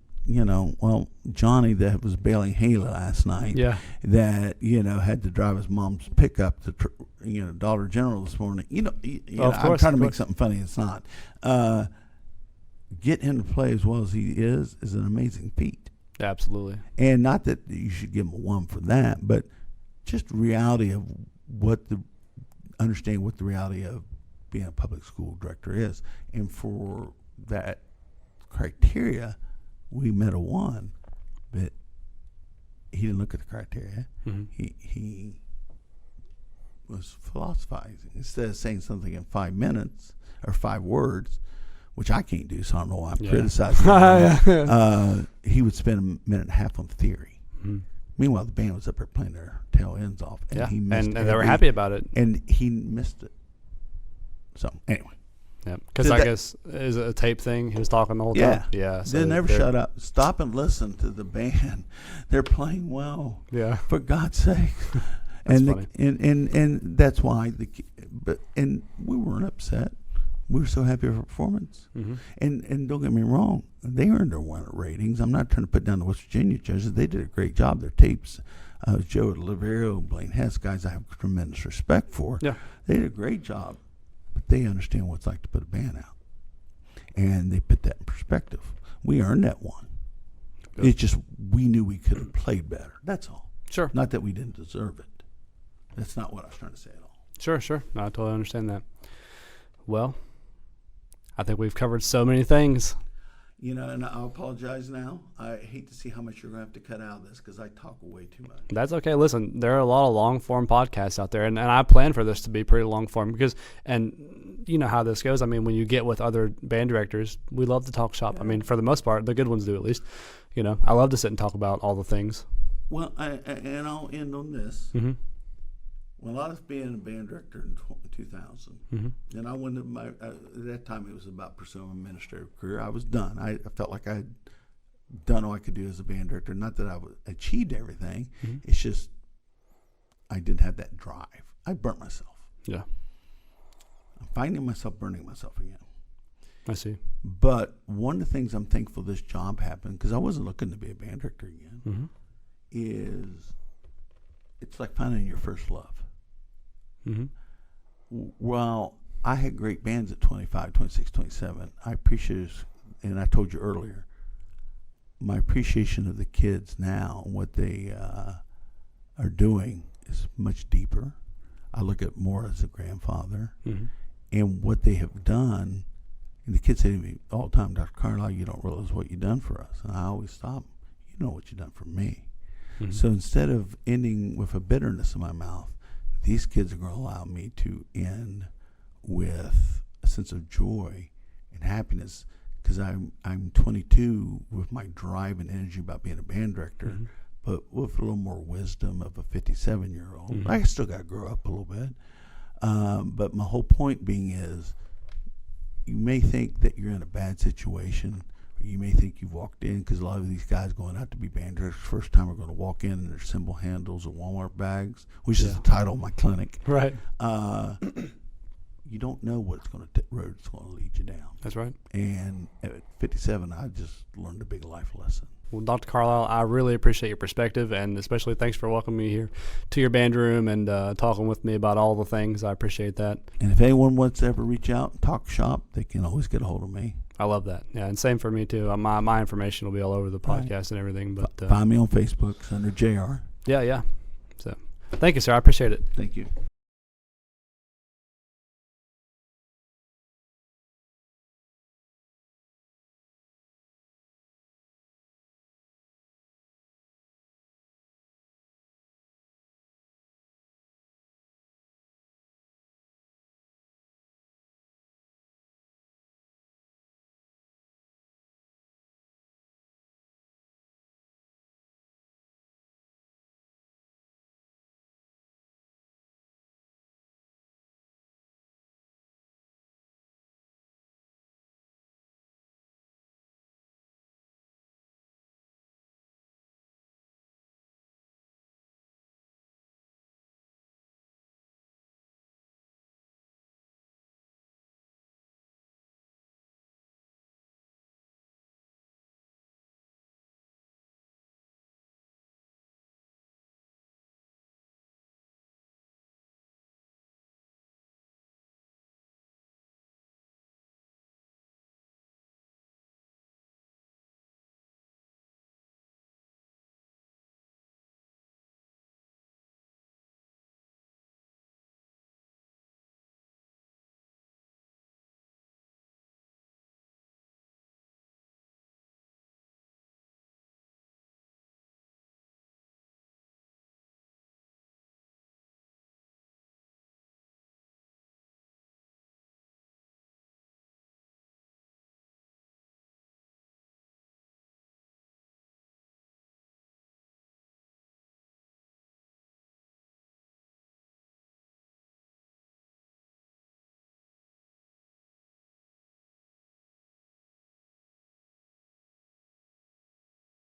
Johnny that was bailing Haley last night, that, had to drive his mom's pickup to, Dollar General this morning. I'm trying to make something funny. It's not. Get him to play as well as he is an amazing feat. Absolutely. And not that you should give him a 1 for that, but just reality of understanding what the reality of being a public school director is. And for that criteria, we met a 1, but he didn't look at the criteria. He was philosophizing. Instead of saying something in 5 minutes or 5 words, which I can't do, so I don't know why I'm criticizing him. He would spend a minute and a half on theory. Meanwhile, the band was up there playing their tail ends off. And he missed and they were happy about it. And he missed it. So, anyway. Yeah, because I guess is it a tape thing? He was talking the whole time. Yeah. So they never shut up. Stop and listen to the band. They're playing well. Yeah. For God's sake. That's funny. And that's why and we weren't upset. We were so happy with our performance. Mm-hmm. And don't get me wrong, they earned their winner ratings. I'm not trying to put down the West Virginia judges. They did a great job. Their tapes, Joe Oliverio, Blaine Hess, guys I have tremendous respect for. Yeah. They did a great job, but they understand what it's like to put a band out. And they put that in perspective. We earned that one. Good. It's just we knew we could have played better. That's all. Sure. Not that we didn't deserve it. That's not what I was trying to say at all. Sure. No, I totally understand that. Well, I think we've covered so many things. You know, and I'll apologize now. I hate to see how much you're going to have to cut out of this because I talk way too much. That's okay. Listen, there are a lot of long-form podcasts out there, and I plan for this to be pretty long-form because, and you know how this goes. I mean, when you get with other band directors, we love to talk shop. Yeah. I mean, for the most part, the good ones do at least. You know, I love to sit and talk about all the things. Well, and I'll end on this. Mm-hmm. When I was being a band director in 2000, mm-hmm. and I went at that time it was about pursuing a ministerial career. I was done. I felt like I had done all I could do as a band director. Not that I achieved everything. Mm-hmm. It's just I didn't have that drive. I burnt myself. Yeah. I'm finding myself burning myself again. I see. But one of the things I'm thankful this job happened, because I wasn't looking to be a band director again, mm-hmm. is it's like finding your first love. Mm-hmm. Well, I had great bands at 25, 26, 27. I appreciate, and I told you earlier, my appreciation of the kids now and what they are doing is much deeper. I look at more as a grandfather, mm-hmm. and what they have done. And the kids say to me all the time, Dr. Carlisle, you don't realize what you've done for us. And I always stop. You know what you've done for me. Mm-hmm. So instead of ending with a bitterness in my mouth, these kids are going to allow me to end with a sense of joy and happiness because I'm 22 with my drive and energy about being a band director, mm-hmm. but with a little more wisdom of a 57-year-old. Mm-hmm. I still got to grow up a little bit. But my whole point being is you may think that you're in a bad situation. You may think you've walked in because a lot of these guys going out to be band directors first time are going to walk in their cymbal handles or Walmart bags, which is the title of my clinic. Right. You don't know what road it's going to lead you down. That's right. And at 57, I just learned a big life lesson. Well, Dr. Carlisle, I really appreciate your perspective, and especially thanks for welcoming me here to your band room and talking with me about all the things. I appreciate that. And if anyone wants to ever reach out and talk shop, they can always get a hold of me. I love that. Yeah, and same for me, too. My information will be all over the podcast and everything. But find me on Facebook. It's under JR. Yeah. So thank you, sir. I appreciate it. Thank you.